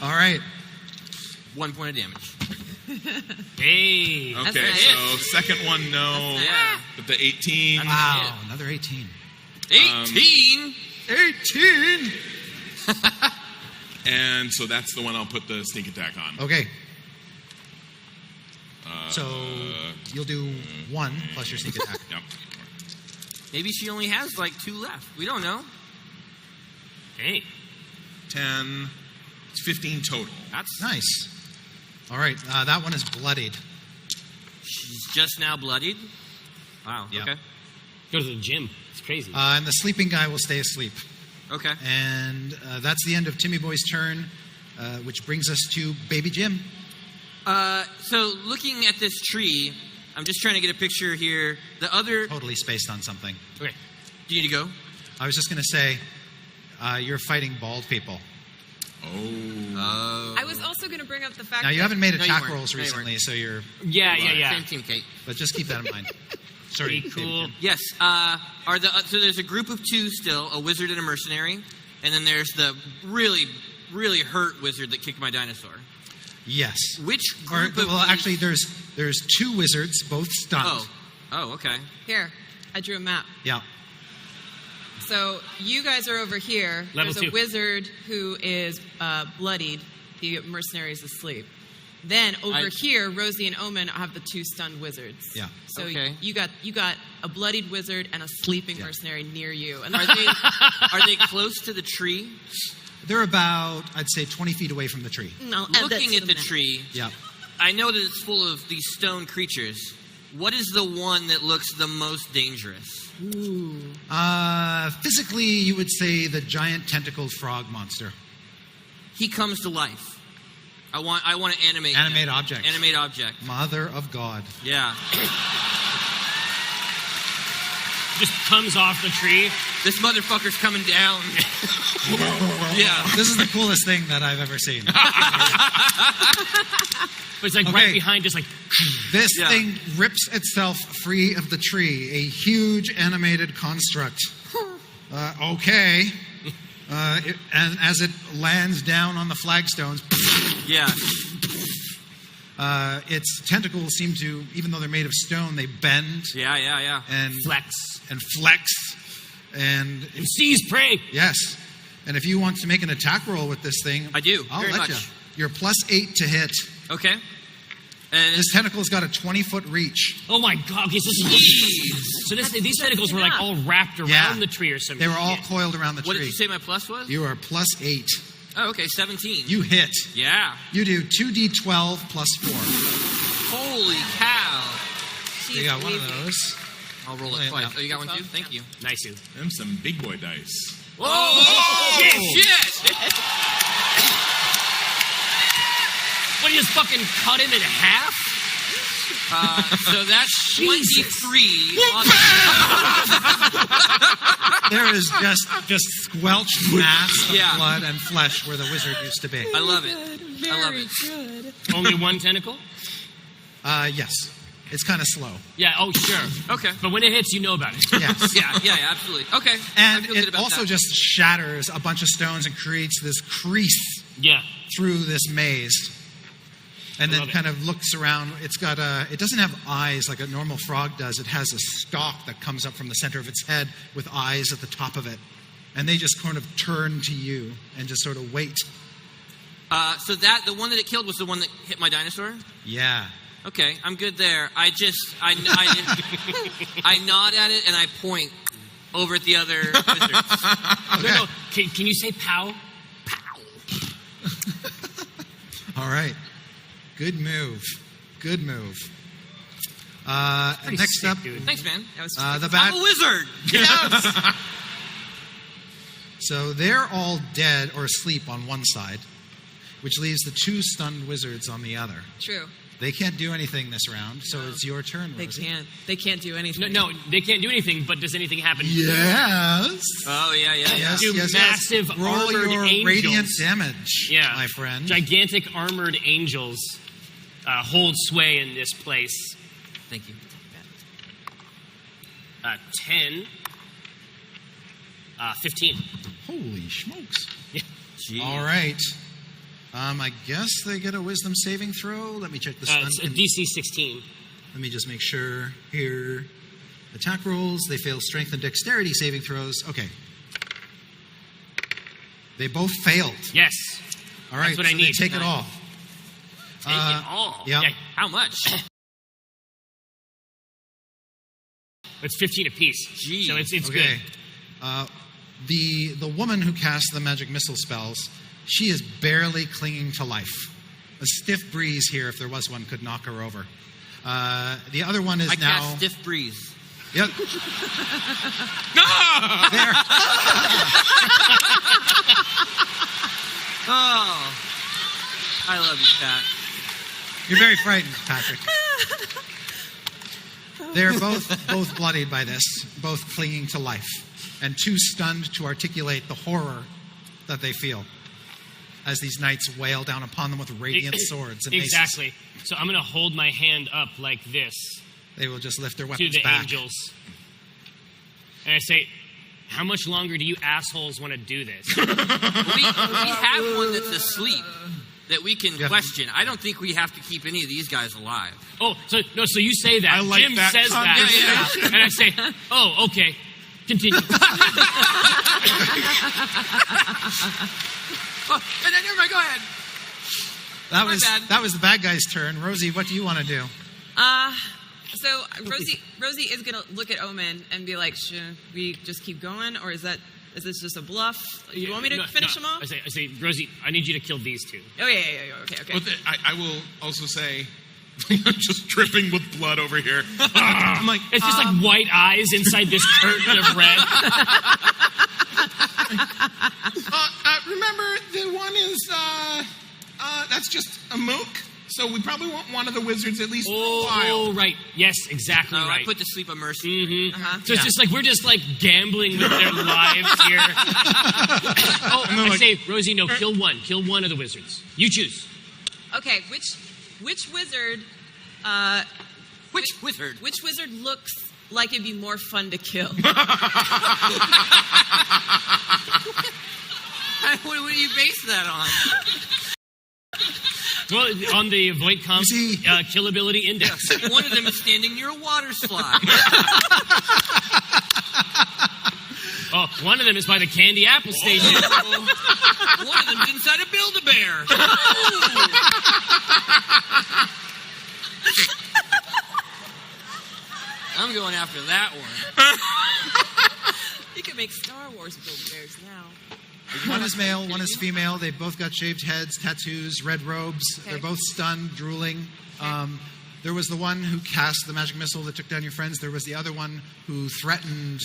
All right. 1 point of damage. Hey. Okay, nice. so second one, no. Yeah. But the 18. Wow. Another 18. 18? 18! And so that's the one I'll put the sneak attack on. Okay. So you'll do 1 plus your sneak attack. Yep. Maybe she only has like 2 left. We don't know. Hey. 10. It's 15 total. That's Nice. All right. That one is bloodied. She's just now bloodied. Wow. Yeah. Okay. Go to the gym. It's crazy. And the sleeping guy will stay asleep. Okay. And that's the end of Timmy Boy's turn, which brings us to Baby Jim. So looking at this tree, I'm just trying to get a picture here. The other. Totally spaced on something. Okay. Do you need to go? I was just going to say, you're fighting bald people. Oh. I was also going to bring up the fact Now, you that haven't made No, you attack weren't. rolls No, you recently, weren't. so you're... Yeah. Same team, Kate. But just keep that in mind. Sorry. Pretty Baby cool. Jim. Yes. So there's a group of 2 still, a wizard and a mercenary, and then there's the really, really hurt wizard that kicked my dinosaur. Yes. Which Or, group of well, these- actually, there's 2 wizards, both stunned. Oh, okay. here. I drew a map. Yeah. So you guys are over here. Level There's a 2. wizard who is bloodied. The mercenary's asleep. Then over here, Rosie and Omen have the 2 stunned wizards. Yeah. So Okay. you got a bloodied wizard and a sleeping mercenary near you. And Are they close to the tree? They're about, I'd say, 20 feet away from the tree. I'll add that Looking to at the map. tree, Yeah. I know that it's full of these stone creatures. What is the one that looks the most dangerous? Physically, you would say the giant tentacled frog monster. He comes to life. I want to animate. Animate him. object. Animate object. Mother of God. Yeah. Just comes off the tree. This motherfucker's coming down. Yeah. This is the coolest thing that I've ever seen. But it's like Okay. right behind, just like, This Yeah. thing rips itself free of the tree, a huge animated construct. Okay. And as it lands down on the flagstones, Yeah. its tentacles seem to, even though they're made of stone, they bend Yeah. and flex. And And seize prey. yes. And if you want to make an attack roll with this thing, I do, I'll very let much. you. You're +8 to hit. Okay. And This tentacle's got a 20-foot reach. Oh my god! Okay, so these tentacles were like all wrapped around Yeah. the tree or something. They were all Yeah. coiled around the what did tree. you say my plus was? You are +8. Oh, okay, 17. You hit. Yeah. You do 2d12 plus 4. Holy cow. You got one of those. I'll roll Yeah, it twice. yeah. Oh, you got one too? Thank you. Nice, dude. Them some big boy dice. Oh, shit! What, you just fucking cut him in half? So that's 23 on There is just squelched mass of Yeah. blood and flesh where the wizard used to be. I love it. I love it. Only one tentacle? Yes. It's kind of slow. Yeah, oh, sure. Okay. But when it hits, you know about it. Yes. Yeah, absolutely. Okay. And I feel good it about also that. just shatters a bunch of stones and creates this crease Yeah. through this maze. And I then love it. kind of looks around. It doesn't have eyes like a normal frog does. It has a stalk that comes up from the center of its head with eyes at the top of it. And they just kind of turn to you and just sort of wait. So the one that it killed was the one that hit my dinosaur? Yeah. Okay, I'm good there. I nod at it and I point over at the other wizards. No. Can you say pow? All right. Good move. Good move. Pretty Next sick, up, dude. Thanks, man. That was the I'm bat. a wizard. Yes. So they're all dead or asleep on one side, which leaves the 2 stunned wizards on the other. True. They can't do anything this round, so it's your turn, They Rosie. can't. They can't do anything. No, they can't do anything, but does anything happen? Yes. Oh, yeah. Yes, Do yes, massive yes. Roll armored your angels. radiant damage, Yeah. my friend. Gigantic armored angels hold sway in this place. Thank you. 10. 15. Holy smokes. Gee. All right. I guess they get a wisdom saving throw. Let me check the stun. It's a DC 16. Let me just make sure here. Attack rolls. They fail strength and dexterity saving throws. Okay. They both failed. Yes. All right. That's what I so need. They take it all. Take it all. Yeah. How much? It's 15 apiece. Gee. So it's Okay. good. The woman who casts the magic missile spells, she is barely clinging to life. A stiff breeze here, if there was one, could knock her over. The other one is I now. cast Stiff Breeze. Yep. There. Oh. I love you, Pat. You're very frightened, Patrick. They're both bloodied by this, both clinging to life, and too stunned to articulate the horror that they feel as these knights wail down upon them with radiant swords and maces. Exactly. So I'm going to hold my hand up like this They will just lift their to weapons the back. angels. And I say, how much longer do you assholes want to do this? We have one that's asleep. that we can question. I don't think we have to keep any of these guys alive. Oh, so you say that. I like Jim that says that. conversation. And I say, oh, okay. Continue. Oh, and then, never mind, go ahead. That My was bad. that was the bad guy's turn. Rosie, what do you want to do? So Rosie is gonna look at Omen and be like, "Should we just keep going, or is this just a bluff? You want me to finish them all?" I say, Rosie, I need you to kill these two. Oh yeah. Okay. But I will also say, I'm just dripping with blood over here. I'm like, It's just like white eyes inside this curtain of red. remember, the one is, that's just a mook. So we probably want one of the wizards at least for a while. Oh, right. Yes, exactly I right. put to sleep a mercy. Mm-hmm. Uh-huh. So it's just like we're just like gambling with their lives here. I say, Rosie, no, kill one. Kill one of the wizards. You choose. Okay. Which wizard? Which wizard? Which wizard looks like it'd be more fun to kill? What do you base that on? Well, on the Voight-Comp You see- killability index. One of them is standing near a water slide. Oh, one of them is by the candy apple station. One of them's inside a Build-A-Bear. I'm going after that one. You could make Star Wars Build-A-Bears now. One is male, one is female. They've both got shaved heads, tattoos, red robes. Okay. They're both stunned, drooling. There was the one who cast the magic missile that took down your friends. There was the other one who threatened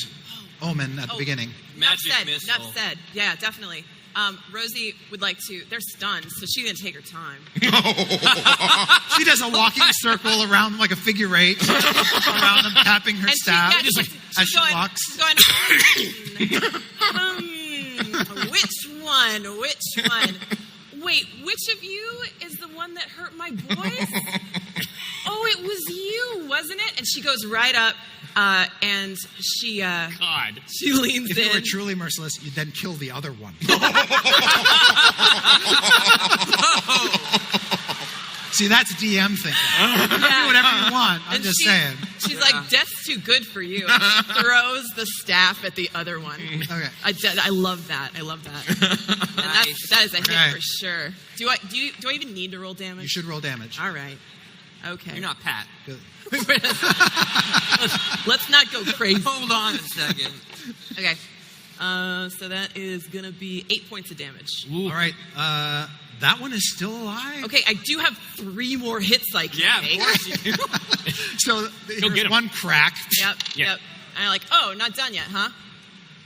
Omen at the beginning. Magic missile. Enough said. Yeah, definitely. Rosie would like to. They're stunned, so she's gonna take her time. She does a walking circle around like a figure eight, around them, tapping her staff she's as she going, walks. She's going, which one? Wait, which of you is the one that hurt my boys? Oh, it was you, wasn't it? And she goes right up, and she God. she leans If in. you were truly merciless, you'd then kill the other one. See, that's DM thinking. You can do whatever you want. I'm And just she- saying. She's like, death's too good for you. And she throws the staff at the other one. Okay. I love that. And that is a hit Okay. for sure. Do I even need to roll damage? You should roll damage. All right. Okay. You're not Pat. Good. Let's not go crazy. Hold on a second. Okay. So that is gonna be 8 points of damage. All right. That one is still alive. Okay, I do have 3 more hits I can Yeah, of make. course you do. So get there's him. one crack. Yep. Yeah. Yep. And I'm like, oh, not done yet, huh?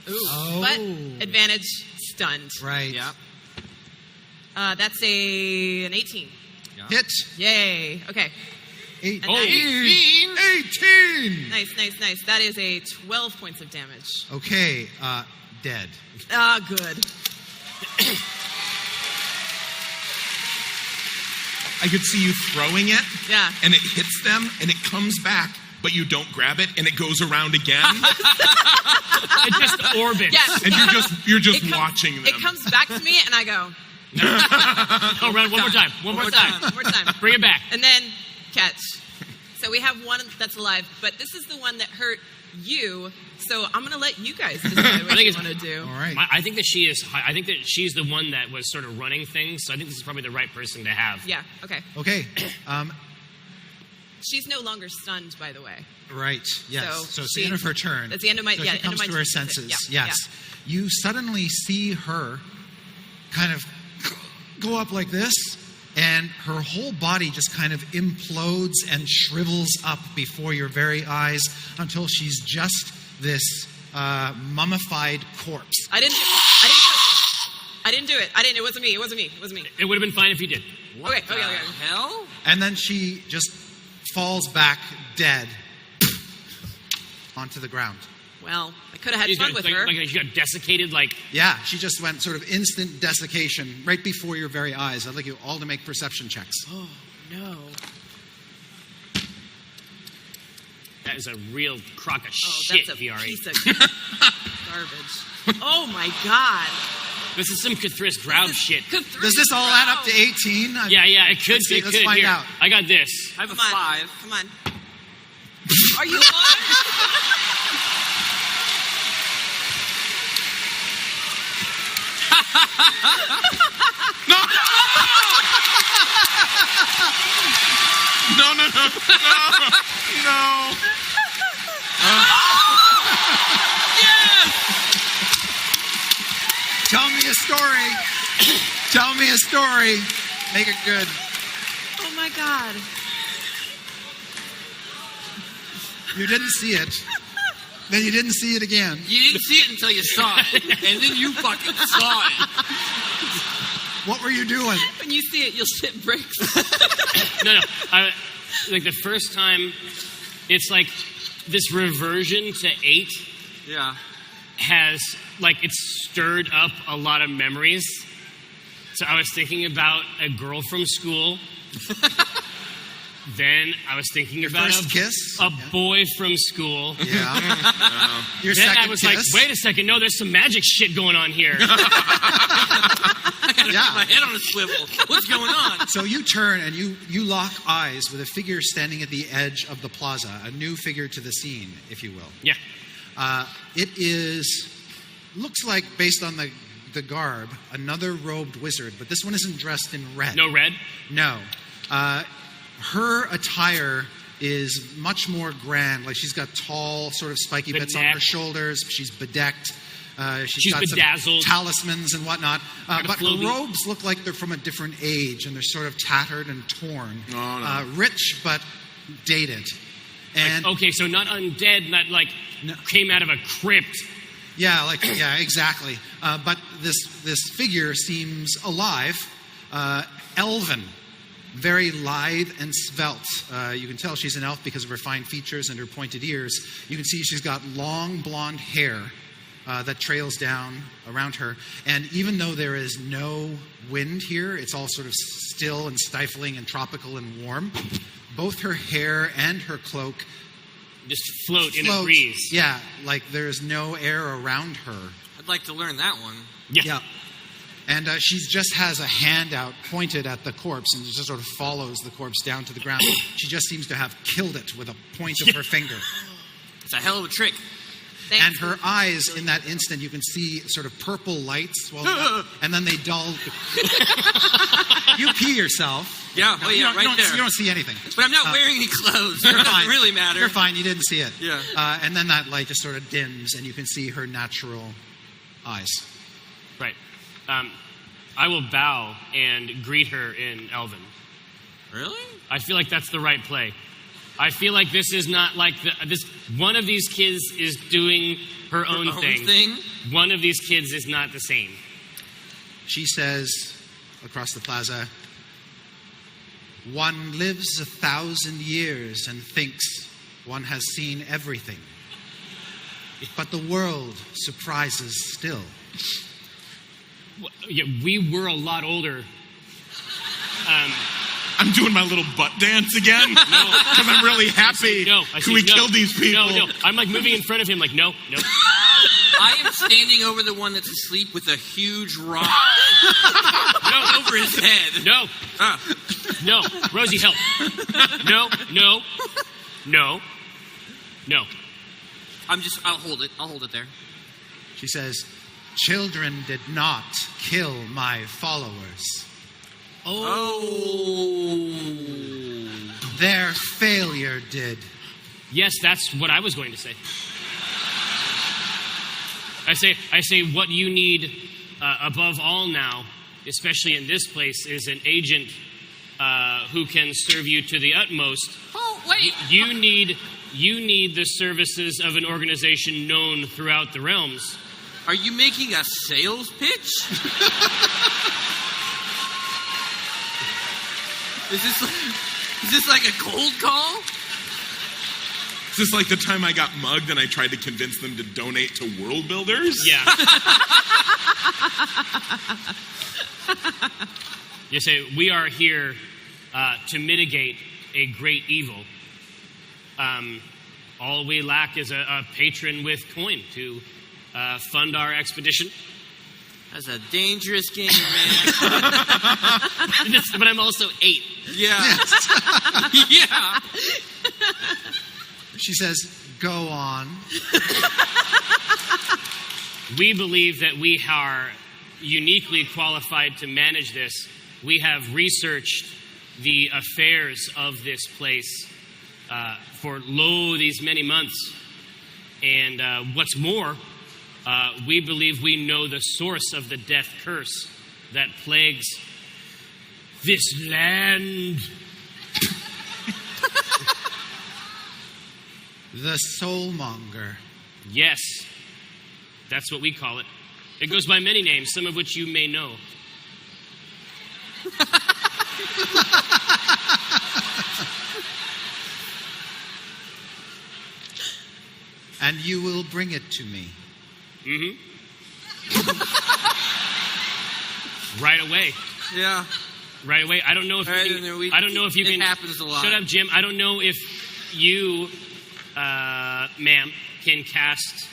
Ooh. Oh. But advantage, stunned. Right. Yeah. That's an 18. Hit. Yay. Okay. 18. And that- 18. Nice. That is a 12 points of damage. Okay. Dead. Ah, good. I could see you throwing it, Yeah. and it hits them, and it comes back, but you don't grab it, and it goes around again, It just orbits. Yeah. and you're just It comes- watching them. It comes back to me, and I go, Oh, run one more time. One more time. one more time. Bring it back. And then catch. So we have one that's alive, but this is the one that hurt you. So I'm gonna let you guys decide what think you it's- want to do. All right. I think that she is. I think that she's the one that was sort of running things. So I think this is probably the right person to have. Yeah. Okay. Okay. She's no longer stunned, by the way. Right. Yes. So it's the she- end of her turn. That's the end of my. So yeah. she comes end of my to her turn. senses. Yeah, Yes. You suddenly see her kind of go up like this, and her whole body just kind of implodes and shrivels up before your very eyes until she's just this mummified corpse. I didn't do it. It wasn't me. It wasn't me. It would have been fine if you did. What Okay. the hell? And then she just falls back dead onto the ground. Well, I could have had She's fun got, with her. like she got desiccated. Like Yeah, she just went sort of instant desiccation right before your very eyes. I'd like you all to make perception checks. Oh no. that is a real crock of Oh, shit. that's a VRE. piece of garbage. Oh my god. This is some Cthulhu's Ground shit. Does this all add up to 18? Yeah, it could. Let's see, It let's could. find Here, out. I got this. I have a Come on. 5. Come on. Are you on? No. No. Tell me a story. Tell me a story. Make it good. Oh my God. You didn't see it. Then you didn't see it again. You didn't see it until you saw it, and then you fucking saw it. What were you doing? When you see it, you'll shit bricks. No. Like the first time, it's like this reversion to 8 Yeah. has, like, it's stirred up a lot of memories. So I was thinking about a girl from school. Then I was thinking about first kiss? a Yeah. boy from school. Yeah. Your Then second I was kiss? like, wait a second, no, there's some magic shit going on here. I gotta Yeah. put my head on a swivel. What's going on? So you turn and you lock eyes with a figure standing at the edge of the plaza, a new figure to the scene, if you will. Yeah. Looks like, based on the garb, another robed wizard, but this one isn't dressed in red. No red? No. Her attire is much more grand. Like, she's got tall, sort of spiky bits on her Bedecked. shoulders. She's bedecked. She's got bedazzled. some talismans and whatnot. But her floaty. robes look like they're from a different age, and they're sort of tattered and torn. Oh, no. Rich, but dated. And Okay, so not undead, not like No. came out of a crypt. yeah, exactly. But this figure seems alive, elven. Very lithe and svelte. You can tell she's an elf because of her fine features and her pointed ears. You can see she's got long blonde hair that trails down around her. And even though there is no wind here, it's all sort of still and stifling and tropical and warm. Both her hair and her cloak Just float in a float. breeze. Yeah, like there's no air around her. I'd like to learn that one. Yeah. And she just has a hand out pointed at the corpse and just sort of follows the corpse down to the ground. She just seems to have killed it with a point of her finger. It's a hell of a trick. And her eyes, in that instant, you can see sort of purple lights swelling up, and then they dull. You pee yourself. Yeah, No, oh you yeah, don't- right you don't, there. You don't see anything. But I'm not wearing any clothes. So You're it doesn't fine. really matter. You're fine. You didn't see it. Yeah. And then that light just sort of dims, and you can see her natural eyes. Right. I will bow and greet her in Elven. Really? I feel like that's the right play. I feel like this is not like this. One of these kids is doing her own thing. One of these kids is not the same. She says across the plaza, "One lives 1,000 years and thinks one has seen everything. But the world surprises still." Yeah, we were a lot older. I'm doing my little butt dance again because I'm really happy. We killed these people. No. I'm like moving in front of him, like no. I am standing over the one that's asleep with a huge rock over his head. No, Rosie, help. No. I'll hold it. I'll hold it there. She says, "Children did not kill my followers. Oh. Their failure did." Yes, that's what I was going to say. I say what you need above all now, especially in this place, is an agent who can serve you to the utmost. Oh, wait. You need the services of an organization known throughout the realms. Are you making a sales pitch? Is this like a cold call? Is this like the time I got mugged and I tried to convince them to donate to World Builders? Yeah. You say, we are here to mitigate a great evil. All we lack is a patron with coin to fund our expedition. That's a dangerous game, man. But I'm also 8. Yeah. Yeah. She says, go on. We believe that we are uniquely qualified to manage this. We have researched the affairs of this place for these many months. And what's more, we believe we know the source of the death curse that plagues this land. The Soulmonger. Yes, that's what we call it. It goes by many names, some of which you may know. And you will bring it to me. Mm-hmm. Right away. Yeah. Right away. I don't know if Right, you and then can, I don't know if you it can. happens a lot. Shut up, Jim. I don't know if you, ma'am, can cast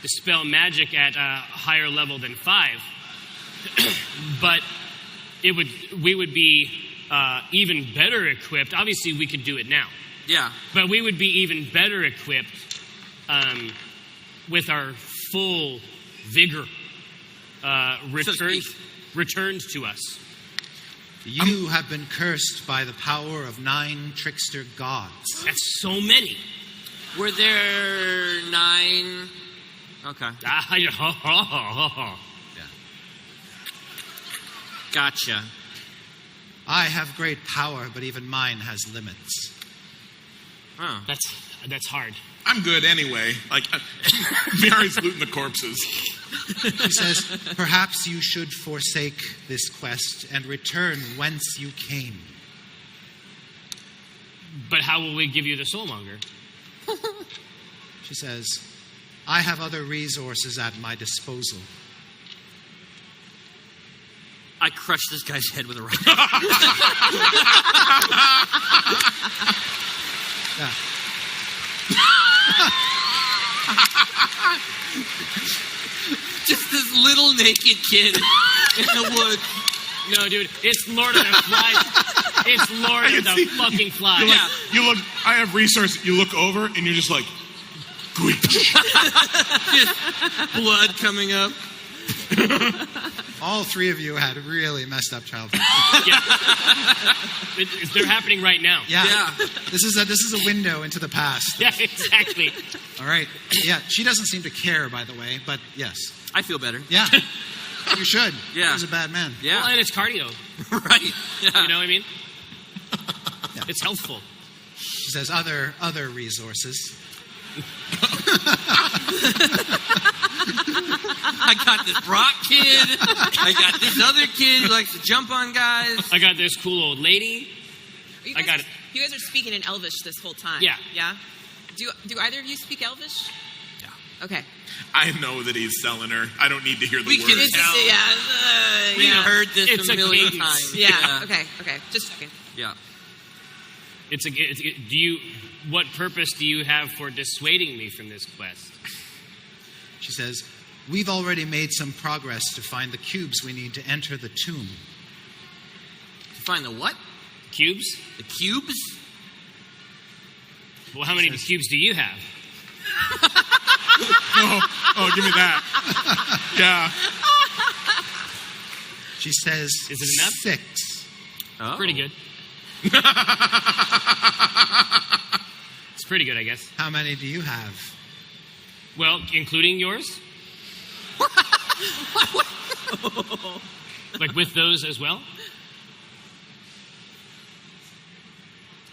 dispel magic at a higher level than 5. But we would be even better equipped. Obviously, we could do it now. Yeah. But we would be even better equipped with our full vigor returned to us. You have been cursed by the power of 9 trickster gods. That's so many. Were there 9? Okay. Gotcha. I have great power, but even mine has limits. Huh. That's hard. I'm good anyway. Like, Mary's looting the corpses. She says, perhaps you should forsake this quest and return whence you came. But how will we give you the soulmonger? She says, I have other resources at my disposal. I crushed this guy's head with a rock. Yeah. Just this little naked kid in the woods. No, dude, it's Lord of the Flies. It's Lord of the fucking Flies. You're like, you look. I have resources. You look over and you're just like, Just blood coming up. All 3 of you had really messed up childhood. Yeah. They're happening right now. Yeah. This is a window into the past. Yeah, exactly. All right. Yeah, she doesn't seem to care, by the way, but yes. I feel better. Yeah. You should. Yeah. He's a bad man. Yeah. Well, and it's cardio. Right. Yeah. You know what I mean? Yeah. It's healthful. She says other resources. I got this rock kid. I got this other kid who likes to jump on guys. I got this cool old lady. You I guys got it. You guys are speaking in Elvish this whole time. Yeah. Yeah? Do either of you speak Elvish? Yeah. Okay. I know that he's selling her. I don't need to hear the We words. can It's tell. We've yeah. heard this It's a a million cadence. times. Yeah. Okay. Just checking. Yeah. What purpose do you have for dissuading me from this quest? She says, we've already made some progress to find the cubes we need to enter the tomb. To find the what? Cubes? The cubes? Well, how many cubes do you have? Oh, give me that. Yeah. She says, Is it enough? 6. Oh. Pretty good. It's pretty good, I guess. How many do you have? Well, including yours? Like with those as well?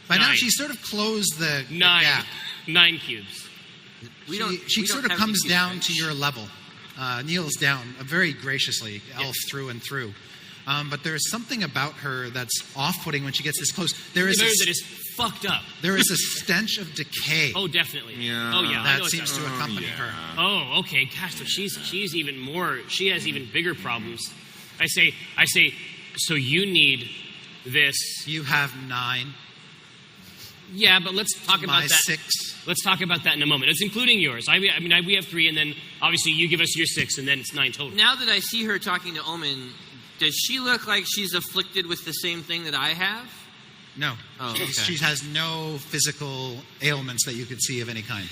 By now, 9. she sort of closed the 9. gap. 9 cubes. She sort of comes down to your level, kneels down very graciously, elf through and through. But there's something about her that's off-putting when she gets this close. There is That is fucked up. there is a stench of decay Oh, definitely. Yeah. Oh, yeah. I that know it's seems to accompany her. Oh, okay. Gosh, so she's even more. She has even bigger problems. I say. So you need this. You have 9. Yeah, but let's talk about My that. 6. Let's talk about that in a moment. It's including yours. I mean, we have 3, and then obviously you give us your 6, and then it's 9 total. Now that I see her talking to Omen, does she look like she's afflicted with the same thing that I have? No. Oh, okay. She has no physical ailments that you could see of any kind.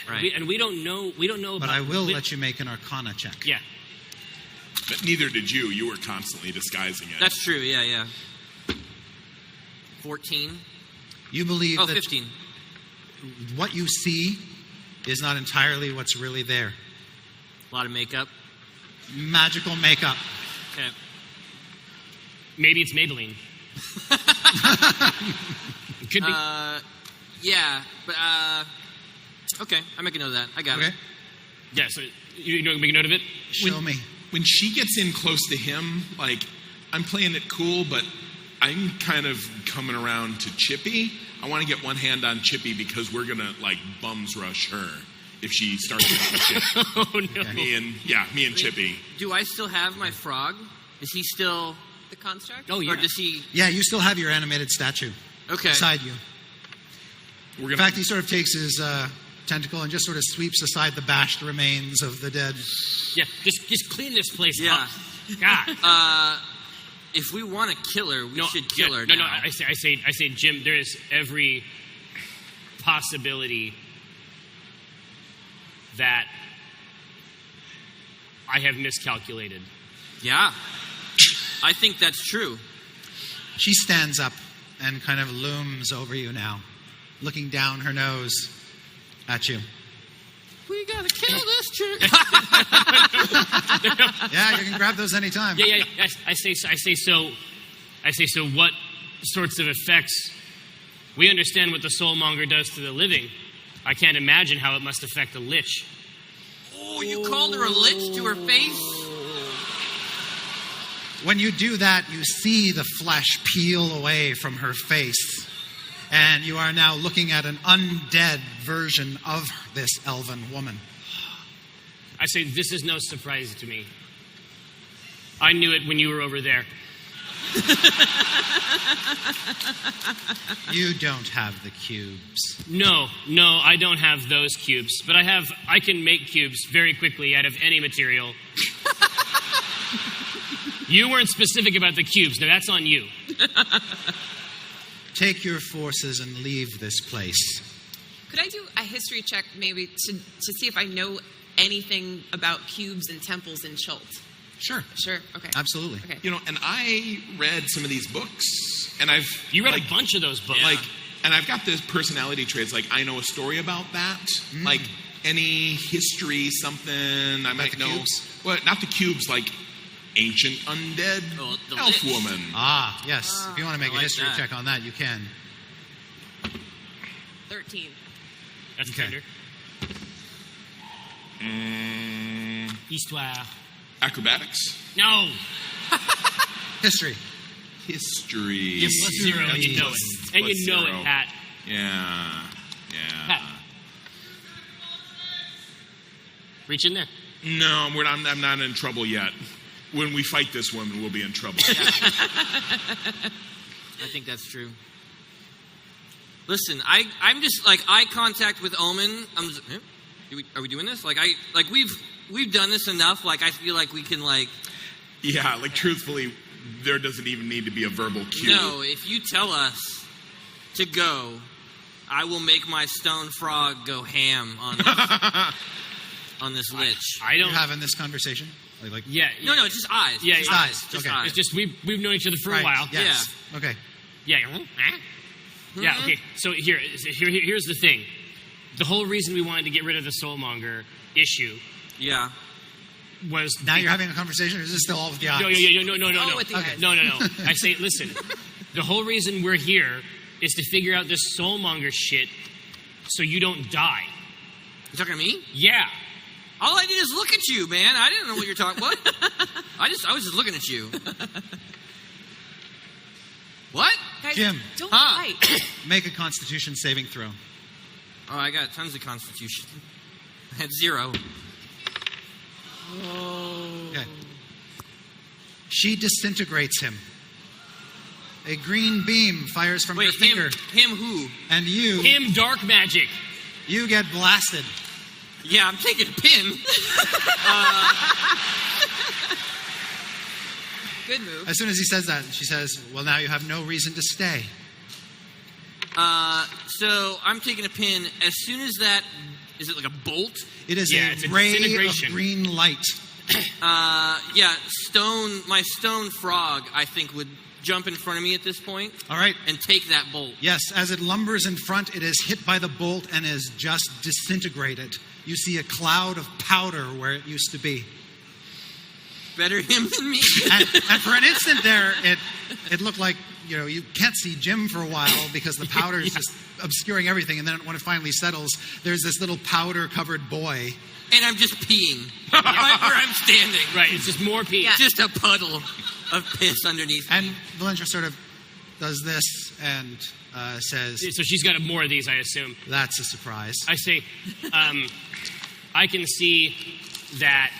Right. We don't know. We don't know. But about I will let you make an Arcana check. Yeah. But neither did you. You were constantly disguising it. That's true, yeah. 14. You believe Oh, that 15. what you see is not entirely what's really there. A lot of makeup. Magical makeup. Okay. Maybe it's Maybelline. It could be. Yeah, but, okay, I make a note of that. I got Okay? it. Yeah. So you make a note of it. Show me. When she gets in close to him, like, I'm playing it cool, but I'm kind of coming around to Chippy. I want to get one hand on Chippy because we're going to, like, bums rush her if she starts to shit. Oh no. Me and Chippy. Do I still have my frog? Is he still... The construct? Oh yeah. Or does he... Yeah, you still have your animated statue Okay. beside you. We're In gonna, fact, he sort of takes his tentacle and just sort of sweeps aside the bashed remains of the dead. Yeah. Just clean this place Yeah. up. God. If we want to kill her, we should kill her No, now. I say, Jim. There is every possibility that I have miscalculated. Yeah. I think that's true. She stands up and kind of looms over you now, looking down her nose at you. We gotta kill this chick. Yeah, you can grab those anytime. Yeah. I say so. What sorts of effects? We understand what the soulmonger does to the living. I can't imagine how it must affect a lich. Oh, you called her a lich to her face? When you do that, you see the flesh peel away from her face. And you are now looking at an undead version of this elven woman. I say this is no surprise to me. I knew it when you were over there. You don't have the cubes. No, I don't have those cubes, but I can make cubes very quickly out of any material. You weren't specific about the cubes. Now that's on you. Take your forces and leave this place. Could I do a history check maybe to see if I know anything about cubes and temples in Chult? Sure. Sure. Okay. Absolutely. Okay. you know, and I read some of these books, and You read like, a bunch of those books. like, and I've got this personality traits. Like, I know a story about that. Like any history, something I might the know. cubes? Well, not the cubes. Like ancient undead Oh, the elf lich. woman. Ah, yes. If you want to make I a like history that. check on that, you can. 13. That's Okay. tender. Histoire. Acrobatics, No. History. history. Give plus 0 and you know it. And Plus you know zero. it, Pat. Yeah. Pat. Reach in there. No, I'm not in trouble yet. When we fight this woman, we'll be in trouble. I think that's true. Listen, I'm just like eye contact with Omen. I'm just, are we doing this? Like we've done this enough. Like I feel like we can like. Yeah, like truthfully, there doesn't even need to be a verbal cue. No, if you tell us to go, I will make my stone frog go ham on this lich. I You're don't. having this conversation? Like Yeah. No, it's just eyes. Yeah, Just yeah. eyes. Eyes, Just okay. eyes. It's just we've known each other for right, a while. Yes. Okay. Yeah. Yeah. Okay. So here's the thing. The whole reason we wanted to get rid of the soulmonger issue Yeah. was Now you're having a conversation, or is this still all with the eyes? no. Oh, with the eyes. No. I say, listen. The whole reason we're here is to figure out this soulmonger shit, so you don't die. You talking to me? Yeah. All I did is look at you, man. I didn't know what you're talking. What? I was just looking at you. What? Guys, Jim. don't Huh. fight. Make a Constitution saving throw. Oh, I got tons of constitution. I had 0. Okay. She disintegrates him. A green beam fires from your Wait, finger. him who? And you Dark magic. get blasted. Yeah, I'm taking a pin. Good move. As soon as he says that, she says, well, now you have no reason to stay. So I'm taking a pin. As soon as that, is it like a bolt? It is it's a a ray of disintegration. green light. Yeah, my stone frog, I think, would jump in front of me at this point All right. and take that bolt. Yes, as it lumbers in front, it is hit by the bolt and is just disintegrated. You see a cloud of powder where it used to be. Better him than me. And for an instant there, it looked like, you can't see Jim for a while because the powder is just obscuring everything. And then when it finally settles, there's this little powder-covered boy. And I'm just peeing right where I'm standing. Right, it's just more pee. Yeah. Just a puddle of piss underneath. And Valentra sort of does this and says, So she's got more of these, I assume. that's a surprise. I say, I can see that.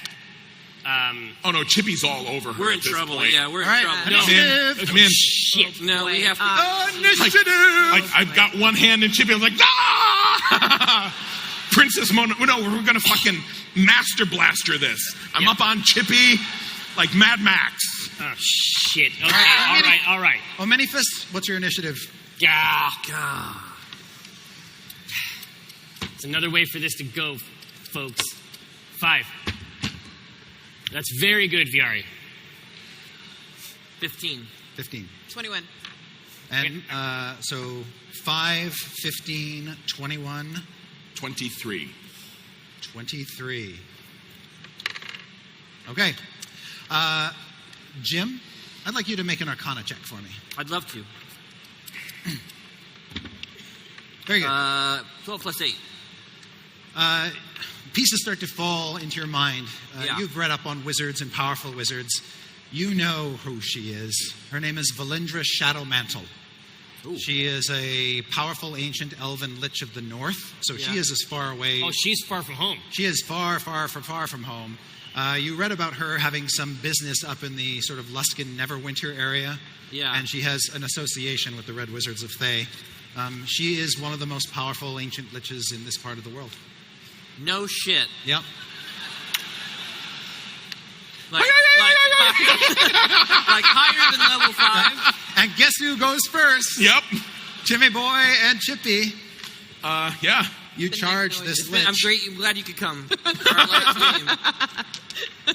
Oh no, Chippy's all over her. We're in at this trouble. point. Yeah, we're in All right, trouble. No. I'm in. Shit. No, we have to. I've got one hand in Chippy. I was like, ah! Princess Mona. No, we're gonna fucking master blaster this. I'm up on Chippy, like Mad Max. Oh, shit. Okay, right, all right. Omenifus, what's your initiative? Yeah. God. It's another way for this to go, folks. 5. That's very good, Viari. 15. 15. 21. And so 5, 15, 21, 23. 23. Okay. Jim, I'd like you to make an Arcana check for me. I'd love to. Very good. 12 plus 8. Pieces start to fall into your mind. Yeah. You've read up on wizards and powerful wizards. You know who she is. Her name is Valindra Shadowmantle. Ooh. She is a powerful ancient elven lich of the north, so she Yeah. is as far away. Oh, she's far from home. She is far, far, far, far from home. You read about her having some business up in the sort of Luskin Neverwinter area. Yeah. And she has an association with the Red Wizards of Thay. She is one of the most powerful ancient liches in this part of the world. No shit. Yep. Like higher than level 5. And guess who goes first? Yep. Jimmy Boy and Chippy. Yeah. You charge noise. this lich. I'm great. I'm glad you could come. Our last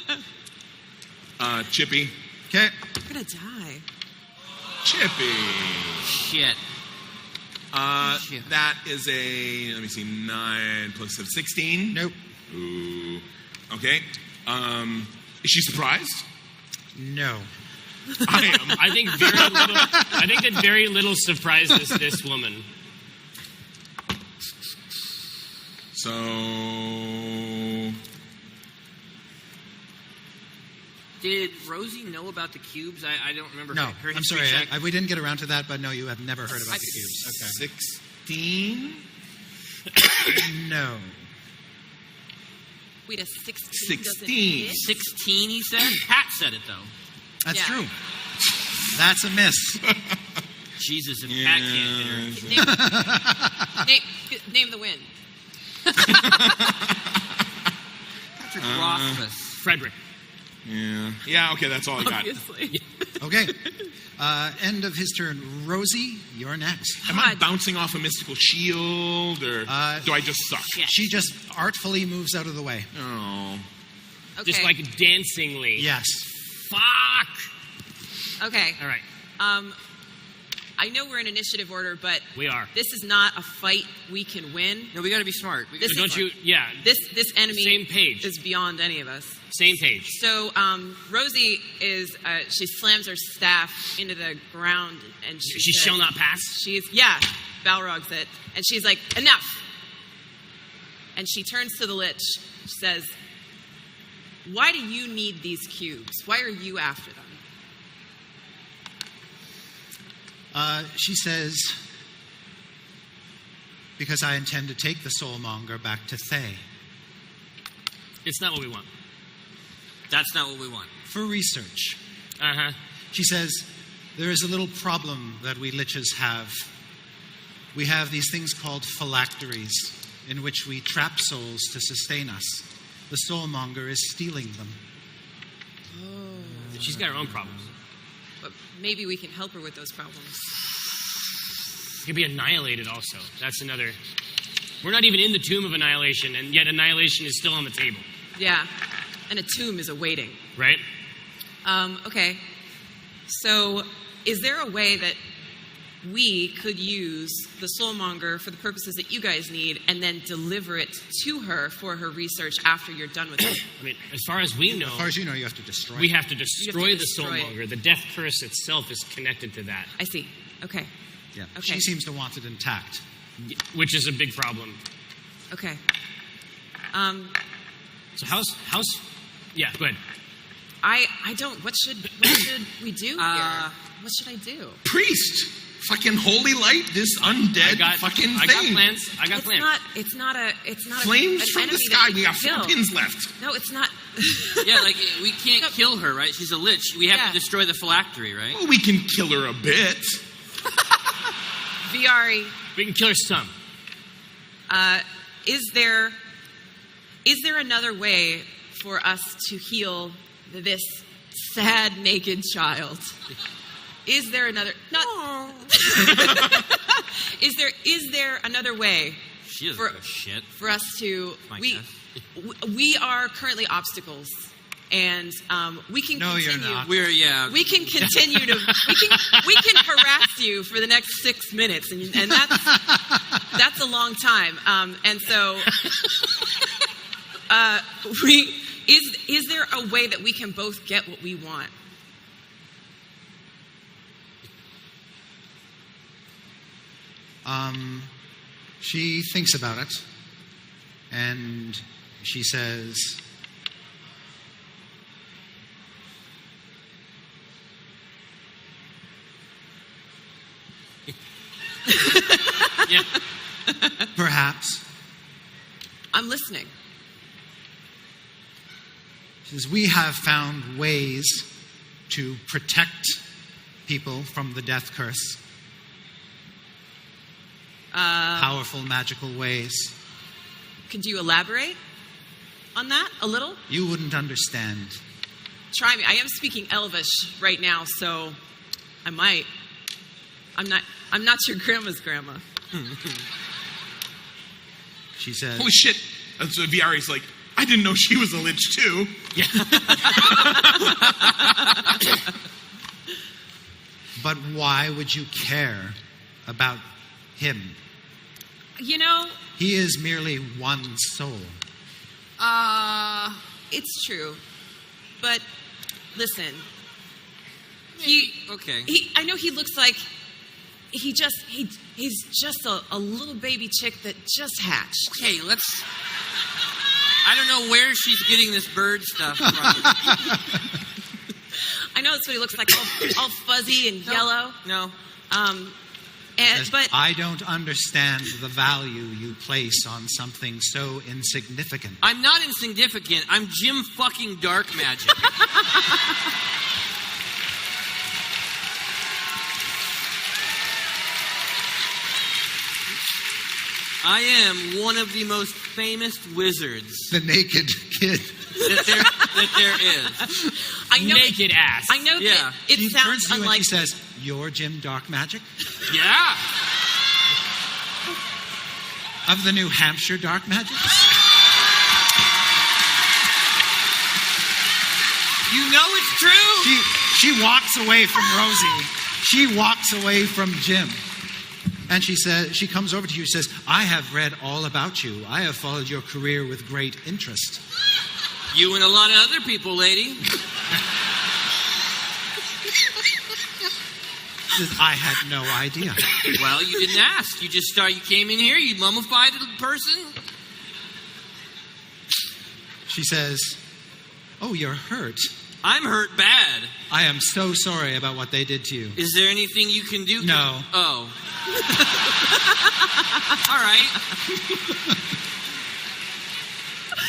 game. Chippy. Okay. I'm gonna die. Chippy. Shit. Shit. That is a, let me see, 9 plus 7, 16. Nope. Ooh. Okay. Is she surprised? No. I am. I think that very little surprises this woman. So, Did Rosie know about the cubes? I don't remember. No. her I'm history sorry. check. We didn't get around to that, but no, you have never heard about the cubes. Okay. 16. No. Wait, a 16 doesn't 16. hit? 16, he said? Pat said it, though. That's Yeah. true. That's a miss. Jesus, if Pat can't hit her. Name the win. Patrick Rothfuss. Frederick. Yeah. Yeah, okay, that's all I got. Obviously. Okay. End of his turn. Rosie, you're next. Am I God. bouncing off a mystical shield, or do I just suck? Yes. She just artfully moves out of the way. Oh. Okay. Just like dancingly. Yes. Fuck. Okay. All right. I know we're in initiative order, but We are. this is not a fight we can win. No, we got to be smart. We This So is don't you? Yeah. This enemy Same page. is beyond any of us. Same page. So Rosie is she slams her staff into the ground and She says- shall not pass. She's Balrogs it, and she's like, enough. And she turns to the lich. She says, "Why do you need these cubes? Why are you after them?" She says, because I intend to take the soulmonger back to Thay It's not what we want. That's not what we want. for research. Uh huh. She says, There is a little problem that we liches have. We have these things called phylacteries, in which we trap souls to sustain us. The soulmonger is stealing them. She's got her own problems. But maybe we can help her with those problems. She can be annihilated also. That's another... We're not even in the tomb of annihilation, and yet annihilation is still on the table. Yeah. And a tomb is awaiting. Right? Okay. So, is there a way that we could use the soulmonger for the purposes that you guys need and then deliver it to her for her research after you're done with it? I mean, as far as we know... As far as you know, you have to destroy it. We have to destroy the destroy it. soulmonger. The death curse itself is connected to that, I see. Okay. Yeah. Okay. She seems to want it intact. which is a big problem. Okay. So how's... Yeah, go ahead. I don't... What should we do here? What should I do? Priest! Fucking holy light, this undead fucking thing. I got plans. It's not a Flames an from the enemy sky. that We got 4 kill. pins left. No, it's not. Yeah, like, we can't kill her, right? She's a lich. We have Yeah. to destroy the phylactery, right? Well, we can kill her a bit. Viari, We can kill her some. is there another way for us to heal this sad naked child? Is there another? Not. Is there another way She doesn't give a shit. for us to? My We guess. we are currently obstacles, and we can No, you're continue. not. We can continue to we can harass you for the next 6 minutes, and that's a long time. And so, is there a way that we can both get what we want? She thinks about it, and she says, Yeah. perhaps. I'm listening. She says, we have found ways to protect people from the death curse. Powerful, magical ways. Could you elaborate on that a little? You wouldn't understand. Try me. I am speaking Elvish right now, so I might. I'm not your grandma's grandma. She says, Holy shit. So Viari's like, I didn't know she was a lich too. but why would you care about him? You know, He is merely one soul. it's true. But listen, Okay. I know he looks like he's just a little baby chick that just hatched. Okay, let's... I don't know where she's getting this bird stuff from. I know that's what he looks like, all fuzzy and yellow. No. Says, But I don't understand the value you place on something so insignificant. I'm not insignificant. I'm Jim fucking Dark Magic. I am one of the most famous wizards The naked kid. that there is. I know Naked ass. I know Yeah. that it She turns sounds to you and unlike. she says, you're Jim Dark Magic? Yeah. Of the New Hampshire Dark Magic? You know it's true. She walks away from Rosie. She walks away from Jim. And she says, she comes over to you and says, I have read all about you. I have followed your career with great interest. You and a lot of other people, lady. Says, I had no idea. Well, you didn't ask. You came in here, you mummified the person. She says, oh, you're hurt. I'm hurt bad. I am so sorry about what they did to you. Is there anything you can do? No. Oh. All right.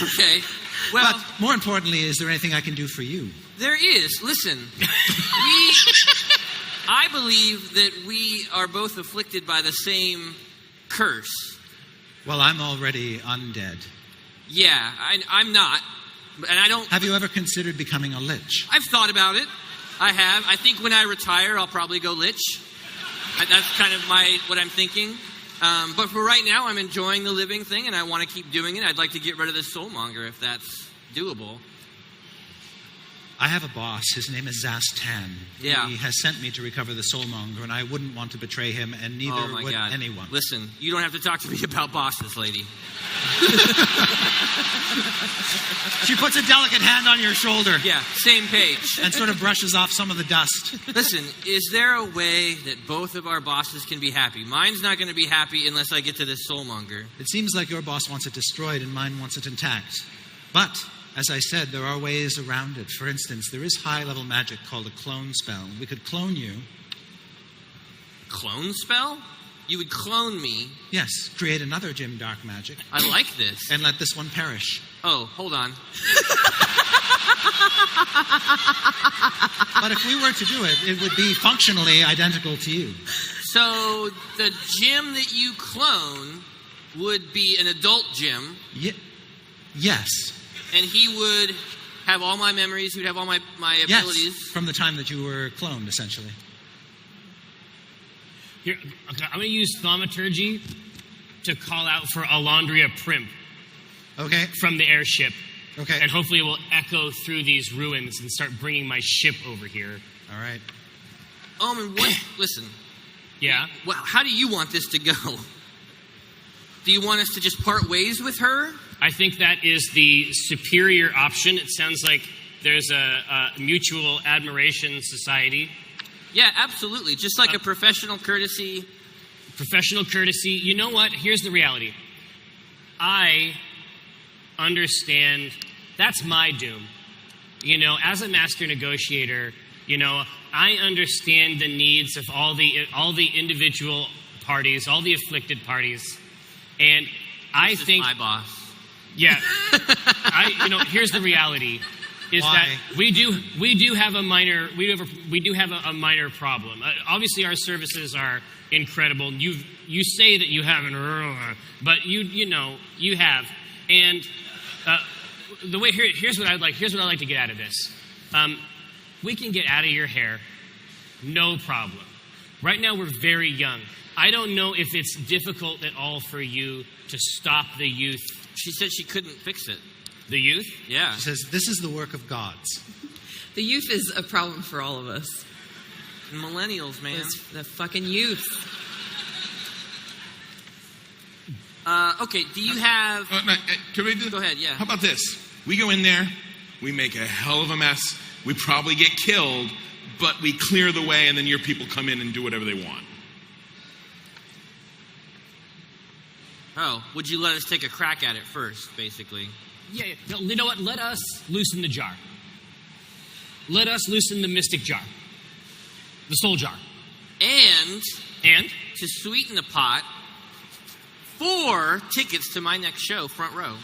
Okay. Well, But more importantly, is there anything I can do for you? there is. Listen. I believe that we are both afflicted by the same curse. Well, I'm already undead. Yeah, I'm not. And I don't... Have you ever considered becoming a lich? I've thought about it. I have. I think when I retire, I'll probably go lich. That's kind of what I'm thinking. But for right now, I'm enjoying the living thing, and I want to keep doing it. I'd like to get rid of this soulmonger if that's doable. I have a boss. His name is Zastan. Yeah. He has sent me to recover the soulmonger, and I wouldn't want to betray him, and neither would anyone. Listen, you don't have to talk to me about bosses, lady. She puts a delicate hand on your shoulder. Yeah, same page. And sort of brushes off some of the dust. Listen, is there a way that both of our bosses can be happy? Mine's not going to be happy unless I get to this soulmonger. It seems like your boss wants it destroyed and mine wants it intact. But, as I said, there are ways around it. For instance, there is high-level magic called a clone spell. We could clone you. Clone spell? You would clone me? Yes, create another Jim Dark magic. I like this. And let this one perish. Oh, hold on. But if we were to do it, it would be functionally identical to you. So the Jim that you clone would be an adult Jim. Yes. And he would have all my memories. He would have all my abilities. Yes, from the time that you were cloned, essentially. Here, okay, I'm going to use thaumaturgy to call out for Alondria Primp. Okay. From the airship. Okay. And hopefully it will echo through these ruins and start bringing my ship over here. All right. And what? Listen. Yeah? Well, how do you want this to go? Do you want us to just part ways with her? I think that is the superior option. It sounds like there's a mutual admiration society. Yeah, absolutely. Just like a professional courtesy. Professional courtesy. You know what? Here's the reality. I understand that's my doom. You know, as a master negotiator, you know, I understand the needs of all the individual parties, all the afflicted parties. And I think my boss. Yeah. Here's the reality. Is Why? that we do have a minor minor problem. Obviously, our services are incredible. You say that you haven't, but you have. And here's what I'd like to get out of this. We can get out of your hair, no problem. Right now, we're very young. I don't know if it's difficult at all for you to stop the youth. She said she couldn't fix it. The youth? Yeah. She says, this is the work of gods. The youth is a problem for all of us. Millennials, man. It's the fucking youth. Okay, do you have... Can we do... Go ahead, yeah. How about this? We go in there, we make a hell of a mess, we probably get killed, but we clear the way, and then your people come in and do whatever they want. Oh, would you let us take a crack at it first, basically? Yeah. You know what? Let us loosen the jar. Let us loosen the mystic jar. The soul jar. And to sweeten the pot, 4 tickets to my next show, front row.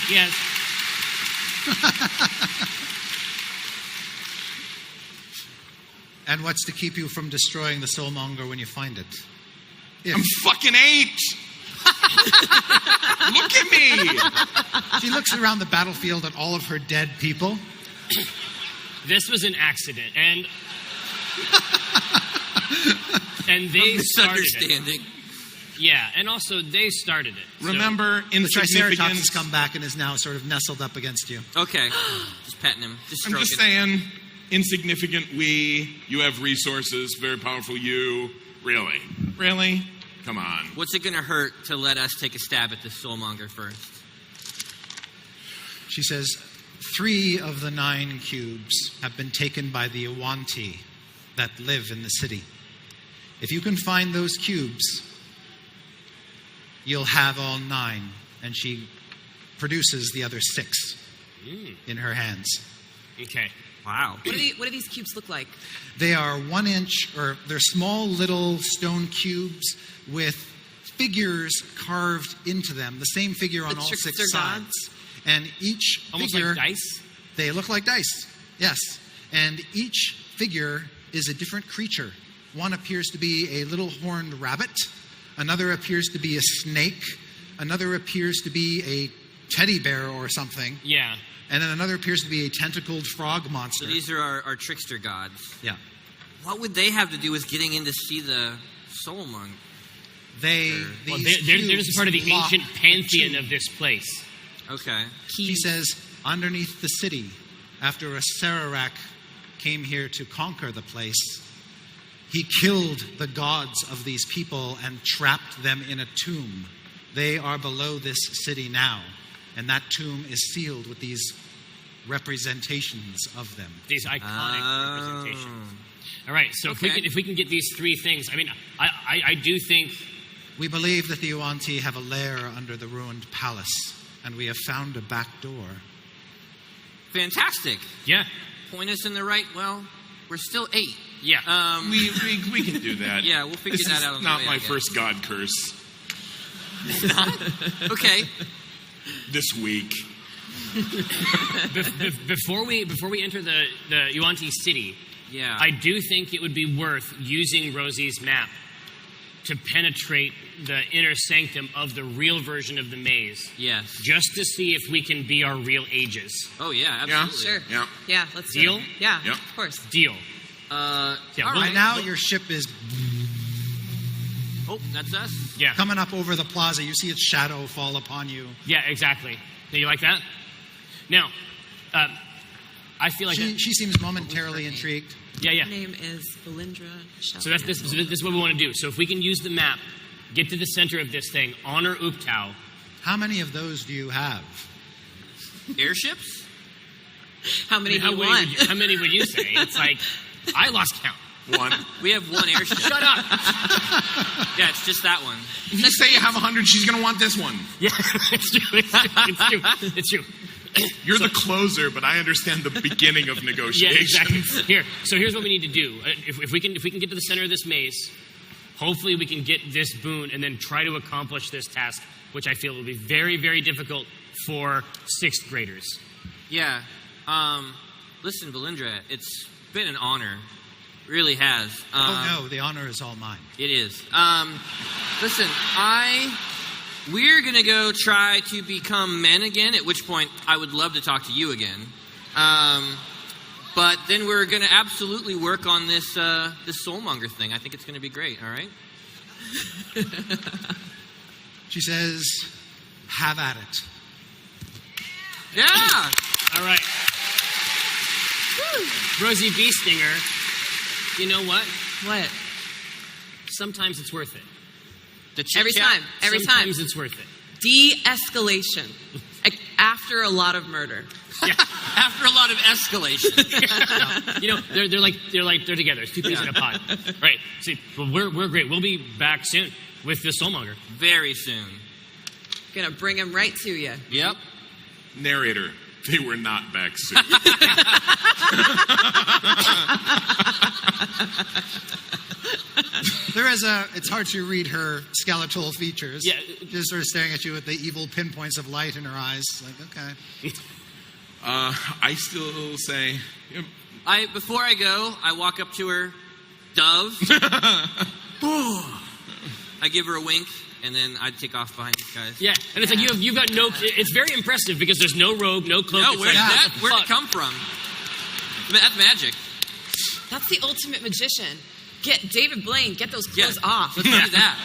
Yes. And what's to keep you from destroying the soulmonger when you find it? I'm fucking 8! Look at me! She looks around the battlefield at all of her dead people. This was an accident, and they started it. Yeah, and also they started it. Remember, The Triceratops insignificance. has come back and is now sort of nestled up against you. Okay. Just petting him. Just I'm stroking. just saying, insignificant we, you have resources, very powerful you. Really? Really? Come on. What's it going to hurt to let us take a stab at this soulmonger first? She says, 3 of the 9 cubes have been taken by the Awanti that live in the city. If you can find those cubes, you'll have all 9. And she produces the other 6 in her hands. Okay. Wow. What do these cubes look like? They are 1 inch, or they're small little stone cubes with figures carved into them. The same figure on all 6 trickster sides. gods? And each Almost figure... like dice? They look like dice, yes. and each figure is a different creature. One appears to be a little horned rabbit. Another appears to be a snake. Another appears to be a teddy bear or something. Yeah. And then another appears to be a tentacled frog monster. So these are our trickster gods. Yeah. What would they have to do with getting in to see the soul monk? Well, they're just part of the ancient pantheon of this place. Okay. He says, underneath the city, after a Sararak came here to conquer the place, he killed the gods of these people and trapped them in a tomb. They are below this city now, and that tomb is sealed with these representations of them. These iconic representations. All right, so if we can get these three things, I mean, I do think... We believe that the Yuan-Ti have a lair under the ruined palace, and we have found a back door. Fantastic. Yeah. Point us in the right... Well, we're still 8. Yeah. We can do that. Yeah, we'll figure that out on the Not way, my I guess. first god curse Okay. this week. Before we enter the Yuan-Ti city, Yeah. I do think it would be worth using Rosie's map to penetrate the inner sanctum of the real version of the maze. Yes. Just to see if we can be our real ages. Oh, yeah, absolutely. Sure. Yeah. Yeah, let's Deal? do it. Yeah, Yep. of course. Deal. Yeah, all By now, your ship is Oh, that's us? Yeah. coming up over the plaza. You see its shadow fall upon you. Yeah, exactly. Do you like that? Now, I feel like... She seems momentarily intrigued. Yeah. Her name is Belindra Shelton. So this is what we want to do. So if we can use the map, get to the center of this thing, honor Uktau. How many of those do you have? Airships? How many do you want? How many would you say? It's like, I lost count. 1. We have 1 airship. Shut up! Yeah, it's just that one. If you say you have 100, she's going to want this one. Yeah, it's true. You're the closer, but I understand the beginning of Yeah, negotiations. exactly. So here's what we need to do. If we can get to the center of this maze, hopefully we can get this boon and then try to accomplish this task, which I feel will be very, very difficult for 6th graders. Yeah. Listen, Belindra, it's been an honor. Really has. Oh, no, the honor is all mine. It is. Listen, we're going to go try to become men again, at which point I would love to talk to you again. But then we're going to absolutely work on this soulmonger thing. I think it's going to be great, all right? She says, have at it. Yeah! All right. Rosie Beestinger, you know what? What? Sometimes it's worth it. The Every chit-chat? time. Every time. Sometimes it's worth it. De-escalation. After a lot of murder. Yeah. After a lot of escalation. You know, they're together. It's 2 peas in a pod. Right. See, well, we're great. We'll be back soon with the soulmonger. Very soon. Gonna bring him right to you. Yep. Narrator, they were not back soon. It's hard to read her skeletal features. Yeah. Just sort of staring at you with the evil pinpoints of light in her eyes. Like, okay. I still say, Before I go, I walk up to her, Dove. I give her a wink, and then I take off behind these guys. Yeah, and it's like you've got no. It's very impressive because there's no robe, no cloak. No, It's where'd like, where'd it come from? That's magic. That's the ultimate magician. Get David Blaine, get those clothes off. Let's do that.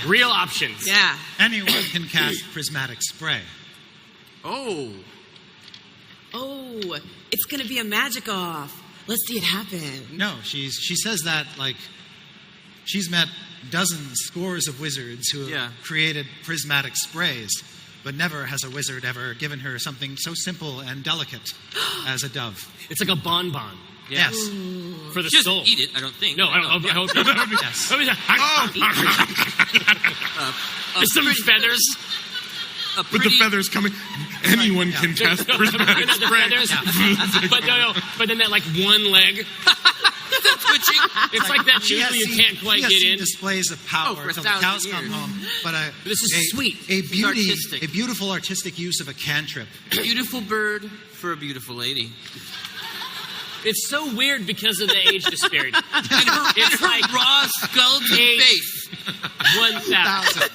Real options. Yeah. Anyone can cast prismatic spray. Oh. Oh, it's gonna be a magic off. Let's see it happen. No, she says that like she's met dozens, scores of wizards who have created prismatic sprays, but never has a wizard ever given her something so simple and delicate as a dove. It's like a bonbon. Yeah. Yes. For the Just soul. eat it, I don't think. No, I hope not. Yes. There's some feathers. with the feathers coming, anyone can cast prismatic The spray. feathers. But then that like one leg. Twitching. It's like that She shoe has you seen- can't quite she has get seen in. displays of power for till the 1,000 cows come years. home. But This is sweet. A artistic. beautiful artistic use of a cantrip. Beautiful bird for a beautiful lady. It's so weird because of the age disparity. It's like raw skeleton Eight. face. 1,000.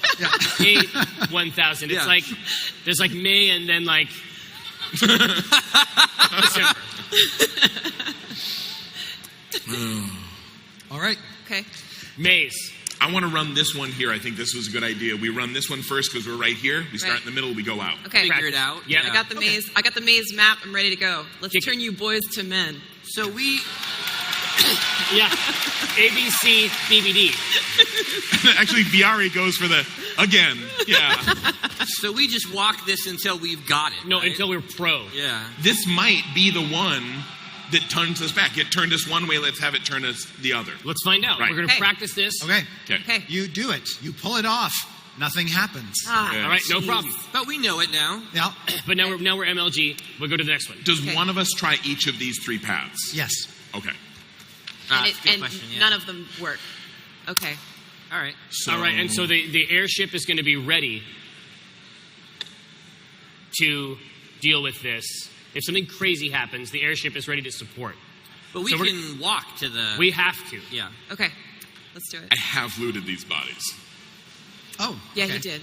Yeah. 1,000. Yeah. It's like there's like May and then like December. All right. Okay. Maze. I want to run this one here. I think this was a good idea. We run this one first because we're right here. We start Right. in the middle, we go out. Okay. Figure it out. Yeah. I got the maze. I got the maze map. I'm ready to go. Let's Kick- turn you boys to men. So we Yeah. ABC BBD. Actually, Viari goes for the again. Yeah. just walk this until we've got it. No, right? until we're pro. Yeah. This might be the one that turns us back. It turned us one way. Let's have it turn us the other. Let's find out. Right. We're going to Okay. practice this. Okay. Okay. You do it. You pull it off. Nothing happens. Ah, Yeah. All right, no jeez. problem. But we know it now. Yeah. But now we're MLG. We'll go to the next one. Does Okay. one of us try each of these three paths? Yes. Okay. And, That's a good and question, yeah. none of them work. Okay. All right. So, All right, and so the airship is going to be ready to deal with this. If something crazy happens, the airship is ready to support. But we So we're- can walk to the. We have to. Yeah. Okay. Let's do it. I have looted these bodies. Oh. Yeah, okay. he did.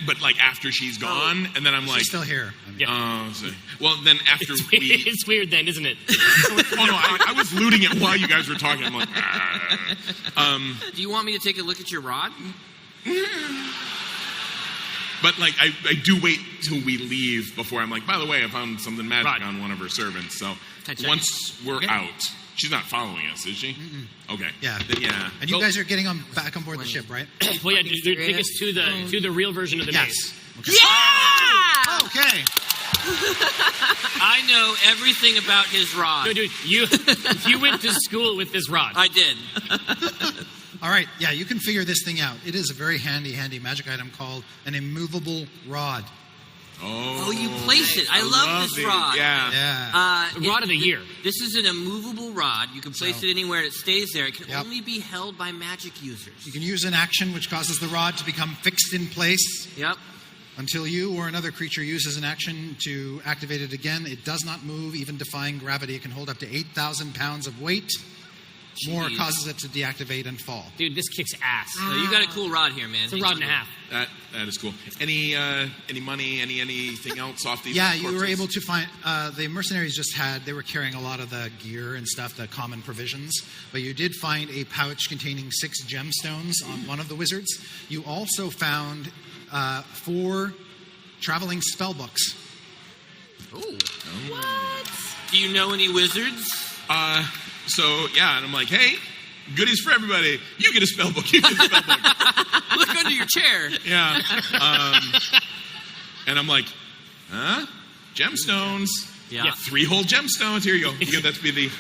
But like after she's gone, and then I'm like, She's still here. I mean, Yeah. oh, so- well, then after we, It's weird then, isn't it? oh no, I was looting it while you guys were talking. I'm like, ah. Do you want me to take a look at your rod? But like I do wait till we leave before I'm like, by the way, I found something magic Right. on one of her servants. So Can I check? once we're Okay. out, she's not following us, is she? Okay. Yeah. Then, yeah. And you Well, guys are getting back on board the ship, right? Well, yeah, take us to the real version of the Yes. maze. Okay. Yeah! Okay. I know everything about his rod. No, dude, you went to school with this rod. I did. All right. Yeah, you can figure this thing out. It is a very handy magic item called an immovable rod. Oh, you place it. I love this it. rod. Yeah. Yeah. Rod of the year. This is an immovable rod. You can place it anywhere. It stays there. It can Yep. only be held by magic users. You can use an action which causes the rod to become fixed in place Yep. until you or another creature uses an action to activate it again. It does not move, even defying gravity. It can hold up to 8,000 pounds of weight. More Jeez. causes it to deactivate and fall. Dude, this kicks ass. So you got a cool rod here, man. It's a rod and a half. That is cool. Any money? Anything else off these? Yeah, you were corpses? able to find the mercenaries they were carrying a lot of the gear and stuff, the common provisions, but you did find a pouch containing 6 gemstones on one of the wizards. You also found 4 traveling spell books. Ooh. What? Do you know any wizards? So yeah, and I'm like, hey, goodies for everybody. You get a spell book. You get a spell book. Look under your chair. Yeah. And I'm like, huh? Gemstones. Yeah. 3 whole gemstones. Here you go. You get that to be the.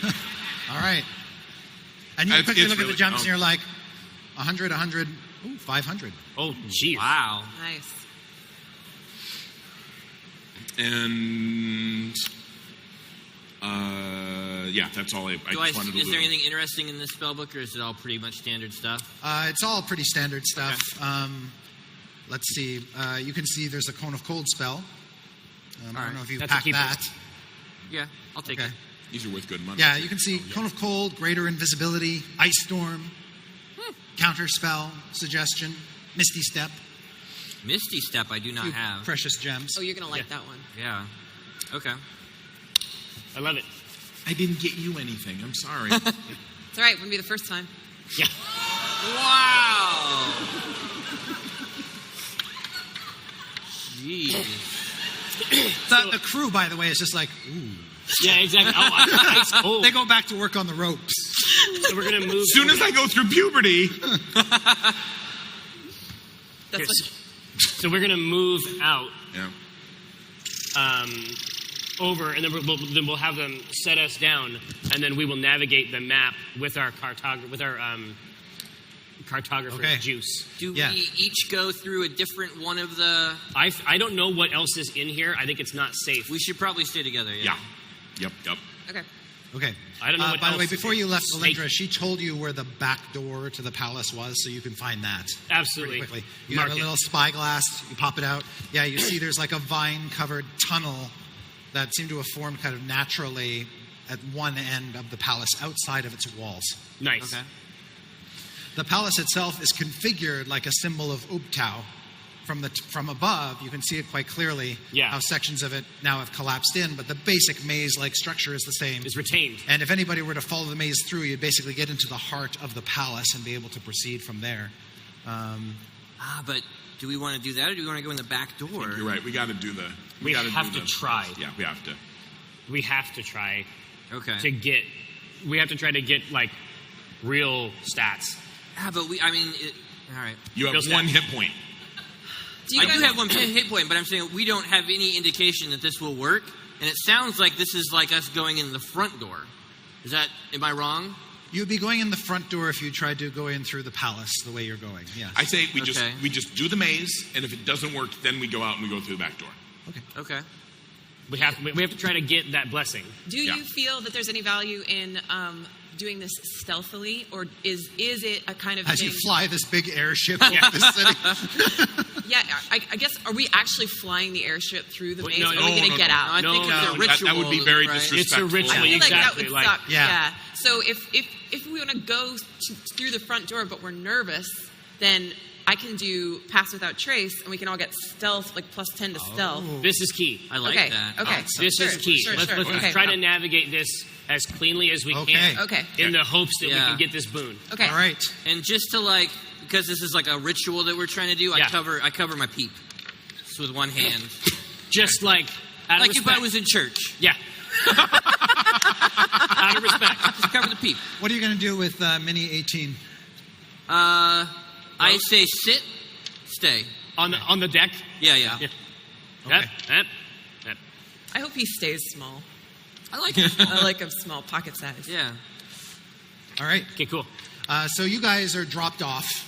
All right. And you It's quickly look at really- the jumps oh. and you're like, 100, 500. Oh, jeez. Wow. Nice. And yeah, that's all I just wanted to Is do. there anything interesting in this spell book, or is it all pretty much standard stuff? It's all pretty standard stuff. Let's see. You can see there's a Cone of Cold spell. I right. don't know if you've That's a packed keeper. that. Yeah, I'll take Okay. it. These are worth good money. Yeah, you can see Cone of Cold, Greater Invisibility, Ice Storm, Counter Spell, Suggestion, Misty Step, Misty Step, I do not few have. precious gems. Oh, you're going to like Yeah. that one. Yeah. Okay. I love it. I didn't get you anything. I'm sorry. It's all right. Wouldn't be the first time. Yeah. Wow. Jeez. The crew, by the way, is just like, ooh. Yeah, exactly. Oh, ice cold. They go back to work on the ropes. So we're going to move. As soon as I go through puberty, That's what, So we're going to move out yeah. over, and then we'll have them set us down, and then we will navigate the map with our cartographer Okay. juice. Do Yeah. we each go through a different one of the... I don't know what else is in here. I think it's not safe. We should probably stay together, Yeah. Yep. okay. Okay. I don't know what By the way, else- before you left Snake. Valindra, she told you where the back door to the palace was, so you can find that Absolutely. pretty quickly. You Mark got a it. little spyglass. You pop it out. Yeah, you see there's like a vine-covered tunnel that seemed to have formed kind of naturally at one end of the palace, outside of its walls. Nice. Okay. The palace itself is configured like a symbol of Ubtao. From above, you can see it quite clearly how sections of it now have collapsed in, but the basic maze-like structure is the same. Is retained. And if anybody were to follow the maze through, you'd basically get into the heart of the palace and be able to proceed from there. But do we want to do that, or do we want to go in the back door? You're right. We got to do the. We gotta have do to try. Yeah, we have to. We have to try Okay. to get. We have to try to get like real stats. But all right. You have Real one stats. hit point. I do have one hit point, but I'm saying we don't have any indication that this will work, and it sounds like this is like us going in the front door. Am I wrong? You'd be going in the front door if you tried to go in through the palace the way you're going, yes. I say we Okay. just do the maze, and if it doesn't work, then we go out and we go through the back door. Okay. We have to try to get that blessing. Do you feel that there's any value in doing this stealthily, or is it a kind of As thing? you fly this big airship over the city. Yeah, I guess, are we actually flying the airship through the maze? no, or are we going to get out? I think it's a That ritual. would be very right? disrespectful. It's a ritual. I feel like that Exactly, would like- suck. Yeah. So if we want to go through the front door, but we're nervous, then I can do pass without trace, and we can all get stealth, like plus 10 to stealth. This is key. I like Okay. that. Okay. This Sure, is key. sure, let's sure. Okay. try to navigate this as cleanly as we Okay. can. Okay. In the hopes that we Yeah. can get this boon. Okay. All right. And just to because this is like a ritual that we're trying to do, Yeah. I cover my peep just with one hand, Just like out like of if respect. I was in church. Yeah. Out of respect. Just cover the peep. What are you going to do with Mini 18? I say sit, stay. On the deck. Yeah. Yeah. Okay. Yep. I hope he stays small. I like it. I like him small, pocket size. Yeah. All right. Okay, cool. So you guys are dropped off.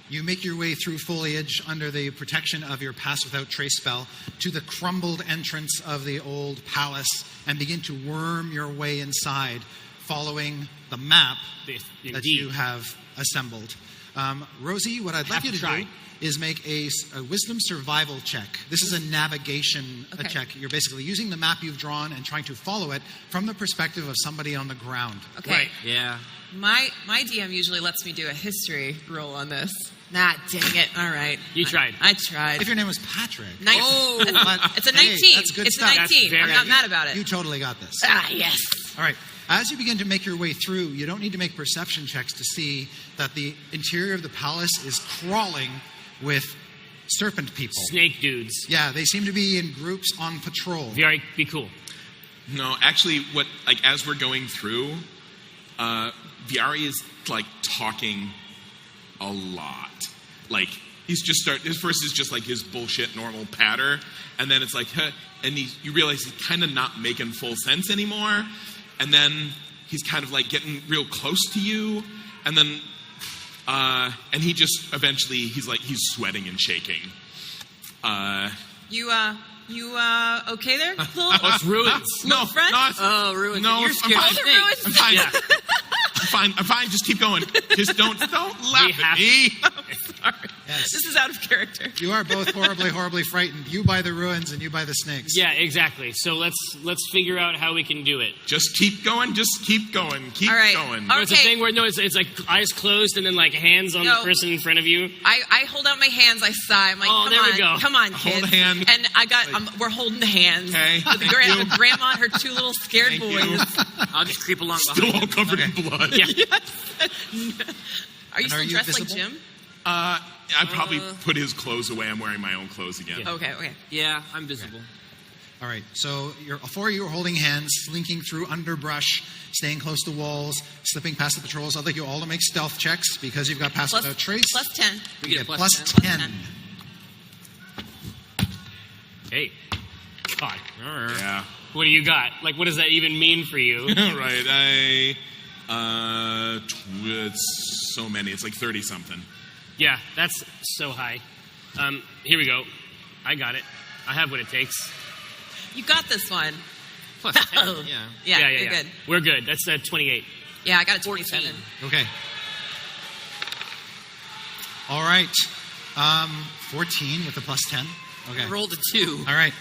You make your way through foliage under the protection of your Pass Without Trace spell to the crumbled entrance of the old palace and begin to worm your way inside, following the map that Indeed. you have assembled. Rosie, what I'd like Have you to to try. do is make a wisdom survival check. This is a navigation Okay. check. You're basically using the map you've drawn and trying to follow it from the perspective of somebody on the ground. Okay. Right. Yeah. My DM usually lets me do a history roll on this. Nah, dang it. All right. You tried. I tried. If your name was Patrick. Oh, It's a Hey, 19. that's good It's a stuff. 19. That's I'm very- not mad about it. You totally got this. Yes. All right. As you begin to make your way through, you don't need to make perception checks to see that the interior of the palace is crawling with serpent people. Snake dudes. Yeah, they seem to be in groups on patrol. Very be cool. No, actually, as we're going through, Viari is talking a lot. He's just his first is just his bullshit normal patter, and then it's huh, and you realize he's kind of not making full sense anymore, and then he's kind of getting real close to you, and then and he just eventually he's sweating and shaking. You okay there? Little, Oh, it's ruins. little friend? Oh, ruined. No, You're I'm scared fine. of The snakes. ruins? I'm fine. Yeah. I'm fine. Just keep going. Just don't laugh have- at me. Yes. This is out of character. You are both horribly, horribly frightened. You by the ruins and you by the snakes. Yeah, exactly. So let's figure out how we can do it. Just keep going. Just keep going. Keep All right. going. All right. It's a Okay. thing where it's eyes closed and then hands on No. the person in front of you. I hold out my hands. I sigh. I'm like, Oh, come there on, we go. come on, Hold kids. a hand. And we're holding the hands. Okay, With the thank you. grandma and her two little scared Thank boys. you. I'll just creep along Still behind. all covered in blood. Yeah. Are you And still are you dressed visible? like Jim? I probably put his clothes away. I'm wearing my own clothes again. Okay. Yeah, I'm visible. All right. So four of you are holding hands, slinking through underbrush, staying close to walls, slipping past the patrols. I'd like you all to make stealth checks because you've got Pass Without Trace. Plus 10. We You get a get plus plus 10. 10. Hey. God. Yeah. What do you got? What does that even mean for you? Right. It's so many. It's 30 something. Yeah, that's so high. Here we go. I got it. I have what it takes. You got this one. Plus 10, yeah. Yeah, you're good. We're good. That's 28. Yeah, I got a 27. Okay. All right. 14 with the plus 10. Okay. Rolled a 2. All right.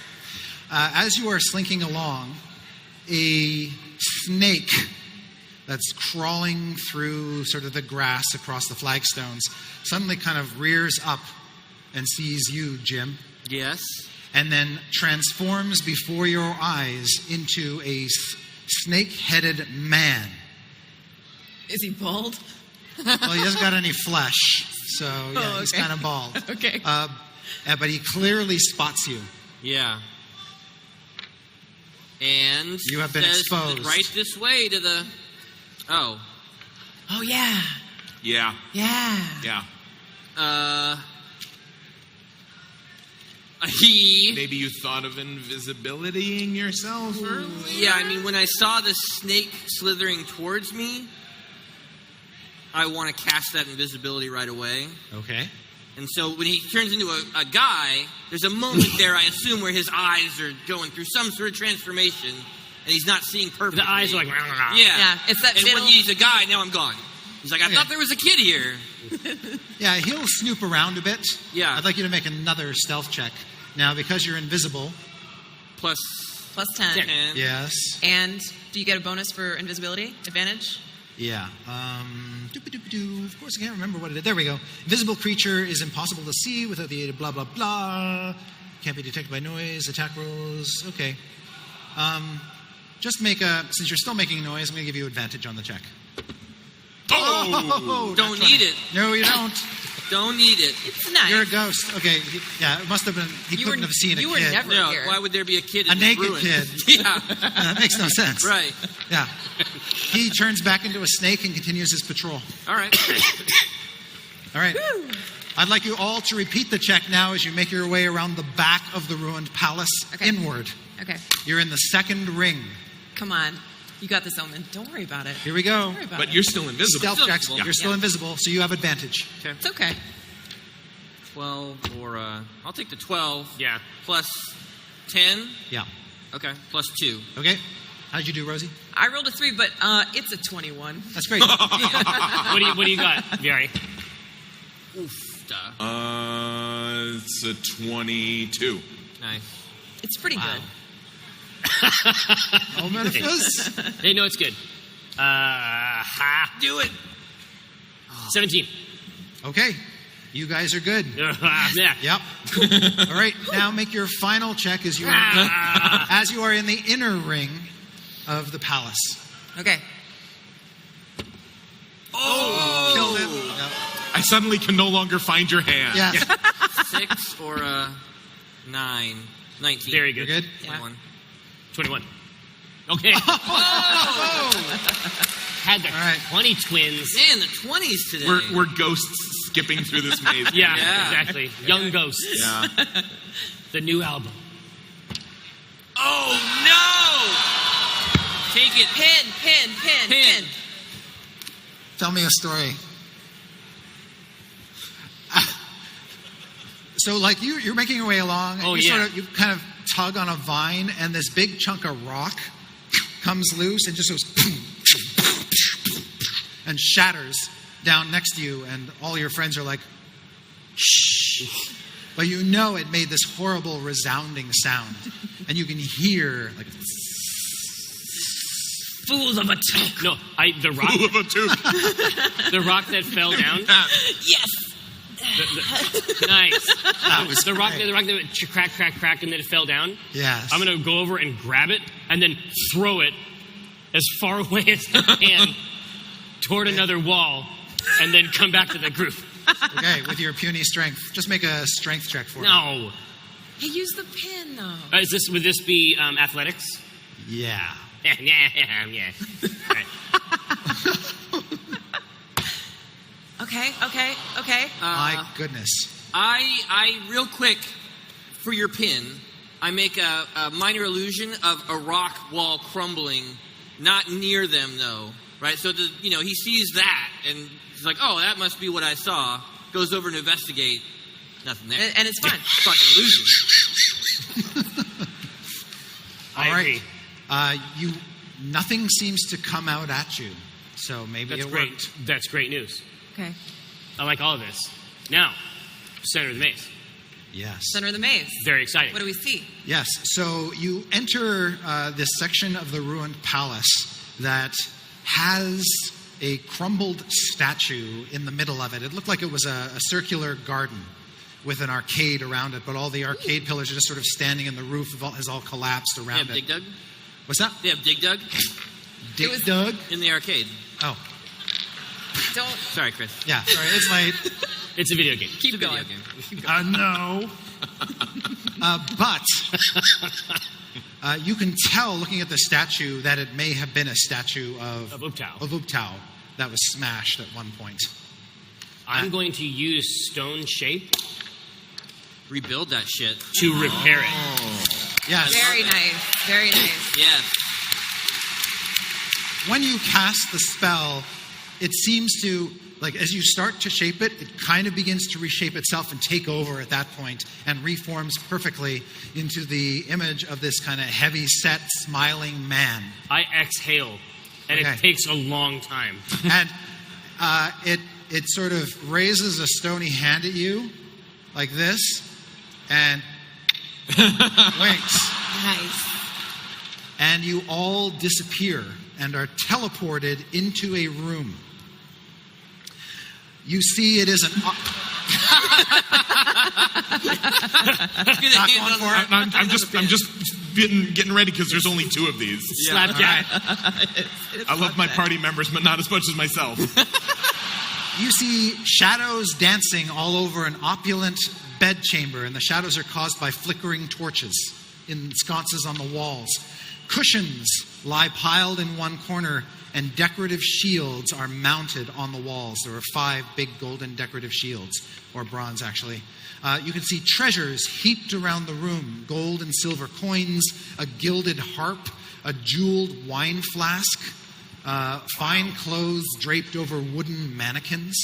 As you are slinking along, a snake that's crawling through sort of the grass across the flagstones suddenly kind of rears up and sees you, Jim, Yes. and then transforms before your eyes into a snake-headed man. Is he bald? Well, he hasn't got any flesh, so yeah, he's okay. kind of bald. Okay. But he clearly spots you. Yeah. And You have been says exposed. right this way to the. Oh. Oh, yeah. Yeah. Yeah. Yeah. He. Maybe you thought of invisibilitying yourself earlier? Yeah, I mean, when I saw the snake slithering towards me, I want to cast that invisibility right away. Okay. And so when he turns into a guy, there's a moment there, I assume, where his eyes are going through some sort of transformation, and he's not seeing perfectly. The eyes are like, Yeah. Yeah, it's that And middle- when he's a guy, now I'm gone. He's like, I Okay. thought there was a kid here. Yeah, he'll snoop around a bit. Yeah. I'd like you to make another stealth check. Now, because you're invisible, Plus Plus 10. 10. yes. And do you get a bonus for invisibility? Advantage? Yeah. Doop-a-doop-a-doo. Of course, I can't remember what it is. There we go. Invisible creature is impossible to see without the aid of blah, blah, blah. Can't be detected by noise. Attack rolls. Okay. Just make a... Since you're still making noise, I'm going to give you advantage on the check. Oh! Don't need it. No, you don't. Don't need it. It's nice. You're a ghost. Okay. Yeah, it must have been... He You couldn't were- have seen a you were kid. never- No, here. why would there be a kid A in the naked ruin? kid. Yeah, That makes no sense. right. Yeah. He turns back into a snake and continues his patrol. All right. All right. I'd like you all to repeat the check now as you make your way around the back of the ruined palace Okay. inward. Okay. You're in the second ring. Come on. You got this, Omen. Don't worry about it. Here we go. Don't worry about But it. you're still invisible. Stealth Still checks. invisible. You're still Yeah. invisible, so you have advantage. Okay. It's okay. 12 or I'll take the 12. Yeah. Plus 10. Yeah. Okay. Plus 2. Okay. How'd you do, Rosie? I rolled a 3, but it's a 21. That's great. What do you got, Gary? Oof. Duh. It's a 22. Nice. It's pretty good. Oh, Memphis. They know it's good. Do it. 17. Okay. You guys are good. Yeah. Yep. All right. Now make your final check as you are in the inner ring of the palace. Okay. Oh. Killed him. Yep. I suddenly can no longer find your hand. Yes. 6 or 9. 19. Very You're good. good. Yeah. 21. 21. Okay. Had the All right. 20 twins. Man, the 20s today. We're ghosts skipping through this maze. Yeah, Yeah. exactly. Young Ghosts. Yeah. The new album. Oh, no! Take it. Pin. Tell me a story. So, like, you're making your way along, and Oh, you yeah. you kind of tug on a vine, and this big chunk of rock comes loose and just goes and shatters down next to you, and all your friends are like, shh. But you know it made this horrible resounding sound, and you can hear, like, Fools of a toque. No, the rock. Fool of a tooth. The rock that fell down. Yes. Nice. that was The rock great. that went crack, and then it fell down. Yes. I'm gonna go over and grab it and then throw it as far away as I can toward another wall, and then come back to the group. Okay, with your puny strength. Just make a strength check for me. No. Hey, use the pin, though. Would this be athletics? Yeah. Yeah. Right. Okay. My goodness. I real quick, for your pin, I make a minor illusion of a rock wall crumbling, not near them though, right? So he sees that and he's like, oh, that must be what I saw. Goes over to investigate, nothing there. And it's fine. Fucking illusion. All agree. right. Nothing seems to come out at you, so maybe That's it great. worked. That's great news. Okay. I like all of this. Now, center of the maze. Yes. Center of the maze. Very exciting. What do we see? Yes. So you enter this section of the ruined palace that has a crumbled statue in the middle of it. It looked like it was a circular garden with an arcade around it, but all the arcade pillars are just sort of standing in the roof, has all collapsed They around have it. Dig Dug? What's that? They have Dig Dug Dig was- Dug? in the arcade. Oh, Don't Sorry, Chris. yeah. Sorry, it's late. It's a video game. It's keep a video going. game. No. But you can tell, looking at the statue, that it may have been a statue of Ubtao. Ubtao that was smashed at one point. I'm going to use stone shape Rebuild that shit. to repair it. Yes. Very nice. Very nice. Yeah. When you cast the spell, it seems to, like, as you start to shape it, it kind of begins to reshape itself and take over at that point and reforms perfectly into the image of this kind of heavy-set, smiling man. I exhale, and Okay. it takes a long time. And it sort of raises a stony hand at you, like this, and winks. Nice. And you all disappear and are teleported into a room. You see it is an... Not going for it? I'm just getting ready because there's only 2 of these. Slapjack. I love my party members, but not as much as myself. You see shadows dancing all over an opulent bedchamber, and the shadows are caused by flickering torches in sconces on the walls. Cushions lie piled in one corner, and decorative shields are mounted on the walls. There are 5 big golden decorative shields, or bronze actually. You can see treasures heaped around the room, gold and silver coins, a gilded harp, a jeweled wine flask, fine clothes draped over wooden mannequins.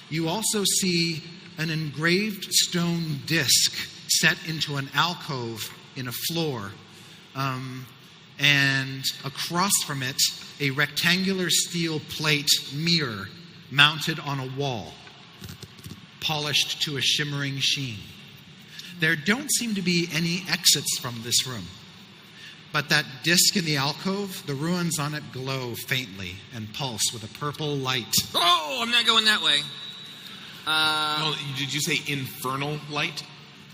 You also see an engraved stone disc set into an alcove in a floor. And across from it, a rectangular steel plate mirror mounted on a wall, polished to a shimmering sheen. There don't seem to be any exits from this room, but that disc in the alcove, the ruins on it glow faintly and pulse with a purple light. Oh, I'm not going that way. Well, did you say infernal light?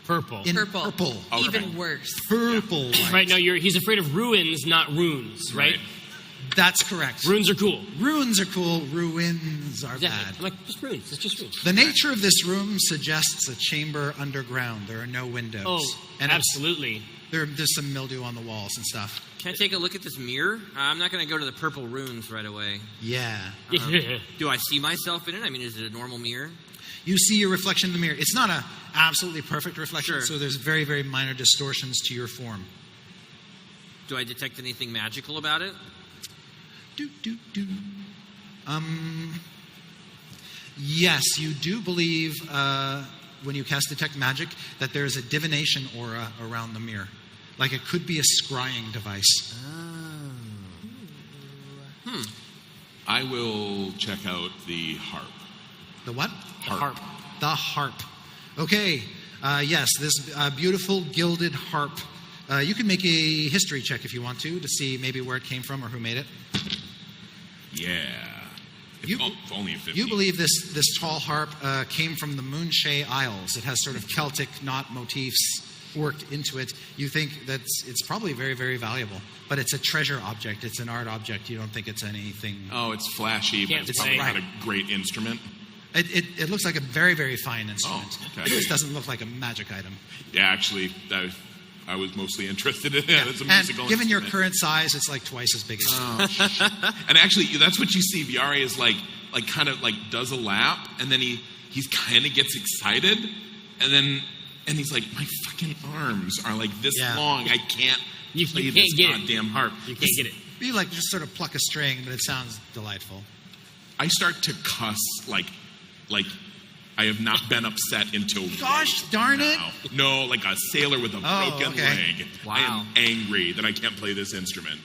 Purple. In Purple. purple. Okay. Even worse. Purple light. Right, no, he's afraid of ruins, not runes, right? That's correct. Runes are cool. Ruins are cool, ruins are Exactly. bad. I'm like, just runes. It's just runes. The nature of this room suggests a chamber underground. There are no windows. Oh, and it's- absolutely. there's some mildew on the walls and stuff. Can I take a look at this mirror? I'm not going to go to the purple runes right away. Yeah. Do I see myself in it? I mean, is it a normal mirror? You see your reflection in the mirror. It's not a absolutely perfect reflection, Sure. so there's very, very minor distortions to your form. Do I detect anything magical about it? Do, do, do. Yes, you do believe when you cast Detect Magic that there is a divination aura around the mirror. Like it could be a scrying device. I will check out the harp. The what? Harp. The harp. Okay. Yes, this beautiful gilded harp. You can make a history check if you want to see maybe where it came from or who made it. Yeah. You- If only a 50. You believe this tall harp came from the Moonshay Isles. It has sort of Celtic knot motifs worked into it. You think that it's probably very, very valuable, but it's a treasure object. It's an art object. You don't think it's anything. Oh, it's flashy, but Can't it's say. probably not a great instrument. It looks like a very, very fine instrument. Oh, okay. It just doesn't look like a magic item. Yeah, actually, I was mostly interested in it. Yeah. It's a And musical given your instrument. current size, it's like twice as big as you. And actually, that's what you see. Viare is like kind of like does a lap, and then he's kind of gets excited, and he's like, my fucking arms are like this Yeah. long. I can't You play can't this get it. goddamn harp. You can't get it. You like just sort of pluck a string, but it sounds delightful. I start to cuss like I have not been upset until Gosh right darn it. now. No, like a sailor with a broken okay. leg. Wow. I am angry that I can't play this instrument.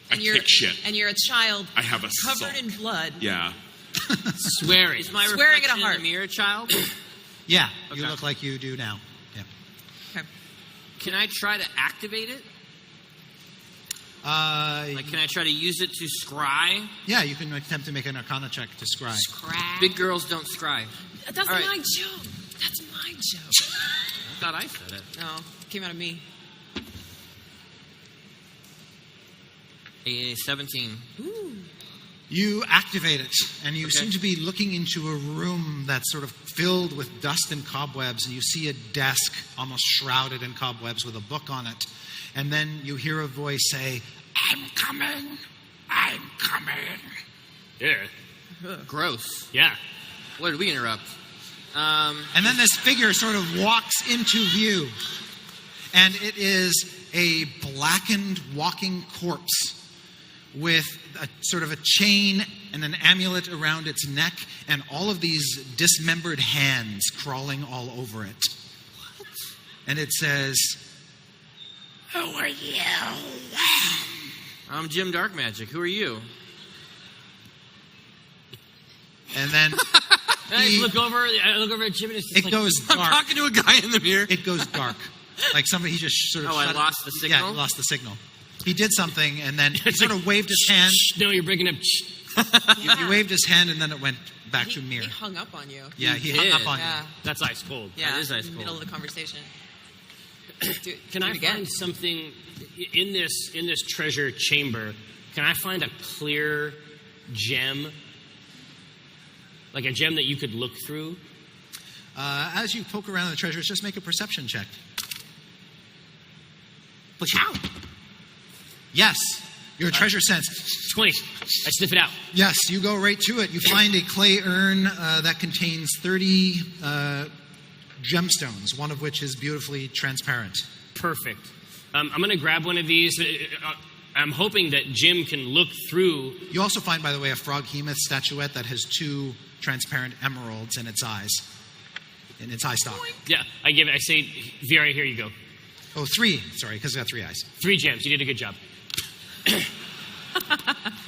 And you're kick shit. And you're a child I have a covered sulk. in blood. Yeah. Swearing. Is my Swearing at a reflection in heart. the mirror, child? Yeah, you Okay. look like you do now. Yeah. Okay. Can I try to activate it? Like, can I try to use it to scry? Yeah, you can attempt to make an Arcana check to scry. Big girls don't scry. That's All right. my joke. That's my joke. I thought I said it. No, came out of me. A 17. Ooh. You activate it, and you Okay. seem to be looking into a room that's sort of filled with dust and cobwebs, and you see a desk almost shrouded in cobwebs with a book on it. And then you hear a voice say, "I'm coming, I'm coming." Yeah. Gross. Yeah. What did we interrupt? And then this figure sort of walks into view, and it is a blackened walking corpse with a sort of a chain and an amulet around its neck, and all of these dismembered hands crawling all over it. What? And it says, "Who are you?" I'm Jim Dark Magic. Who are you? And then I look over at Jim, and it's just it like, goes I'm dark. talking to a guy in the mirror. It goes dark. Like somebody, he just sort of Oh, I shut- lost the signal? Yeah, he lost the signal. He did something, and then he sort of waved his hand. No, you're breaking up. He waved his hand, and then it went back to mirror. He hung up on you. Yeah, he He hung did. up on Yeah. you. That's ice cold. Yeah. That is ice in the cold. middle of the conversation. Can I find something in this treasure chamber? Can I find a clear gem, like a gem that you could look through? As you poke around the treasures, just make a perception check. How? Yes, your treasure sense. 20. I sniff it out. Yes, you go right to it. You find a clay urn that contains 30 gemstones, one of which is beautifully transparent. Perfect. I'm going to grab one of these. I'm hoping that Jim can look through. You also find, by the way, a frog-hemoth statuette that has 2 transparent emeralds in its eyes, in its eye stalk. Yeah, I say, Vera, here you go. Oh, 3. Sorry, because it's got 3 eyes. 3 gems. You did a good job.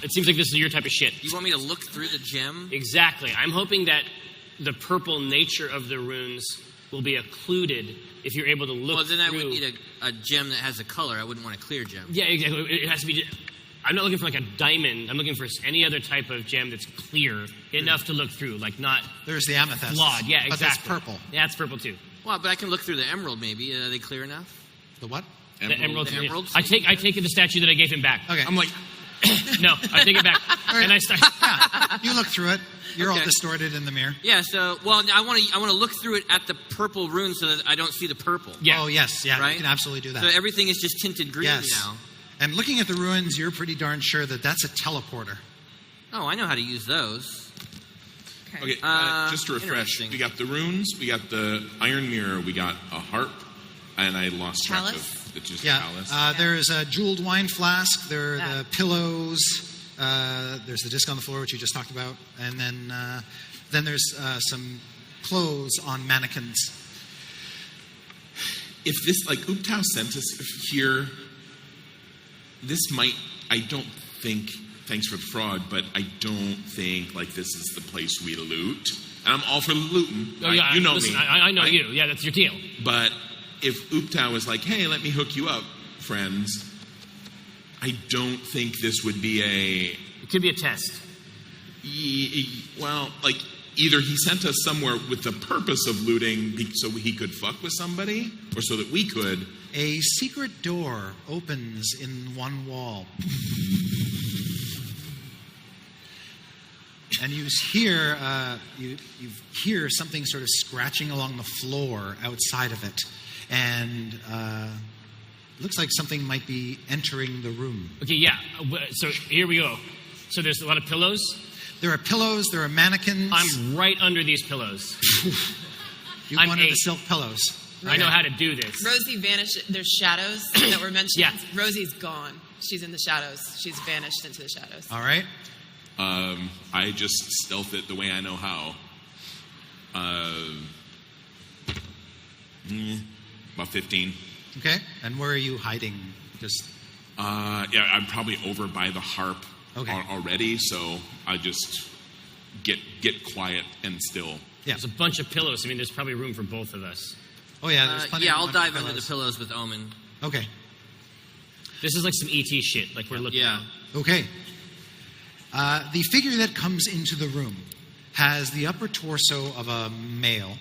It seems like this is your type of shit. You want me to look through the gem? Exactly. I'm hoping that the purple nature of the runes will be occluded if you're able to look Well, then I would through. need a gem that has a color. I wouldn't want a clear gem. Yeah, exactly. It has to be. I'm not looking for like a diamond. I'm looking for any other type of gem that's clear enough to look through, like not There's the amethyst. flawed. Yeah, exactly. But that's purple. Yeah, it's purple too. Well, but I can look through the emerald. Maybe are they clear enough? The what? The emerald. The emeralds? I take the statue that I gave him back. Okay. I'm like, no, I take it back, and I start. Yeah, you look through it. You're all Okay. distorted in the mirror. Yeah. So, well, I want to look through it at the purple rune so that I don't see the purple. Yeah. Oh, yes. Yeah, Right? you can absolutely do that. So everything is just tinted green Yes. now. And looking at the ruins, you're pretty darn sure that that's a teleporter. Oh, I know how to use those. Okay, just to refresh, interesting. we got the runes, we got the iron mirror, we got a harp, and I lost track Chalice? of it's just Yeah. chalice. There's a jeweled wine flask. There are Yeah. the pillows. There's the disc on the floor, which you just talked about. And then there's some clothes on mannequins. If this, like, Uptau sent us here, this might, I don't think, thanks for the frog, but I don't think, like, this is the place we loot. And I'm all for looting. Oh, yeah, you know listen, me. I know right? you. Yeah, that's your deal. But if Uptau was like, hey, let me hook you up, friends, I don't think this would be It could be a test. well, like, either he sent us somewhere with the purpose of looting so he could fuck with somebody, or so that we could. A secret door opens in one wall. And you hear you hear something sort of scratching along the floor outside of it, and it looks like something might be entering the room. Okay, yeah. So here we go. So there's a lot of pillows. There are pillows. There are mannequins. I'm right under these pillows. You I'm go under the 8. silk pillows. I know how to do this. Rosie vanished. There's shadows that were mentioned. Yeah. Rosie's gone. She's in the shadows. She's vanished into the shadows. All right. I just stealth it the way I know how. About 15. Okay. And where are you hiding? Just Yeah, I'm probably over by the harp Okay. already, so I just get quiet and still. Yeah. There's a bunch of pillows. I mean, there's probably room for both of us. Oh, yeah, there's plenty Yeah, of I'll room dive for under the pillows with Omen. Okay. This is like some ET shit. Like we're looking. Yeah. Okay. The figure that comes into the room has the upper torso of a male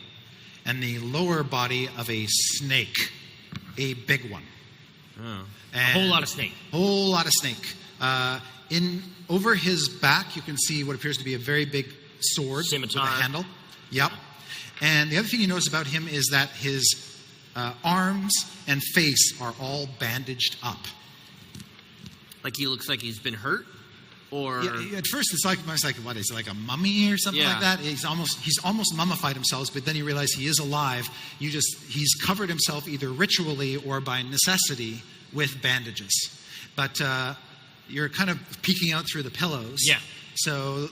and the lower body of a snake, a big one. Oh. A whole lot of snake. Whole lot of snake. Over his back, you can see what appears to be a very big sword Scimitar. with a handle. Yep. And the other thing you notice about him is that his arms and face are all bandaged up. Like he looks like he's been hurt? Or... Yeah, at first, it's like what is it, like a mummy or something Yeah. like that? He's almost mummified himself, but then you realize he is alive. He's covered himself either ritually or by necessity with bandages. But you're kind of peeking out through the pillows. Yeah. So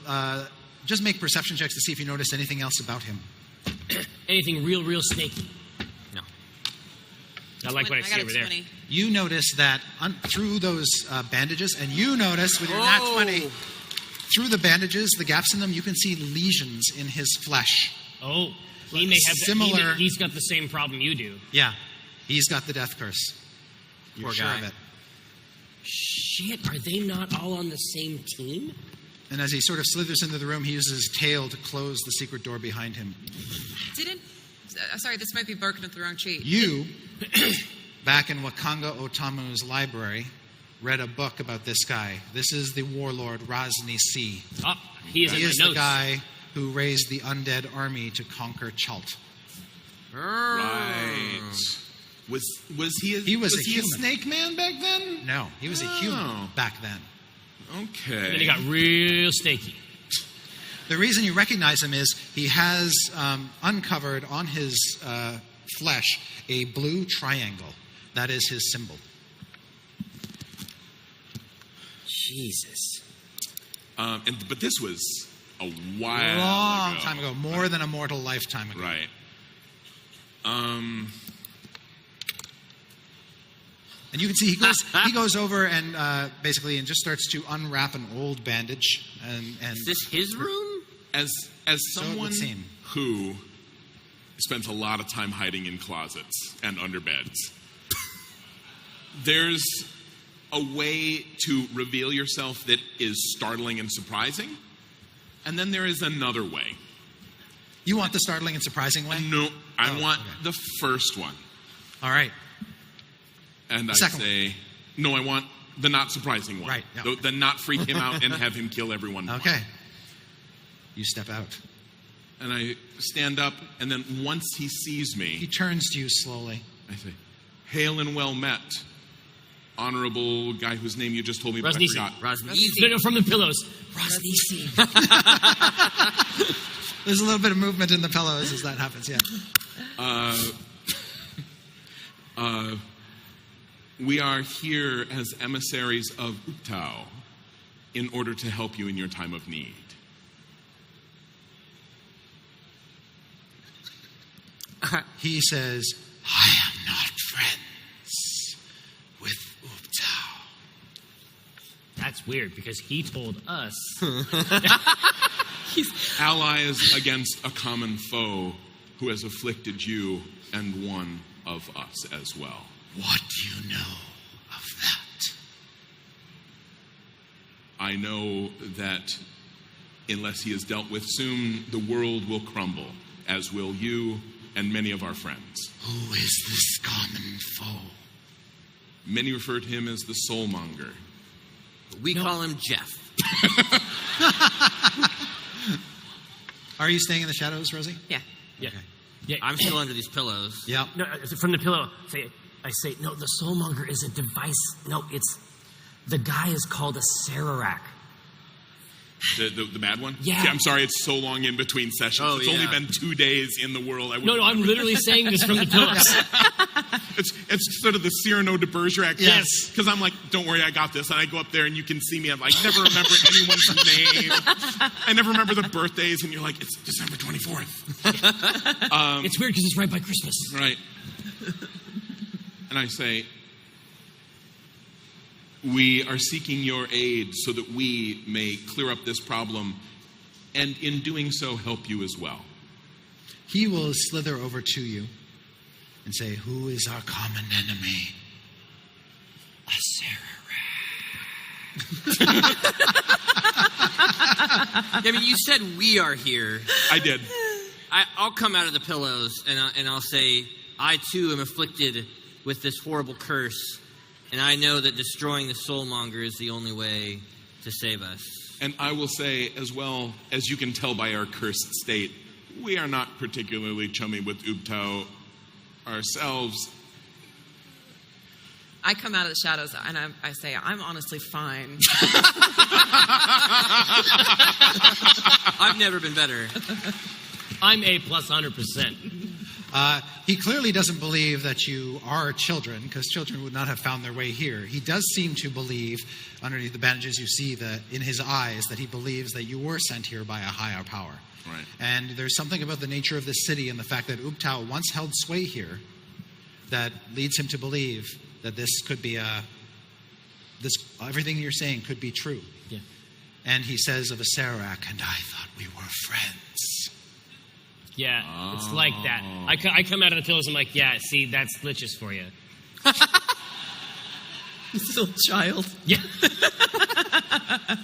just make perception checks to see if you notice anything else about him. Anything real snaky. No. I like what I got see a over there. 20. You notice that through those bandages, and you notice with your nat 20, through the bandages, the gaps in them, you can see lesions in his flesh. Oh, he may have Similar- he's got the same problem you do. Yeah, he's got the death curse. You're Poor sure guy. of it. Shit, are they not all on the same team? And as he sort of slithers into the room, he uses his tail to close the secret door behind him. Sorry, this might be barking up the wrong tree. You, back in Wakanga Otamu's library, read a book about this guy. This is the warlord Razni C. Oh, he is He in is my the notes. guy who raised the undead army to conquer Chult. Right. Was he a, He was a a human. snake man back then? No, he was a human Oh. back then. Okay. Then he got real snaky. The reason you recognize him is he has uncovered on his flesh a blue triangle. That is his symbol. Jesus. But this was a while Long ago. time ago, more than a mortal lifetime ago. Right. And you can see he goes over and basically and just starts to unwrap an old bandage and Is this his room? As So it someone would seem. who spends a lot of time hiding in closets and under beds, there's a way to reveal yourself that is startling and surprising, and then there is another way. You want the startling and surprising way? No, I Oh, want okay. the first one. All right. And I second say, no, I want the not surprising one. Right, yeah. The not freak him out and have him kill everyone. one. Okay. You step out. And I stand up, and then once he sees He me, turns to you slowly. I say, hail and well met, honorable guy whose name you just told me, but I Rosnisi. forgot. No, from the pillows. Rosnisi. There's a little bit of movement in the pillows as that happens, yeah. We are here as emissaries of Uptao in order to help you in your time of need. He says, I am not friends with Uptao. That's weird because he told us. Allies against a common foe who has afflicted you and one of us as well. What do you know of that? I know that unless he is dealt with soon, the world will crumble, as will you and many of our friends. Who is this common foe? Many refer to him as the soulmonger. We call him Jeff. Are you staying in the shadows, Rosie? Yeah. Yeah. Yeah. I'm still under these pillows. Yeah. No, from the pillow. I say, no, the soulmonger is a device. No, the guy is called a Sararak. The bad one? Yeah. See, I'm sorry, it's so long in between sessions. Oh, It's only yeah. been 2 days in the world. No, I'm literally saying this from the pillows. It's sort of the Cyrano de Bergerac. Yes. Because I'm like, don't worry, I got this. And I go up there and you can see me. I'm like, never remember anyone's name. I never remember the birthdays. And you're like, it's December 24th. It's weird because it's right by Christmas. Right. And I say, we are seeking your aid so that we may clear up this problem and in doing so help you as well. he will slither over to you and say, "Who is our common enemy?" "A I mean, you said we are here. I did. I'll come out of the pillows and I'll say, I too am afflicted with this horrible curse, and I know that destroying the soulmonger is the only way to save us. And I will say, as well, as you can tell by our cursed state, we are not particularly chummy with Ubtao ourselves. I come out of the shadows and I say, I'm honestly fine. I've never been better. I'm A plus 100%. He clearly doesn't believe that you are children, because children would not have found their way here. He does seem to believe, underneath the bandages you see in his eyes, that he believes that you were sent here by a higher power. Right. And there's something about the nature of this city and the fact that Ubtao once held sway here that leads him to believe that this could be everything you're saying could be true. Yeah. And he says of a Sarac, "And I thought we were friends." Yeah, it's like that. I come out of the pillows, I'm like, yeah, see, that's Lich's for you. This little child. Yeah.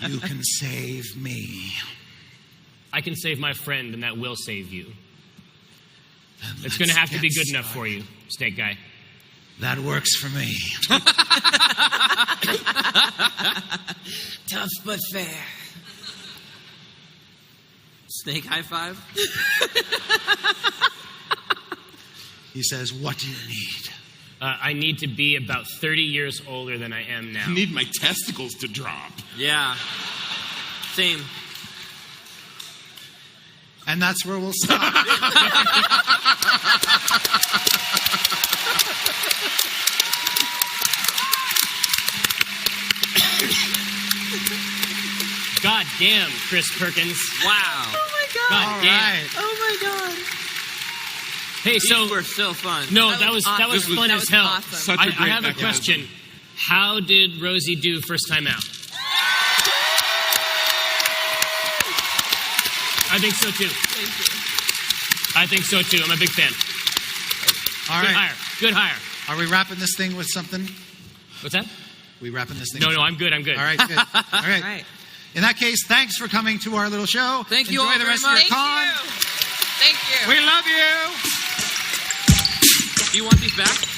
You can save me. I can save my friend, and that will save you. Then It's going to let's have to be get good enough for started. you, Snake Guy. That works for me. Tough but fair. Snake high five? He says, "What do you need?" I need to be about 30 years older than I am now. I need my testicles to drop. Yeah. Same. And that's where we'll stop. God damn, Chris Perkins. Wow. Oh my God. God All damn. right. Oh my God. Hey, These so were so fun. no, That that was was awesome. fun That as was hell. awesome. Such a I great have a mechanism. question. How did Rosie do first time out? I think so too. Thank you. I think so too. I'm a big fan. All Good right. hire. Good hire. Are we wrapping this thing with something? What's that? We wrapping this thing? No, with no, I'm good. I'm good. All right, good. All right. All right. In that case, thanks for coming to our little show. Thank you Enjoy all the very rest much. of your Thank con. you. Thank you. We love you. Do you want these back?